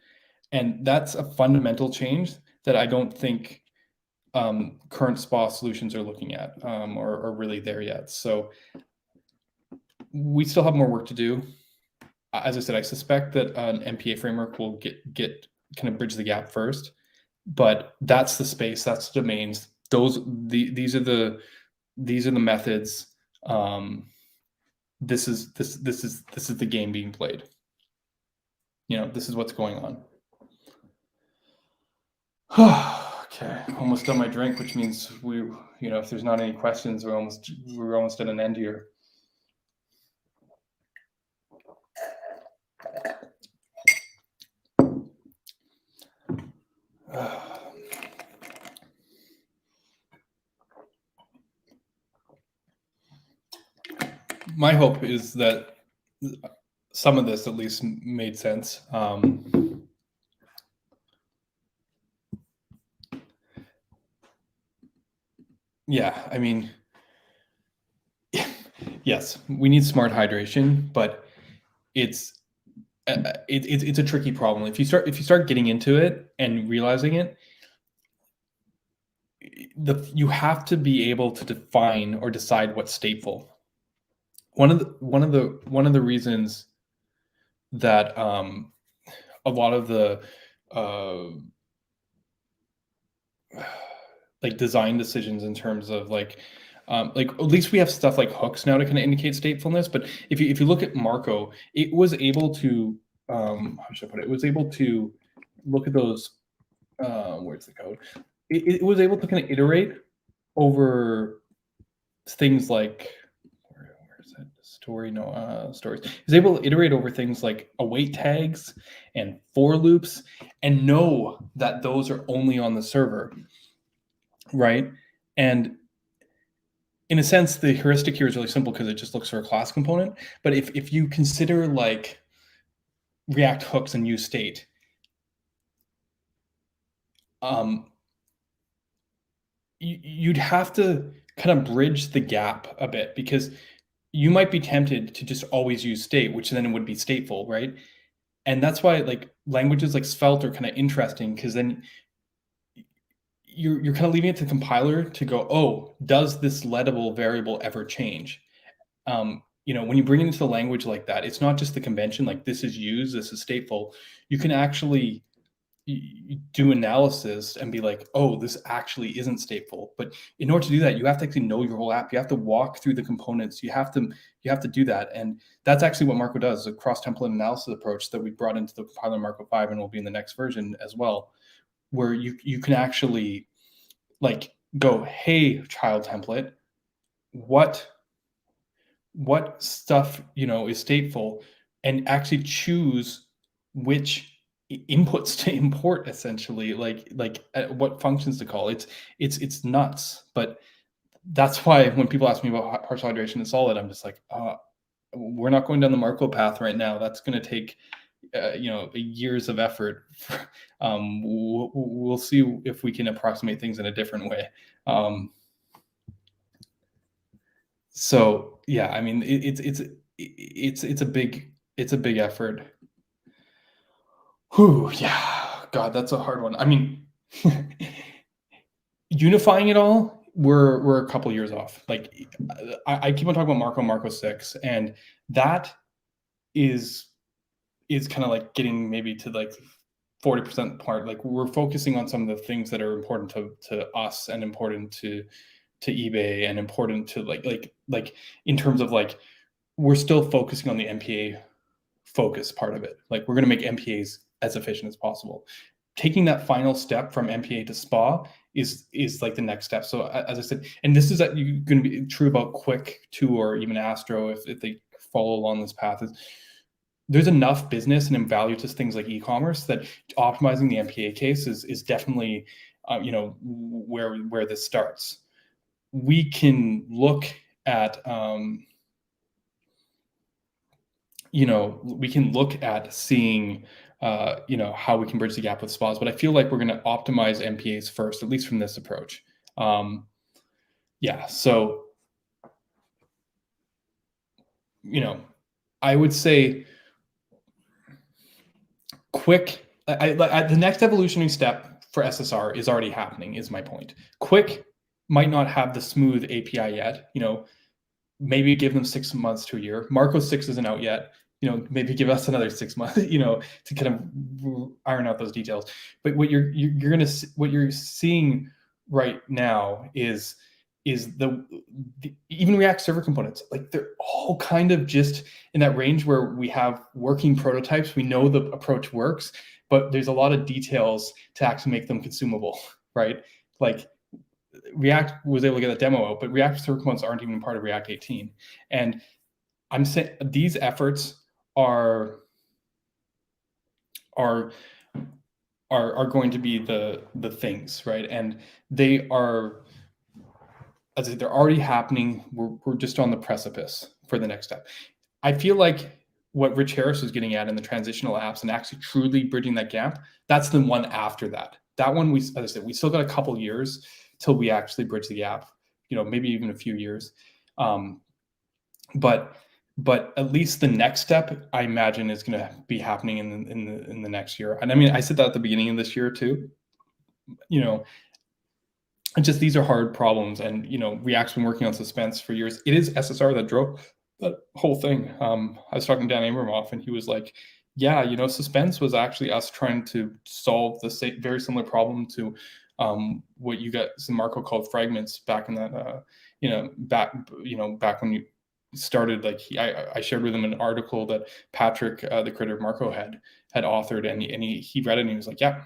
And that's a fundamental change that I don't think current SPA solutions are looking at or really there yet. So we still have more work to do. As I said, I suspect that an MPA framework will get kind of bridge the gap first, but that's the space, that's the domains. These are the methods. This is the game being played. This is what's going on. Okay, almost done my drink, which means if there's not any questions, we're almost at an end here. My hope is that some of this at least made sense. Yeah, I mean, yes, we need smart hydration, but it's a tricky problem. If you start getting into it and realizing it, you have to be able to define or decide what's stateful. One of the reasons that a lot of the like design decisions in terms of like at least we have stuff like hooks now to kind of indicate statefulness. But if you look at Marko, it was able to how should I put it? It was able to look at those. Where's the code? It was able to kind of iterate over things like stories. Is able to iterate over things like await tags and for loops and know that those are only on the server, right? And in a sense, the heuristic here is really simple because it just looks for a class component. But if you consider like React hooks and use state, you'd have to kind of bridge the gap a bit, because you might be tempted to just always use state, which then it would be stateful, right? And that's why like languages like Svelte are kind of interesting, because then you're kind of leaving it to the compiler to go, oh, does this lettable variable ever change? When you bring it into the language like that, it's not just the convention, like this is used, this is stateful. You can actually do analysis and be like, oh, this actually isn't stateful. But in order to do that, you have to actually know your whole app. You have to walk through the components. You have to do that. And that's actually what Marko does, a cross-template analysis approach that we brought into the compiler Marko 5 and will be in the next version as well, where you can actually like go, hey, child template, what stuff is stateful, and actually choose which inputs to import, essentially, like what functions to call. It's nuts. But that's why when people ask me about partial hydration and Solid, I'm just like, we're not going down the Marko path right now. That's going to take years of effort. We'll see if we can approximate things in a different way. So yeah, I mean, it's a big effort. Whew, yeah, God, that's a hard one. I mean, unifying it all, we're a couple years off. Like, I keep on talking about Marko 6, and that is kind of like getting maybe to like 40% part. Like, we're focusing on some of the things that are important to us and important to eBay and important to like in terms of like, we're still focusing on the MPA focus part of it. Like, we're going to make MPAs as efficient as possible. Taking that final step from MPA to SPA is like the next step. So as I said, and this is going to be true about Qwik too, or even Astro if they follow along this path, is there's enough business and value to things like e-commerce that optimizing the MPA case is definitely where this starts. We can look at we can look at seeing how we can bridge the gap with SPAs, but I feel like we're going to optimize MPAs first, at least from this approach. Yeah, so I would say Qwik. The next evolutionary step for SSR is already happening, is my point. Qwik might not have the smooth API yet. Maybe give them 6 months to a year. Marko 6 isn't out yet. Maybe give us another 6 months, to kind of iron out those details. But what what you're seeing right now is the even React server components, like, they're all kind of just in that range where we have working prototypes. We know the approach works, but there's a lot of details to actually make them consumable, right? Like, React was able to get a demo out, but React server components aren't even part of React 18. And I'm saying these efforts are going to be the things, right? And they are, as I said, they're already happening. We're just on the precipice for the next step. I feel like what Rich Harris was getting at in the transitional apps and actually truly bridging that gap, that's the one after that. That one, as I said, we still got a couple years till we actually bridge the gap, maybe even a few years. But at least the next step, I imagine, is going to be happening in the next year. And I mean, I said that at the beginning of this year too. Just, these are hard problems, and React's been working on suspense for years. It is SSR that drove that whole thing. I was talking to Dan Abramoff, and he was like, yeah, suspense was actually us trying to solve the very similar problem to what you guys in Marko called fragments back in that back when you started. Like, I shared with him an article that Patrick, the creator of Marko, had authored, and he read it, and he was like, yeah,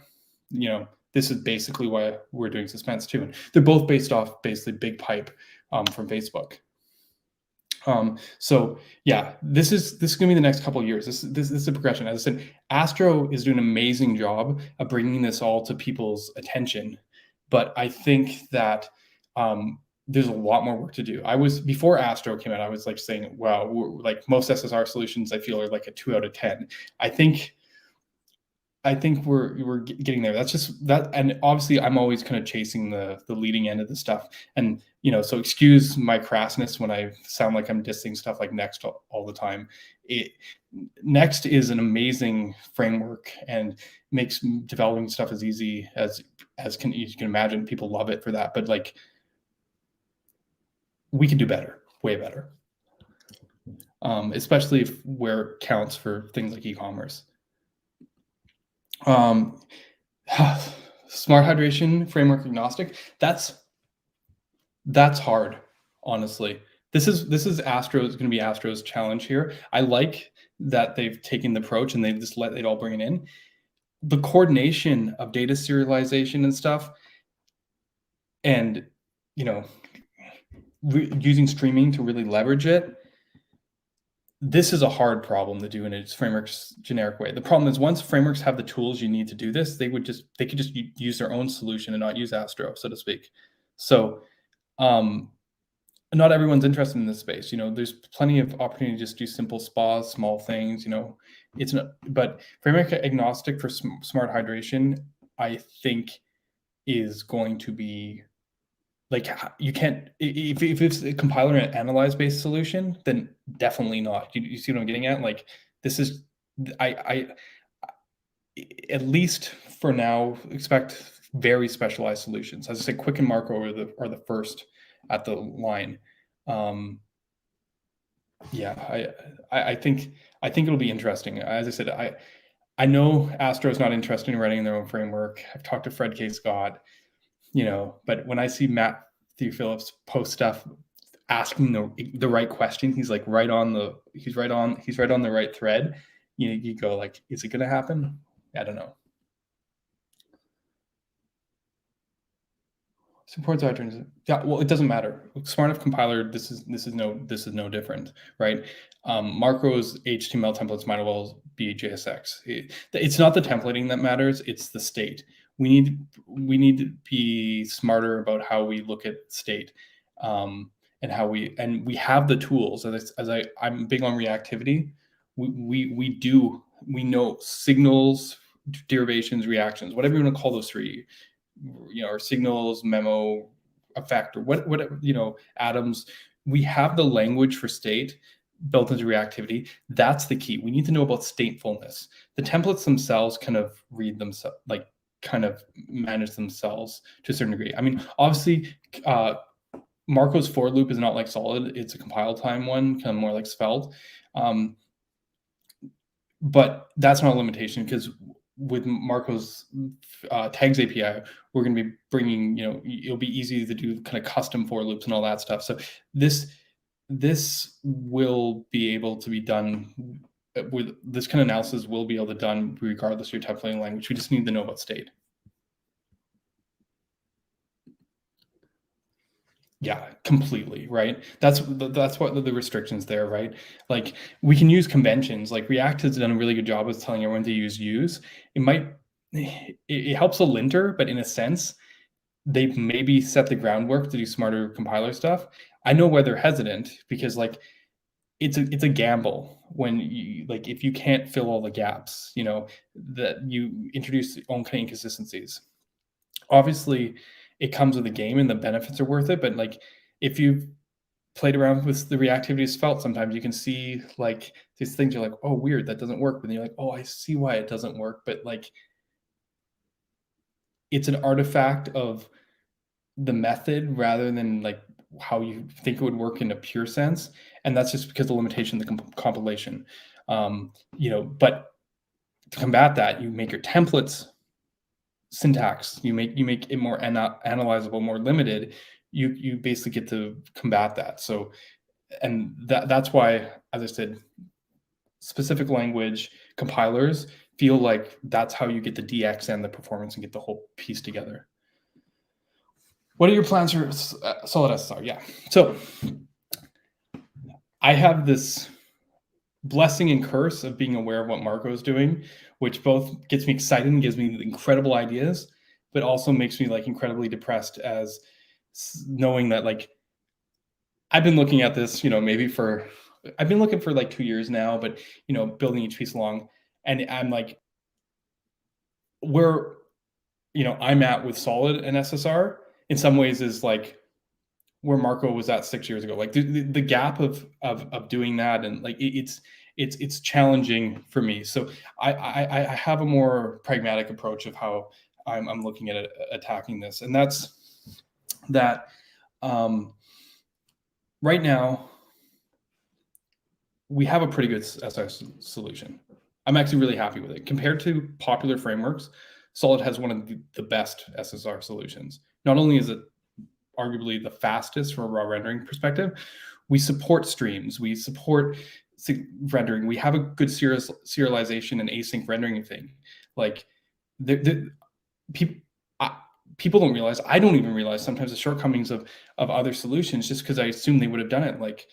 this is basically why we're doing suspense too. And they're both based off basically Big Pipe from Facebook. So yeah, this is going to be the next couple of years. This is a progression. As I said, Astro is doing an amazing job of bringing this all to people's attention, but I think that there's a lot more work to do. Before Astro came out, I was like saying, wow, like, most SSR solutions I feel are like a 2 out of 10. I think we're getting there. That's just that, and obviously I'm always kind of chasing the leading end of the stuff, and so excuse my crassness when I sound like I'm dissing stuff like Next all the time. Next is an amazing framework and makes developing stuff as easy as you can imagine. People love it for that, but like, we can do better, way better, especially where it counts for things like e-commerce. Smart hydration framework agnostic. That's hard, honestly. This is Astro's going to be Astro's challenge here. I like that they've taken the approach and they've just let it all bring it in. The coordination of data serialization and stuff, and using streaming to really leverage it. This is a hard problem to do in its framework's generic way. The problem is, once frameworks have the tools you need to do this, they could just use their own solution and not use Astro, so to speak. So not everyone's interested in this space. There's plenty of opportunity to just do simple spas, small things, It's not, but framework agnostic for smart hydration, I think, is going to be like, you can't, if it's a compiler and analyze based solution, then definitely not. You see what I'm getting at? Like, this is, I at least for now, expect very specialized solutions. As I say, Qwik and Marko are the first at the line. Yeah, I think it'll be interesting. As I said, I know Astro is not interested in writing their own framework. I've talked to Fred K. Scott, but when I see Matthew Phillips post stuff asking the right question, he's like right on the right thread. You go like, is it going to happen? I don't know. Supports iTunes. Yeah, well, it doesn't matter. Smart enough compiler. This is no different, right? Marko's HTML templates might as well be JSX. It's not the templating that matters. It's the state. We need to be smarter about how we look at state, and we have the tools. I'm big on reactivity. We know signals, derivations, reactions, whatever you want to call those three, or signals, memo, effect, or whatever, atoms. We have the language for state built into reactivity. That's the key. We need to know about statefulness. The templates themselves kind of read themselves, like kind of manage themselves to a certain degree. I mean, obviously, Marko's for loop is not like Solid. It's a compile time one, kind of more like Svelte. But that's not a limitation, because with Marko's tags API, we're going to be bringing, it'll be easy to do kind of custom for loops and all that stuff. So this will be able to be done with this kind of analysis will be able to done regardless of your templating language. We just need to know about state. Yeah, completely, right? That's what the restrictions there, right? Like, we can use conventions. Like, React has done a really good job of telling everyone to use. It helps a linter, but in a sense, they've maybe set the groundwork to do smarter compiler stuff. I know why they're hesitant, because like it's a gamble when if you can't fill all the gaps, that you introduce your own kind of inconsistencies. Obviously, it comes with the game and the benefits are worth it. But like, if you've played around with the reactivity of Svelte, sometimes you can see like these things, you're like, oh, weird, that doesn't work. But then you're like, oh, I see why it doesn't work. But like, it's an artifact of the method rather than like how you think it would work in a pure sense. And that's just because of the limitation of the compilation. But to combat that, you make your templates syntax, you make it more analyzable, more limited. You basically get to combat that. So, and that's why, as I said, specific language compilers feel like that's how you get the DX and the performance and get the whole piece together. What are your plans for Solid SSR? Yeah. So I have this blessing and curse of being aware of what Marko is doing, which both gets me excited and gives me incredible ideas, but also makes me like incredibly depressed, as knowing that like I've been looking at this, I've been looking for like 2 years now, but building each piece along, and I'm like, where I'm at with Solid and SSR in some ways is like where Marko was at 6 years ago. Like the gap of doing that, and like it's challenging for me. So I have a more pragmatic approach of how I'm looking at attacking this, and that's that. Right now, we have a pretty good SSR solution. I'm actually really happy with it. Compared to popular frameworks, Solid has one of the best SSR solutions. Not only is it arguably the fastest from a raw rendering perspective, we support streams, we support rendering, we have a good serialization and async rendering thing. Like, people don't realize, I don't even realize sometimes the shortcomings of other solutions, just because I assume they would have done it. Like,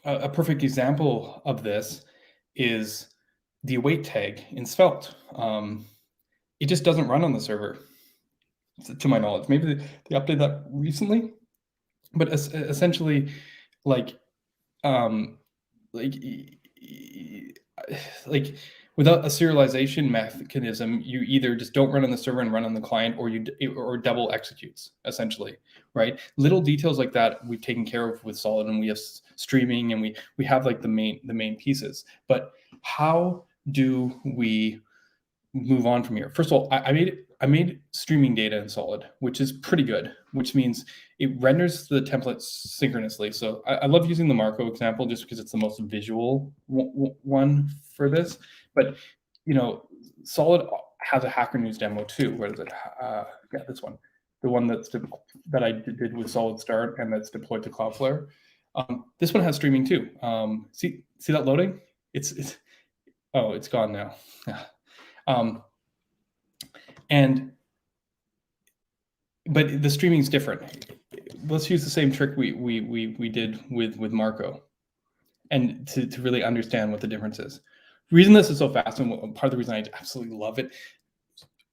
a perfect example of this is the await tag in Svelte. It just doesn't run on the server, to my knowledge. Maybe they updated that recently, but essentially, like without a serialization mechanism, you either just don't run on the server and run on the client, or double executes, essentially, right? Little details like that we've taken care of with Solid, and we have streaming, and we have like the main pieces. But how do we move on from here? First of all, I made streaming data in Solid, which is pretty good, which means it renders the templates synchronously. So I love using the Marko example just because it's the most visual one for this. But Solid has a Hacker News demo too. What is it? Yeah, this one, the one that I did with Solid Start and that's deployed to Cloudflare. This one has streaming too. See that loading? It's gone now. But the streaming is different. Let's use the same trick we did with Marko, and to really understand what the difference is. The reason this is so fast, and part of the reason I absolutely love it,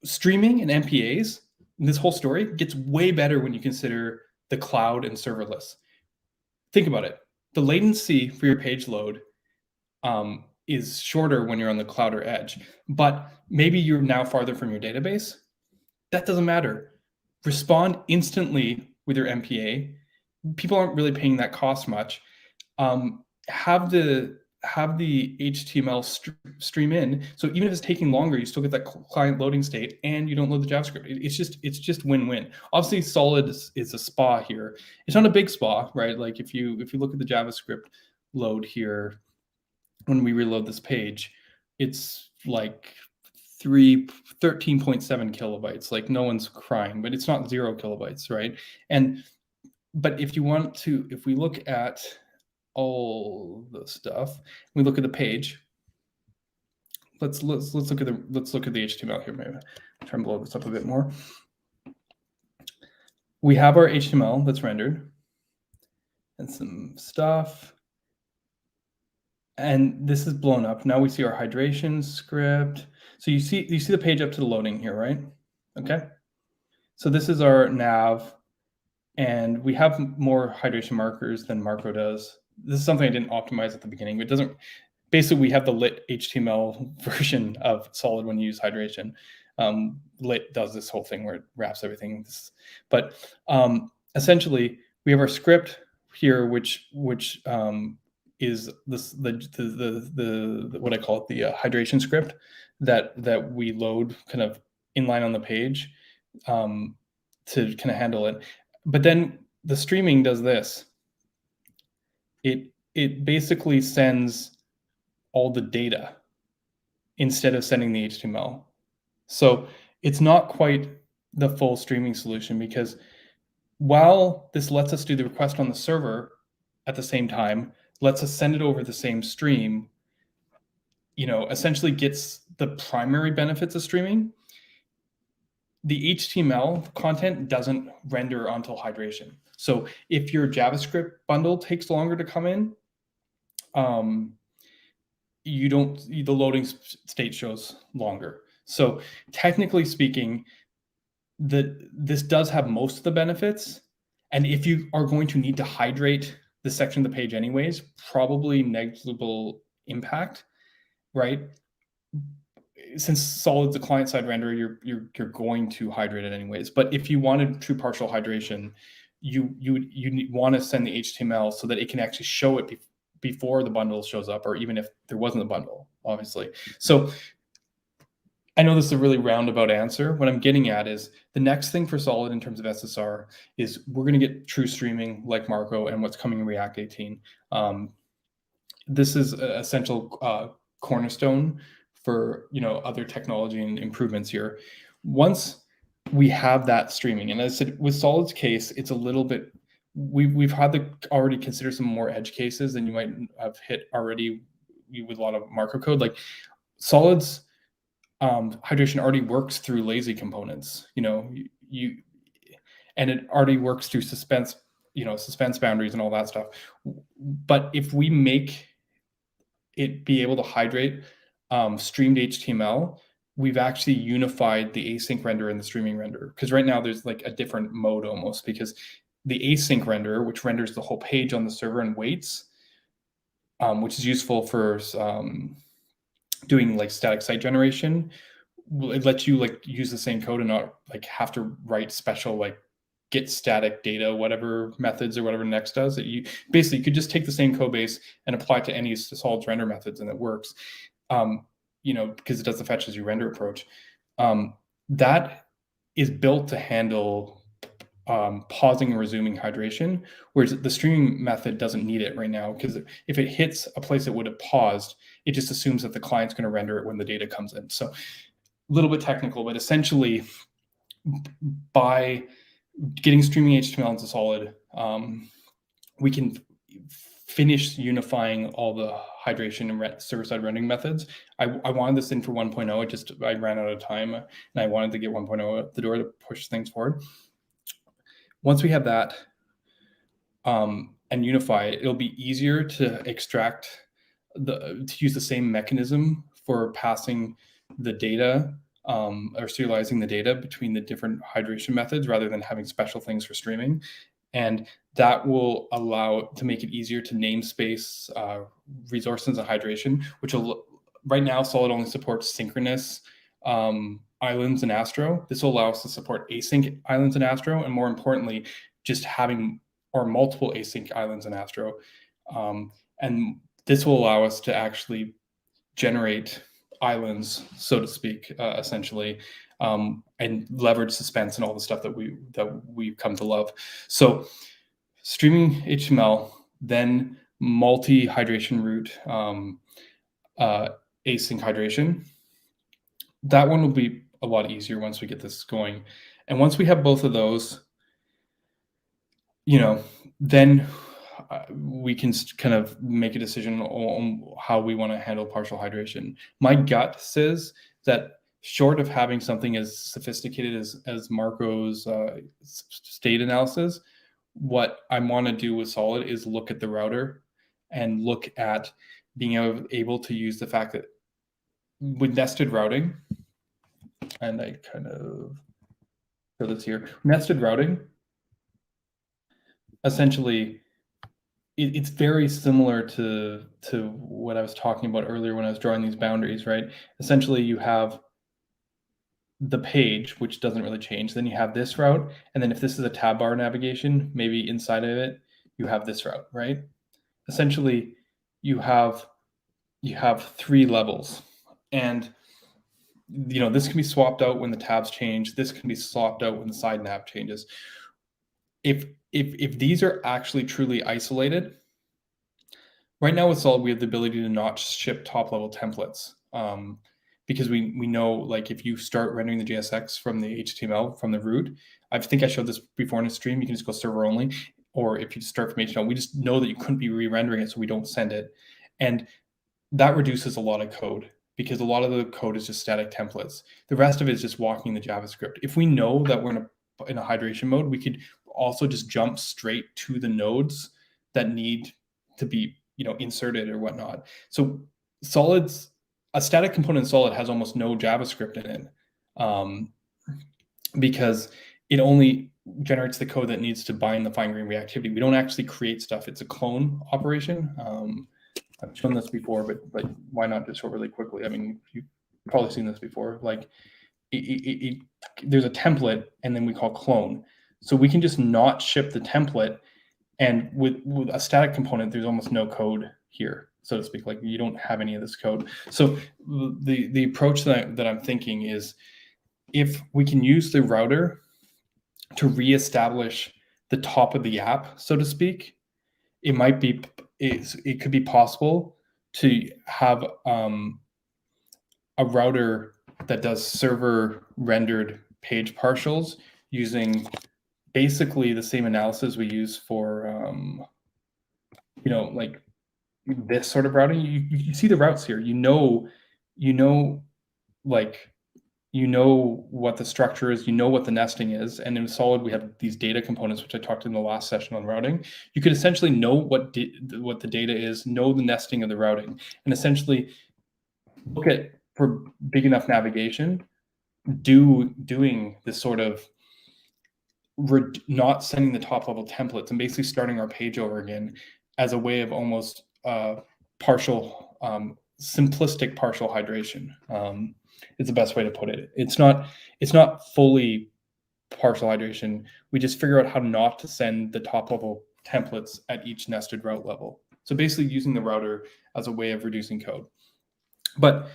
streaming and MPAs, this whole story gets way better when you consider the cloud and serverless. Think about it. The latency for your page load is shorter when you're on the cloud or edge, but maybe you're now farther from your database. That doesn't matter. Respond instantly with your MPA. People aren't really paying that cost much. Have the HTML stream in, so even if it's taking longer, you still get that client loading state, and you don't load the JavaScript. It's just win-win. Obviously, Solid is a spa here. It's not a big spa, right? Like if you look at the JavaScript load here, when we reload this page, it's like 13.7 kilobytes. Like no one's crying, but it's not 0 kilobytes, right? But if we look at all the stuff, we look at the page. Let's look at the HTML here. Maybe try and blow this up a bit more. We have our HTML that's rendered and some stuff. And this is blown up. Now we see our hydration script. So you see the page up to the loading here, right? Okay. So this is our nav, and we have more hydration markers than Marko does. This is something I didn't optimize at the beginning, but it doesn't. Basically, we have the lit HTML version of Solid when you use hydration. Lit does this whole thing where it wraps everything. But essentially, we have our script here, which is the what I call it, the hydration script that we load kind of inline on the page to kind of handle it. But then the streaming does this. It basically sends all the data instead of sending the HTML. So it's not quite the full streaming solution, because while this lets us do the request on the server at the same time, lets us send it over the same stream, essentially gets the primary benefits of streaming. The HTML content doesn't render until hydration. So if your JavaScript bundle takes longer to come in, the loading state shows longer. So technically speaking, this does have most of the benefits. And if you are going to need to hydrate the section of the page anyways, probably negligible impact, right? Since Solid's a client-side renderer, you're going to hydrate it anyways. But if you wanted true partial hydration, you want to send the HTML so that it can actually show it before the bundle shows up, or even if there wasn't a bundle, obviously. So I know this is a really roundabout answer. What I'm getting at is the next thing for Solid in terms of SSR is we're going to get true streaming like Marko and what's coming in React 18. This is an essential cornerstone for other technology and improvements here. Once we have that streaming, and as I said, with Solid's case, it's a little bit, we've had to already consider some more edge cases than you might have hit already with a lot of Marko code. Like Solid's hydration already works through lazy components, and it already works through suspense boundaries and all that stuff. But if we make it be able to hydrate streamed HTML, we've actually unified the async render and the streaming render. Because right now there's like a different mode almost, because the async render, which renders the whole page on the server and waits, which is useful for doing like static site generation. It lets you like use the same code and not like have to write special like get static data, whatever methods or whatever Next does. That you basically you could just take the same code base and apply it to any Solid render methods, and it works. Because it does the fetch as you render approach. That is built to handle pausing and resuming hydration, whereas the streaming method doesn't need it right now, because if it hits a place it would have paused, it just assumes that the client's going to render it when the data comes in. So a little bit technical, but essentially by getting streaming HTML into Solid, we can finish unifying all the hydration and server-side rendering methods. I wanted this in for 1.0. I ran out of time, and I wanted to get 1.0 at the door to push things forward. Once we have that and unify it, it'll be easier to extract to use the same mechanism for passing the data or serializing the data between the different hydration methods rather than having special things for streaming. And that will allow to make it easier to namespace resources and hydration, which will, right now Solid only supports synchronous islands in Astro. This will allow us to support async islands in Astro, and more importantly, just having or multiple async islands in Astro. And this will allow us to actually generate islands, so to speak, essentially, and leverage suspense and all the stuff that we've come to love. So streaming HTML, then multi-hydration route, async hydration. That one will be a lot easier once we get this going. And once we have both of those, then we can kind of make a decision on how we want to handle partial hydration. My gut says that short of having something as sophisticated as Marko's state analysis, what I want to do with Solid is look at the router and look at being able to use the fact that with nested routing, and I kind of show this here, nested routing, essentially, it's very similar to what I was talking about earlier when I was drawing these boundaries, right? Essentially, you have the page, which doesn't really change. Then you have this route. And then if this is a tab bar navigation, maybe inside of it, you have this route, right? Essentially, you have 3 levels. And this can be swapped out when the tabs change. This can be swapped out when the side nav changes. If these are actually truly isolated, right now with Solid, we have the ability to not ship top-level templates because we know, like, if you start rendering the JSX from the HTML, from the root, I think I showed this before in a stream, you can just go server only, or if you start from HTML, we just know that you couldn't be re-rendering it, so we don't send it. And that reduces a lot of code because a lot of the code is just static templates. The rest of it is just walking the JavaScript. If we know that we're in a hydration mode, we could also just jump straight to the nodes that need to be inserted or whatnot. So a static component in Solid has almost no JavaScript in it because it only generates the code that needs to bind the fine-grained reactivity. We don't actually create stuff. It's a clone operation. I've shown this before, but why not just show really quickly? I mean, you've probably seen this before. Like there's a template and then we call clone. So we can just not ship the template, and with a static component, there's almost no code here, so to speak. Like you don't have any of this code. So the approach that I'm thinking is if we can use the router to reestablish the top of the app, so to speak, it could be possible to have a router that does server rendered page partials using basically the same analysis we use for, like this sort of routing. You see the routes here. You know what the structure is. You know what the nesting is. And in Solid, we have these data components, which I talked in the last session on routing. You could essentially know what the data is, know the nesting of the routing, and essentially look at, for big enough navigation, doing this sort of not sending the top level templates and basically starting our page over again as a way of almost simplistic partial hydration. It's the best way to put it. It's not fully partial hydration. We just figure out how not to send the top level templates at each nested route level. So basically using the router as a way of reducing code. But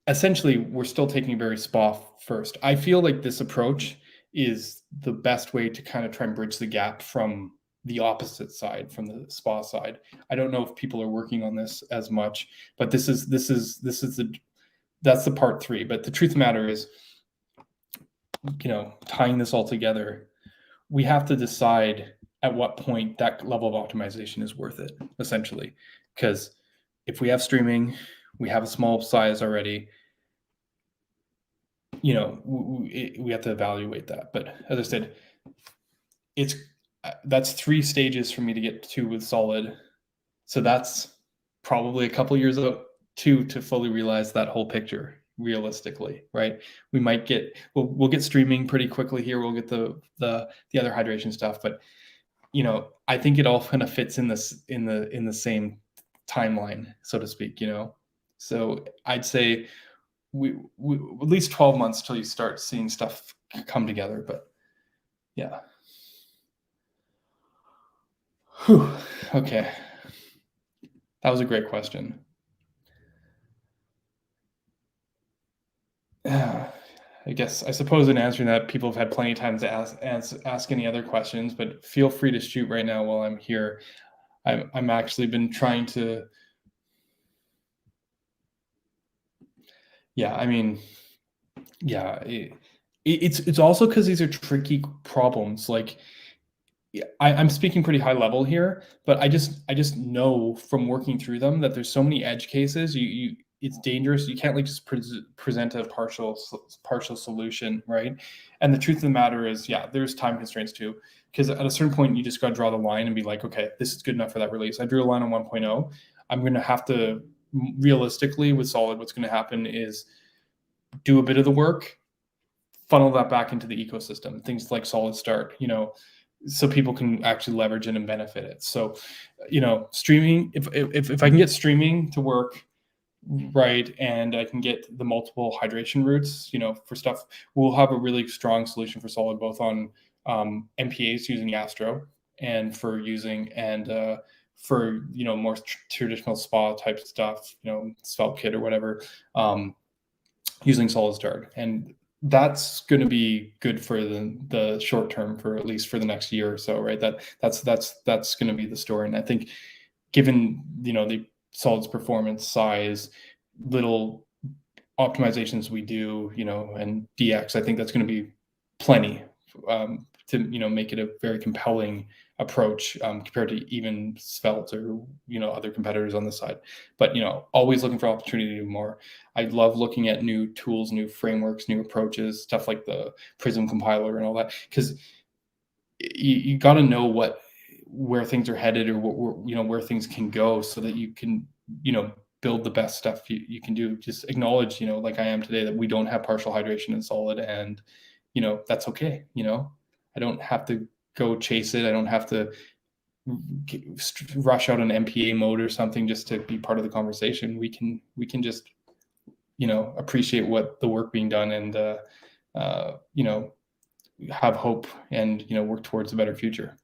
essentially, we're still taking very SPA first. I feel like this approach is the best way to kind of try and bridge the gap from the opposite side, from the SPA side. I don't know if people are working on this as much, but that's the part 3. But the truth of the matter is, tying this all together, we have to decide at what point that level of optimization is worth it, essentially. Because if we have streaming, we have a small size already, we have to evaluate that. But as I said, that's 3 stages for me to get to with Solid. So that's probably a couple years out to fully realize that whole picture realistically, right? We'll get streaming pretty quickly here. We'll get the other hydration stuff, but I think it all kind of fits in the same timeline, so to speak. So I'd say we at least 12 months till you start seeing stuff come together. But yeah. Whew. Okay, that was a great question. I suppose in answering that, people have had plenty of time to ask any other questions, but feel free to shoot right now while I'm here. I'm actually been trying to. Yeah, I mean, yeah, it's also because these are tricky problems. Like, I'm speaking pretty high level here, but I just know from working through them that there's so many edge cases. It's dangerous. You can't like just present a partial solution, right? And the truth of the matter is, yeah, there's time constraints too, because at a certain point you just got to draw the line and be like, okay, this is good enough for that release. I drew a line on 1.0. I'm going to have to realistically with Solid. What's going to happen is do a bit of the work, funnel that back into the ecosystem. Things like Solid Start, so people can actually leverage it and benefit it. So, streaming, if I can get streaming to work right, and I can get the multiple hydration routes, for stuff, we'll have a really strong solution for Solid, both on MPAs using Astro and for more traditional SPA type stuff, Svelte kit or whatever, using Solid Start. And that's going to be good for the short term, for at least for the next year or so, right? That's going to be the story. And I think given, the Solid's performance, size, little optimizations we do, and DX, I think that's going to be plenty to, make it a very compelling approach compared to even Svelte or, other competitors on the side. But, always looking for opportunity to do more. I love looking at new tools, new frameworks, new approaches, stuff like the Prism compiler and all that, because you got to know where things are headed, or where things can go, so that you can, build the best stuff you can do. Just acknowledge, like I am today, that we don't have partial hydration in Solid, and, that's okay. I don't have to go chase it. I don't have to rush out an MPA mode or something just to be part of the conversation. We can just, appreciate what the work being done, and, have hope, and, work towards a better future.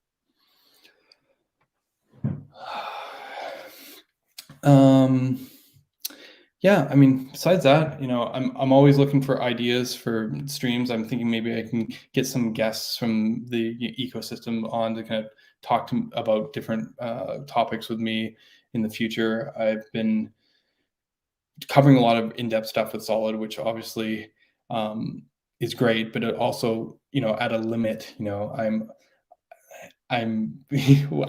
Yeah, I mean, besides that, I'm always looking for ideas for streams. I'm thinking maybe I can get some guests from the ecosystem on to kind of talk about different topics with me in the future. I've been covering a lot of in-depth stuff with Solid, which obviously is great, but it also, at a limit. I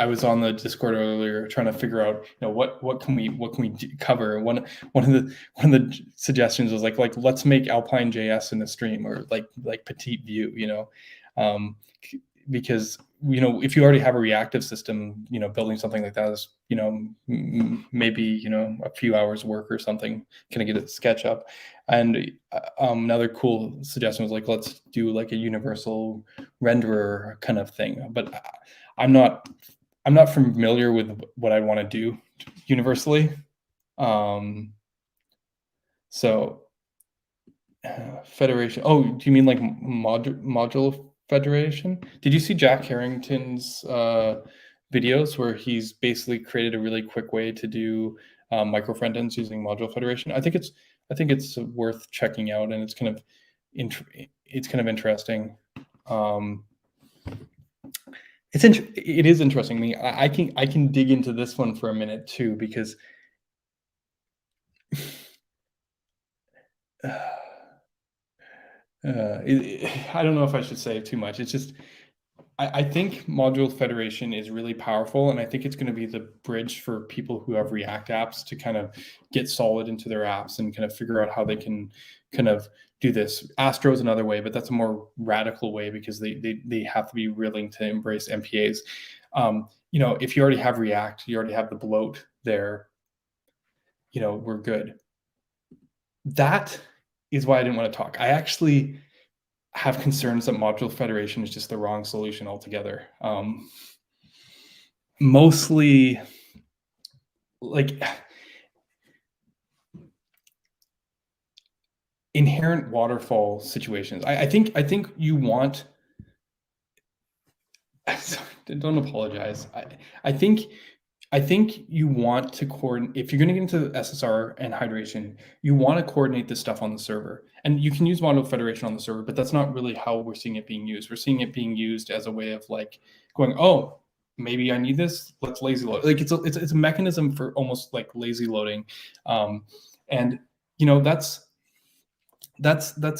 was on the Discord earlier trying to figure out, what can we cover. One of the suggestions was like let's make Alpine JS in a stream, or like Petite Vue, because if you already have a reactive system, building something like that is, maybe a few hours work or something. Can I get a SketchUp? And another cool suggestion was like, let's do like a universal renderer kind of thing. But I'm not I'm not familiar with what I want to do universally. So federation. Oh, do you mean like module federation? Did you see Jack Harrington's videos where he's basically created a really quick way to do micro front ends using module federation? I think it's worth checking out, and it's kind of interesting. It is interesting to me. I can dig into this one for a minute too, because I don't know if I should say too much. It's just I think module federation is really powerful, and I think it's going to be the bridge for people who have React apps to kind of get Solid into their apps and kind of figure out how they can kind of do this. Astro is another way, but that's a more radical way because they have to be willing to embrace MPAs. You know, if you already have React, you already have the bloat there, you know, we're good. That is why I didn't want to talk. I actually have concerns that module federation is just the wrong solution altogether. Mostly, like, inherent waterfall situations. I think you want. Don't apologize. I think you want to coordinate. If you're going to get into SSR and hydration, you want to coordinate this stuff on the server. And you can use module federation on the server, but that's not really how we're seeing it being used. We're seeing it being used as a way of like going, oh, maybe I need this. Let's lazy load. Like it's a mechanism for almost like lazy loading, and you know that's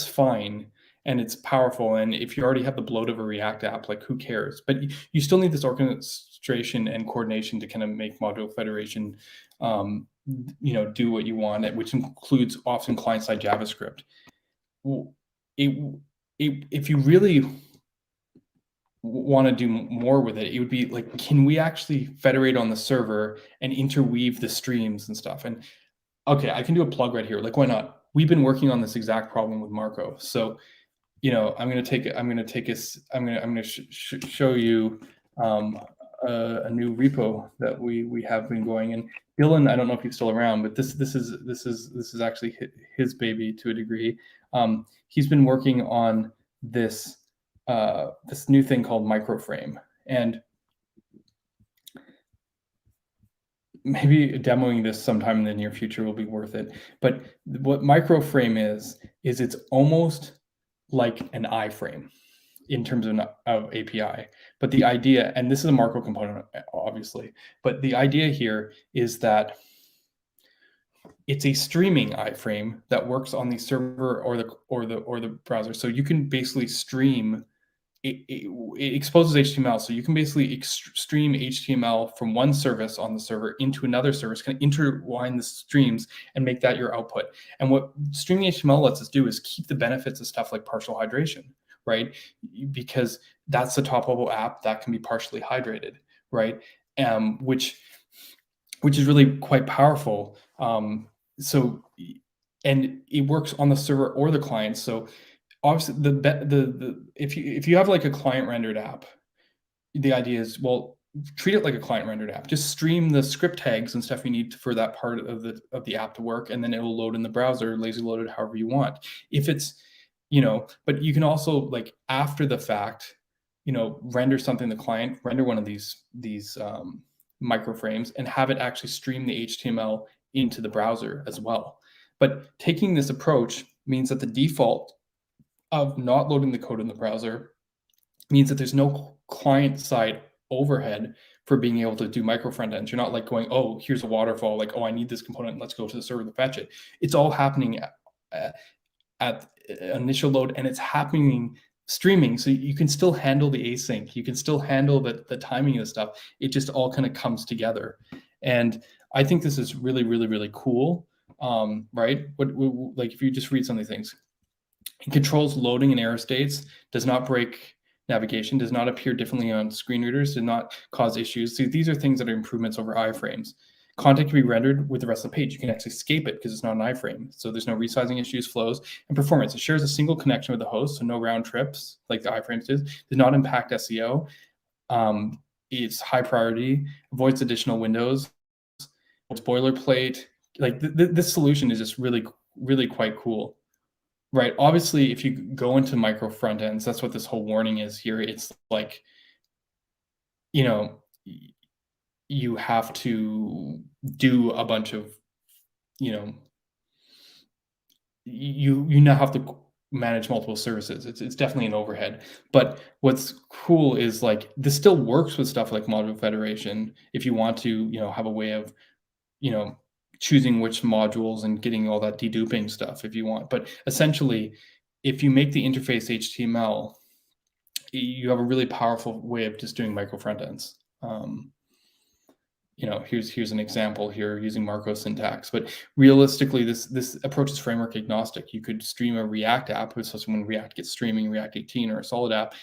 fine. And it's powerful. And if you already have the bloat of a React app, like who cares? But you still need this orchestration and coordination to kind of make module federation, you know, do what you want, which includes often client-side JavaScript. If you really want to do more with it, it would be like, can we actually federate on the server and interweave the streams and stuff? And okay, I can do a plug right here. Like, why not? We've been working on this exact problem with Marko. So, you know, I'm going to show you a new repo that we have been going. And Dylan, I don't know if he's still around, but this is actually his baby to a degree. He's been working on this this new thing called microframe, and maybe demoing this sometime in the near future will be worth it. But what microframe is it's almost like an iframe in terms of API. But the idea, and this is a Marko component, obviously, but the idea here is that it's a streaming iframe that works on the server or the browser. So you can basically stream. It exposes HTML, so you can basically stream HTML from one service on the server into another service, kind of intertwine the streams and make that your output. And what streaming HTML lets us do is keep the benefits of stuff like partial hydration, right? Because that's the top level app that can be partially hydrated, right? Which is really quite powerful. So, and it works on the server or the client. So obviously if you have like a client rendered app, the idea is, well, treat it like a client rendered app. Just stream the script tags and stuff you need for that part of the app to work, and then it will load in the browser, lazy loaded however you want. If it's, you know, but you can also, like, after the fact, you know, render something in the client, render one of these microframes and have it actually stream the HTML into the browser as well. But taking this approach means that the default of not loading the code in the browser means that there's no client-side overhead for being able to do micro front ends. You're not like going, oh, here's a waterfall, like, oh, I need this component, let's go to the server to fetch it. It's all happening at initial load, and it's happening streaming, so you can still handle the async, you can still handle the timing of the stuff. It just all kind of comes together. And I think this is really, really, really cool, right? Like, if you just read some of these things, it controls loading and error states, does not break navigation, does not appear differently on screen readers, does not cause issues. So these are things that are improvements over iframes. Content can be rendered with the rest of the page. You can actually escape it because it's not an iframe. So there's no resizing issues, flows, and performance. It shares a single connection with the host, so no round trips like the iframes did. Does not impact SEO. it's high priority, avoids additional windows, it's boilerplate. Like this solution is just really quite cool, right? Obviously, if you go into micro front ends, that's what this whole warning is here. It's like, you know, you have to do a bunch of, you know, you now have to manage multiple services. It's definitely an overhead. But what's cool is like this still works with stuff like module federation if you want to, have a way of, you know, choosing which modules and getting all that deduping stuff if you want. But essentially, if you make the interface HTML, you have a really powerful way of just doing micro front ends. Here's an example here using Marko syntax, but realistically, this approach is framework agnostic. You could stream a React app, so when React gets streaming React 18 or a Solid app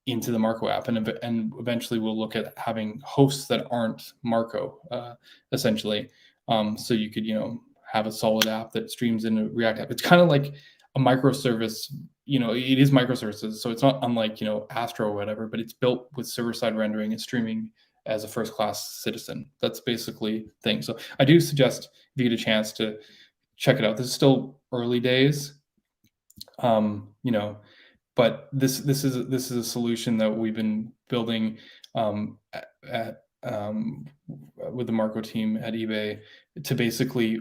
into the Marko app, and eventually we'll look at having hosts that aren't Marko, essentially. So you could have a Solid app that streams into React app. It's kind of like a microservice. It is microservices, so it's not unlike Astro or whatever, but it's built with server-side rendering and streaming as a first-class citizen. That's basically the thing. So I do suggest if you get a chance to check it out. This is still early days, but this is a solution that we've been building at with the Marko team at eBay to basically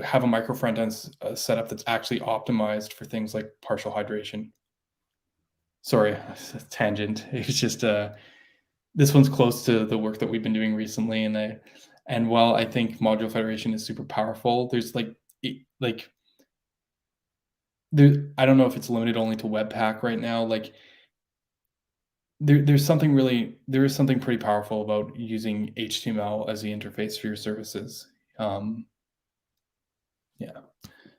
have a micro front end setup that's actually optimized for things like partial hydration. Sorry, tangent. It's just this one's close to the work that we've been doing recently, and while I think module federation is super powerful, there's I don't know if it's limited only to Webpack right now. Like there is something pretty powerful about using HTML as the interface for your services. Yeah.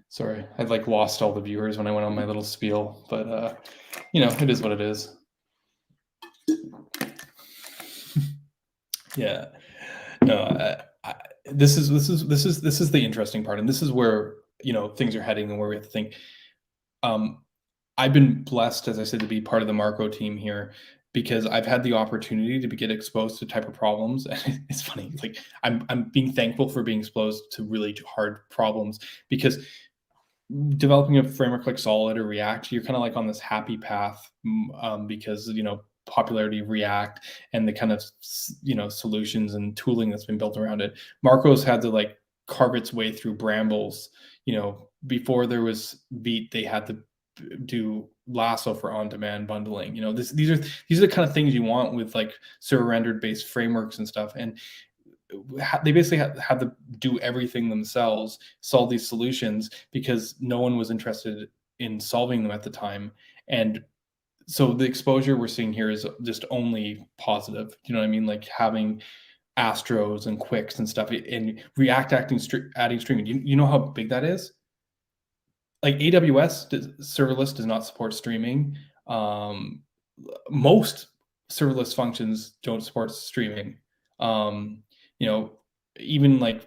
Sorry, I'd lost all the viewers when I went on my little spiel, but it is what it is. Yeah. No, this is the interesting part, and this is where things are heading and where we have to think. I've been blessed, as I said, to be part of the Marko team here because I've had the opportunity to get exposed to type of problems. And it's funny, like I'm being thankful for being exposed to really hard problems because developing a framework like Solid or React, you're kind of like on this happy path because popularity of React and the kind of solutions and tooling that's been built around it. Marko's had to carve its way through brambles. Before there was Vite, they had to do Lasso for on-demand bundling. These are the kind of things you want with server rendered based frameworks and stuff. And they basically had to do everything themselves, solve these solutions because no one was interested in solving them at the time. And so the exposure we're seeing here is just only positive. You know what I mean? Like having Astros and Qwiks and stuff, and React adding streaming. You know how big that is? Like AWS serverless does not support streaming. Most serverless functions don't support streaming. Even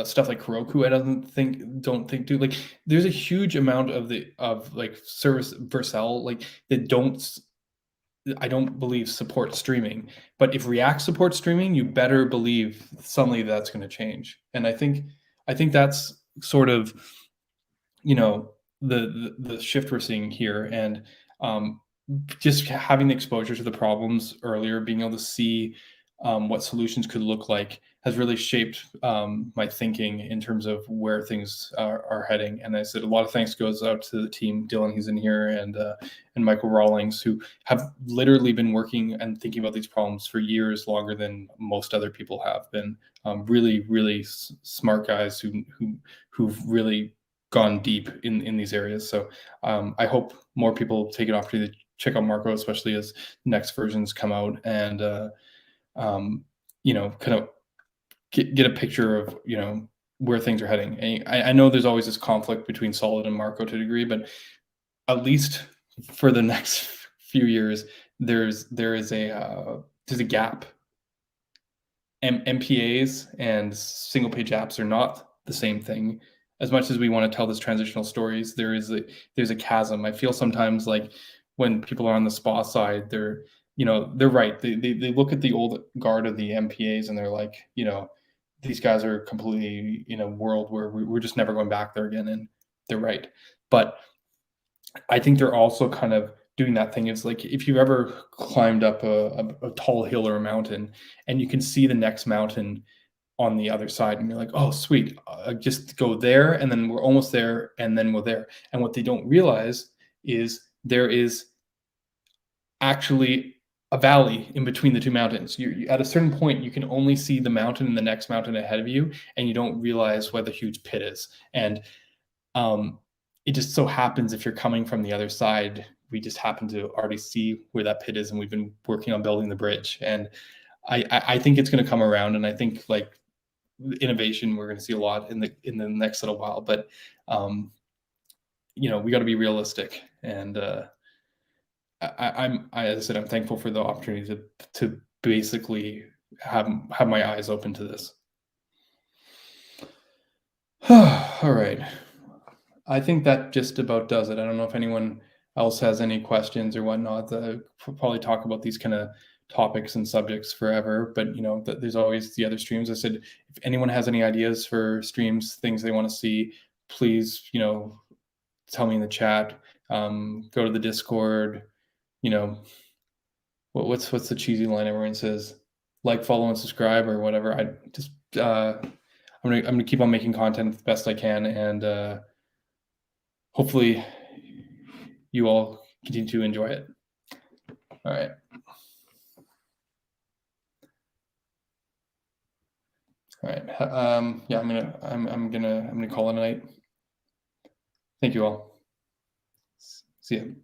stuff like Heroku, I don't think do. There's a huge amount of service Vercel that I don't believe support streaming. But if React supports streaming, you better believe suddenly that's going to change. And I think that's sort of the shift we're seeing here, and just having the exposure to the problems earlier, being able to see what solutions could look like has really shaped my thinking in terms of where things are heading. And I said a lot of thanks goes out to the team, Dylan, who's in here, and Michael Rawlings, who have literally been working and thinking about these problems for years longer than most other people have been. Really smart guys who've really gone deep in these areas. So I hope more people take an opportunity to check out Marko, especially as next versions come out, and kind of get a picture of where things are heading. And I know there's always this conflict between Solid and Marko to a degree, but at least for the next few years, there's a gap. MPAs and single page apps are not the same thing. As much as we want to tell this transitional stories, there's a chasm. I feel sometimes like when people are on the SPA side, they're right. They look at the old guard of the MPAs and they're like, these guys are completely in a world where we're just never going back there again. And they're right. But I think they're also kind of doing that thing. It's like if you've ever climbed up a tall hill or a mountain and you can see the next mountain on the other side and you're like, oh, sweet, just go there and then we're almost there and then we're there. And what they don't realize is there is actually a valley in between the two mountains. At a certain point, you can only see the mountain and the next mountain ahead of you, and you don't realize where the huge pit is. And it just so happens if you're coming from the other side, we just happen to already see where that pit is, and we've been working on building the bridge. And I think it's going to come around, and I think like innovation we're going to see a lot in the next little while. But we got to be realistic, and as I said, I'm thankful for the opportunity to basically have my eyes open to this. All right. I think that just about does it. I don't know if anyone else has any questions or whatnot. We'll probably talk about these kind of topics and subjects forever, but there's always the other streams. I said, if anyone has any ideas for streams, things they want to see, please, tell me in the chat. Go to the Discord. What's the cheesy line everyone says? Like, follow, and subscribe, or whatever. I just I'm gonna keep on making content the best I can, and hopefully you all continue to enjoy it. All right. All right. Yeah, I'm gonna call it a night. Thank you all. See you.